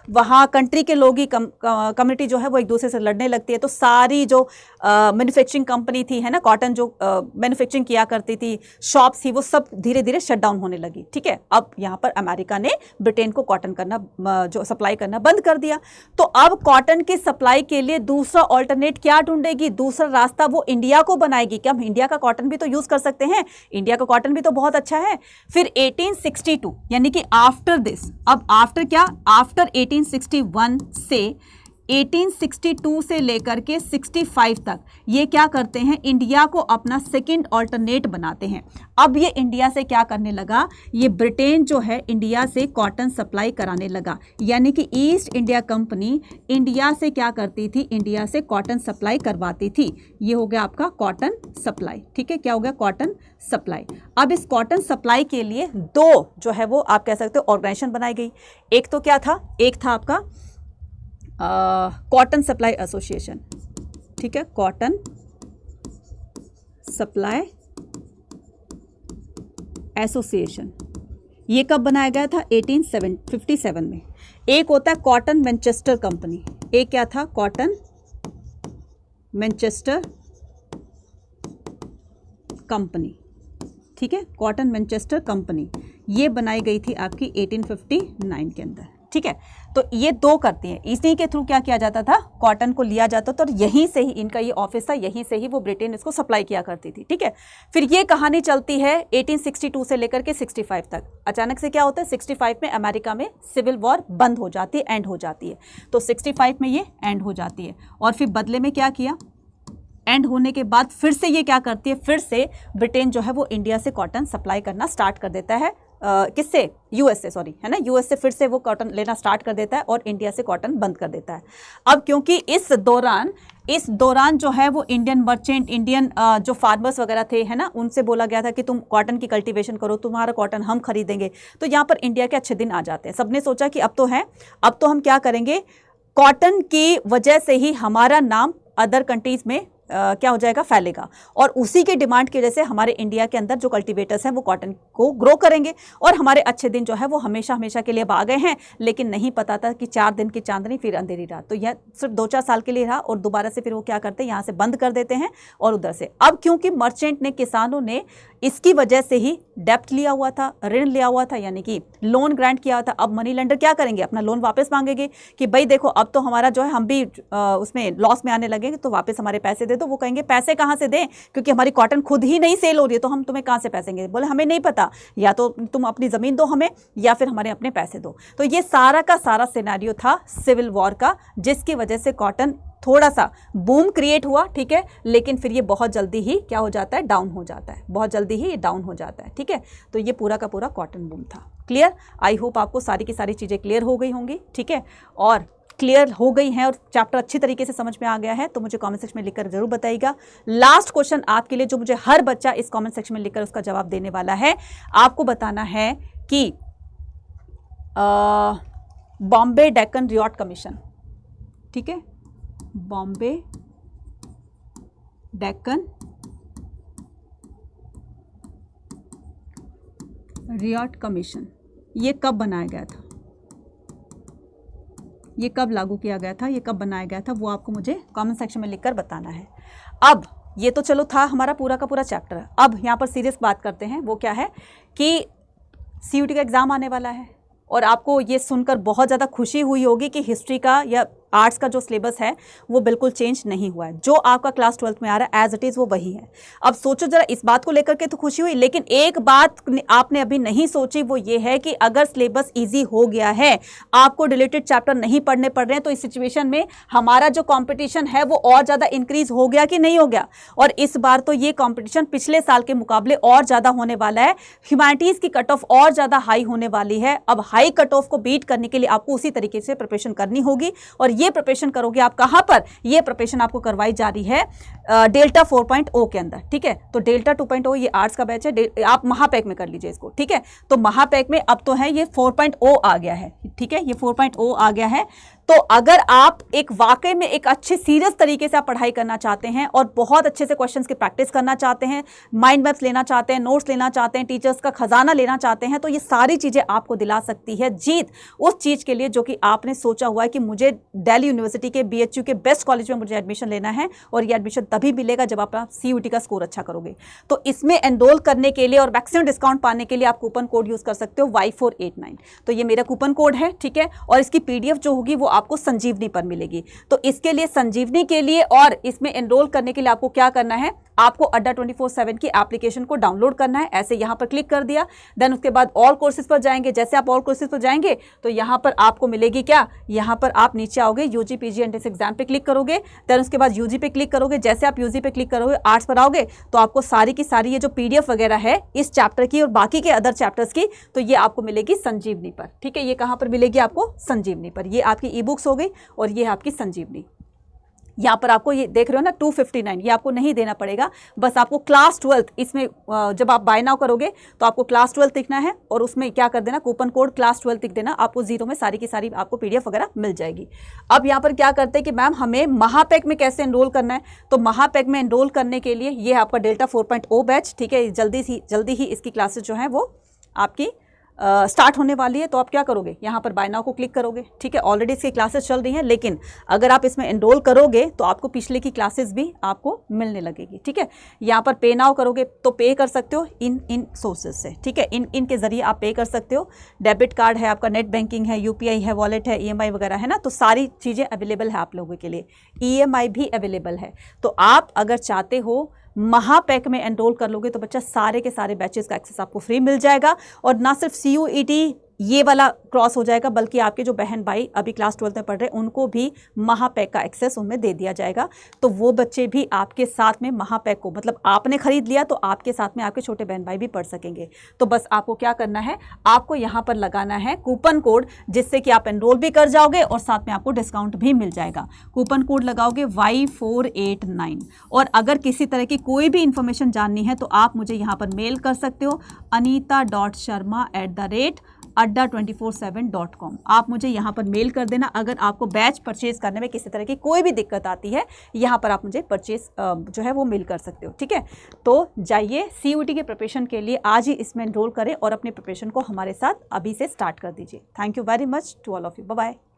Speaker 1: वहाँ कंट्री के लोग ही, कम्युनिटी जो है वो एक दूसरे से लड़ने लगती है। तो सारी जो मैन्युफैक्चरिंग कंपनी थी, है ना, कॉटन जो मैन्युफैक्चरिंग किया करती थी, शॉप्स थी, वो सब धीरे धीरे शट डाउन होने लगी, ठीक है। अब यहाँ पर अमेरिका ने ब्रिटेन को कॉटन करना जो सप्लाई करना बंद कर दिया। तो अब कॉटन की सप्लाई के लिए दूसरा ऑल्टरनेट क्या ढूंढेगी, दूसरा रास्ता वो इंडिया को बनाएगी कि हम इंडिया का कॉटन भी तो यूज कर सकते हैं, इंडिया का कॉटन भी तो बहुत अच्छा है। फिर 1862 यानी कि आफ्टर दिस, अब आफ्टर क्या, आफ्टर 1861 से 1862 से लेकर के 65 तक ये क्या करते हैं, इंडिया को अपना सेकंड ऑल्टरनेट बनाते हैं। अब ये इंडिया से क्या करने लगा, ये ब्रिटेन जो है इंडिया से कॉटन सप्लाई कराने लगा, यानी कि ईस्ट इंडिया कंपनी इंडिया से क्या करती थी, इंडिया से कॉटन सप्लाई करवाती थी। ये हो गया आपका कॉटन सप्लाई, ठीक है, क्या हो गया, कॉटन सप्लाई। अब इस कॉटन सप्लाई के लिए दो जो है वो आप कह सकते हो ऑर्गेनाइजेशन बनाई गई। एक तो क्या था, एक था आपका कॉटन सप्लाई एसोसिएशन, ठीक है, कॉटन सप्लाई एसोसिएशन। ये कब बनाया गया था, 1857 में। एक होता है कॉटन मैनचेस्टर कंपनी, एक क्या था, कॉटन मैनचेस्टर कंपनी, ठीक है, कॉटन मैनचेस्टर कंपनी। ये बनाई गई थी आपकी 1859 के अंदर, ठीक है। तो ये दो करती हैं, इसी के थ्रू क्या किया जाता था, कॉटन को लिया जाता था और यहीं से ही इनका ये ऑफिस था, यहीं से ही वो ब्रिटेन इसको सप्लाई किया करती थी, ठीक है। फिर ये कहानी चलती है 1862 से लेकर के 65 तक। अचानक से क्या होता है, 65 में अमेरिका में सिविल वॉर बंद हो जाती है, एंड हो जाती है। तो 65 में ये एंड हो जाती है और फिर बदले में क्या किया, एंड होने के बाद फिर से ये क्या करती है, फिर से ब्रिटेन जो है वो इंडिया से कॉटन सप्लाई करना स्टार्ट कर देता है। किससे, यूएस से, सॉरी, है ना, यूएस से फिर से वो कॉटन लेना स्टार्ट कर देता है और इंडिया से कॉटन बंद कर देता है। अब क्योंकि इस दौरान जो है वो इंडियन मर्चेंट, इंडियन जो फार्मर्स वगैरह थे, है ना, उनसे बोला गया था कि तुम कॉटन की कल्टीवेशन करो, तुम्हारा कॉटन हम खरीदेंगे। तो यहाँ पर इंडिया के अच्छे दिन आ जाते हैं। सबने सोचा कि अब तो हम क्या करेंगे, कॉटन की वजह से ही हमारा नाम अदर कंट्रीज में क्या हो जाएगा, फैलेगा, और उसी के डिमांड की वजह से हमारे इंडिया के अंदर जो कल्टीवेटर्स हैं वो कॉटन को ग्रो करेंगे और हमारे अच्छे दिन जो है वो हमेशा हमेशा के लिए अब आ गए हैं। लेकिन नहीं पता था कि 4 दिन की चांदनी फिर अंधेरी रात, तो यह सिर्फ 2-4 साल के लिए रहा और दोबारा से फिर वो क्या करते हैं, यहाँ से बंद कर देते हैं और उधर से। अब क्योंकि मर्चेंट ने, किसानों ने इसकी वजह से ही डेप्ट लिया हुआ था, ऋण लिया हुआ था, यानी कि लोन ग्रांट किया था। अब मनी लेंडर क्या करेंगे, अपना लोन वापस मांगेंगे कि भाई देखो अब तो हमारा जो है हम भी उसमें लॉस में आने लगेंगे, तो वापस हमारे पैसे दे दो। वो कहेंगे पैसे कहाँ से दें, क्योंकि हमारी कॉटन खुद ही नहीं सेल हो रही है, तो हम तुम्हें कहाँ से पैसे देंगे। बोले हमें नहीं पता, या तो तुम अपनी ज़मीन दो हमें या फिर हमारे अपने पैसे दो। तो ये सारा का सारा सिनेरियो था सिविल वॉर का, जिसकी वजह से कॉटन थोड़ा सा बूम क्रिएट हुआ, ठीक है, लेकिन फिर ये बहुत जल्दी ही क्या हो जाता है, डाउन हो जाता है, बहुत जल्दी ही ये डाउन हो जाता है, ठीक है। तो ये पूरा का पूरा कॉटन बूम था। क्लियर, आई होप आपको सारी की सारी चीज़ें क्लियर हो गई होंगी, ठीक है, और क्लियर हो गई हैं और चैप्टर अच्छी तरीके से समझ में आ गया है तो मुझे कमेंट सेक्शन में लिखकर जरूर बताइएगा। लास्ट क्वेश्चन आपके लिए, जो मुझे हर बच्चा इस कमेंट सेक्शन में लिखकर उसका जवाब देने वाला है, आपको बताना है कि बॉम्बे डेक्कन रियॉट कमीशन, ठीक है, बॉम्बे डेक्कन रियॉट कमीशन ये कब बनाया गया था, ये कब लागू किया गया था, ये कब बनाया गया था, वो आपको मुझे कमेंट सेक्शन में लिखकर बताना है। अब ये तो चलो था हमारा पूरा का पूरा चैप्टर। अब यहाँ पर सीरियस बात करते हैं, वो क्या है कि सीयूटी का एग्ज़ाम आने वाला है और आपको ये सुनकर बहुत ज़्यादा खुशी हुई होगी कि हिस्ट्री का या आर्ट्स का जो सिलेबस है वो बिल्कुल चेंज नहीं हुआ है। जो आपका क्लास 12th में आ रहा है एज इट इज़ वो वही है। अब सोचो जरा, इस बात को लेकर के तो खुशी हुई, लेकिन एक बात आपने अभी नहीं सोची, वो ये है कि अगर सिलेबस इजी हो गया है, आपको रिलेटेड चैप्टर नहीं पढ़ने पड़ रहे हैं, तो इस सिचुएशन में हमारा जो कॉम्पिटिशन है वो और ज़्यादा इंक्रीज हो गया कि नहीं हो गया। और इस बार तो ये कॉम्पिटिशन पिछले साल के मुकाबले और ज़्यादा होने वाला है। ह्यूमैनिटीज़ की कट ऑफ और ज़्यादा हाई होने वाली है। अब हाई कट ऑफ को बीट करने के लिए आपको उसी तरीके से प्रिपरेशन करनी होगी और ये प्रिपरेशन करोगे आप कहां पर, ये प्रिपरेशन आपको करवाई जा रही है डेल्टा 4.0 के अंदर, ठीक है। तो डेल्टा 2.0 ये आर्ट्स का बैच है, आप महापैक में कर लीजिए इसको, ठीक है। तो महापैक में अब तो है ये 4.0 आ गया है, ठीक है, ये 4.0 आ गया है। तो अगर आप एक वाकई में एक अच्छे सीरियस तरीके से आप पढ़ाई करना चाहते हैं और बहुत अच्छे से क्वेश्चंस की प्रैक्टिस करना चाहते हैं, माइंड मैप्स लेना चाहते हैं, नोट्स लेना चाहते हैं, टीचर्स का खजाना लेना चाहते हैं, तो ये सारी चीज़ें आपको दिला सकती है जीत उस चीज़ के लिए जो कि आपने सोचा हुआ है कि मुझे दिल्ली यूनिवर्सिटी के BHU के बेस्ट कॉलेज में मुझे एडमिशन लेना है, और ये एडमिशन तभी मिलेगा जब आप CUET का स्कोर अच्छा करोगे। तो इसमें एनरोल करने के लिए और मैक्सिमम डिस्काउंट पाने के लिए आप कूपन कोड यूज़ कर सकते हो Y489। तो ये मेरा कूपन कोड है, ठीक है, और इसकी PDF जो होगी वो आपको संजीवनी पर मिलेगी। तो इसके लिए संजीवनी के लिए और इसमें एनरोल करने के लिए आपको क्या करना है, आपको अड्डा 24/7 की एप्लीकेशन को डाउनलोड करना है। ऐसे यहाँ पर क्लिक कर दिया, देन उसके बाद ऑल कोर्सेज पर जाएंगे। जैसे आप ऑल कोर्सेज पर जाएंगे तो यहाँ पर आपको मिलेगी क्या, यहाँ पर आप नीचे आओगे UG PG एंट्रेंस एग्जाम पे क्लिक करोगे, देन उसके बाद UG पे क्लिक करोगे। जैसे आप UG पे क्लिक करोगे, आर्ट्स पर आओगे तो आपको सारी की सारी ये जो PDF वगैरह है इस चैप्टर की और बाकी के अदर चैप्टर्स की, तो ये आपको मिलेगी संजीवनी पर, ठीक है। ये कहाँ पर मिलेगी आपको, संजीवनी पर। ये आपकी ई बुक्स हो गई और ये आपकी संजीवनी। यहाँ पर आपको ये देख रहे हो ना 259, ये आपको नहीं देना पड़ेगा, बस आपको क्लास 12 इसमें जब आप बाय नाउ करोगे तो आपको क्लास 12 लिखना है और उसमें क्या कर देना, कूपन कोड क्लास 12 लिख देना। आपको 0 में सारी की सारी आपको PDF वगैरह मिल जाएगी। अब यहाँ पर क्या करते हैं कि मैम हमें महापैक में कैसे एनरोल करना है, तो महापैक में एनरोल करने के लिए ये आपका डेल्टा 4.0 बैच, ठीक है, जल्दी ही इसकी क्लासेस जो हैं वो आपकी स्टार्ट होने वाली है। तो आप क्या करोगे, यहाँ पर बाय नाउ को क्लिक करोगे, ठीक है। ऑलरेडी इसकी क्लासेस चल रही हैं, लेकिन अगर आप इसमें एनरोल करोगे तो आपको पिछले की क्लासेस भी आपको मिलने लगेगी, ठीक है। यहाँ पर पे नाउ करोगे तो पे कर सकते हो इन सोर्सेज से, ठीक है, इन के जरिए आप पे कर सकते हो। डेबिट कार्ड है आपका, नेट बैंकिंग है, UPI है, वॉलेट है, EMI वगैरह है ना, तो सारी चीज़ें अवेलेबल है आप लोगों के लिए। EMI भी अवेलेबल है। तो आप अगर चाहते हो महापैक में एनरोल कर लोगे तो बच्चा सारे के सारे बैचेस का एक्सेस आपको फ्री मिल जाएगा, और ना सिर्फ CUET ये वाला क्रॉस हो जाएगा, बल्कि आपके जो बहन भाई अभी क्लास 12 में पढ़ रहे हैं उनको भी महापैक का एक्सेस उनमें दे दिया जाएगा। तो वो बच्चे भी आपके साथ में महापैक को, मतलब आपने खरीद लिया तो आपके साथ में आपके छोटे बहन भाई भी पढ़ सकेंगे। तो बस आपको क्या करना है, आपको यहाँ पर लगाना है कूपन कोड, जिससे कि आप एनरोल भी कर जाओगे और साथ में आपको डिस्काउंट भी मिल जाएगा। कूपन कोड लगाओगे Y489। और अगर किसी तरह की कोई भी इंफॉर्मेशन जाननी है तो आप मुझे यहाँ पर मेल कर सकते हो anita.sharma@adda247.com। आप मुझे यहाँ पर मेल कर देना अगर आपको बैच परचेज करने में किसी तरह की कोई भी दिक्कत आती है। यहाँ पर आप मुझे परचेज जो है वो मेल कर सकते हो, ठीक है। तो जाइए CUET के प्रिपरेशन के लिए आज ही इसमें एनरोल करें और अपने प्रिपरेशन को हमारे साथ अभी से स्टार्ट कर दीजिए। Thank you very much to all of you. Bye bye.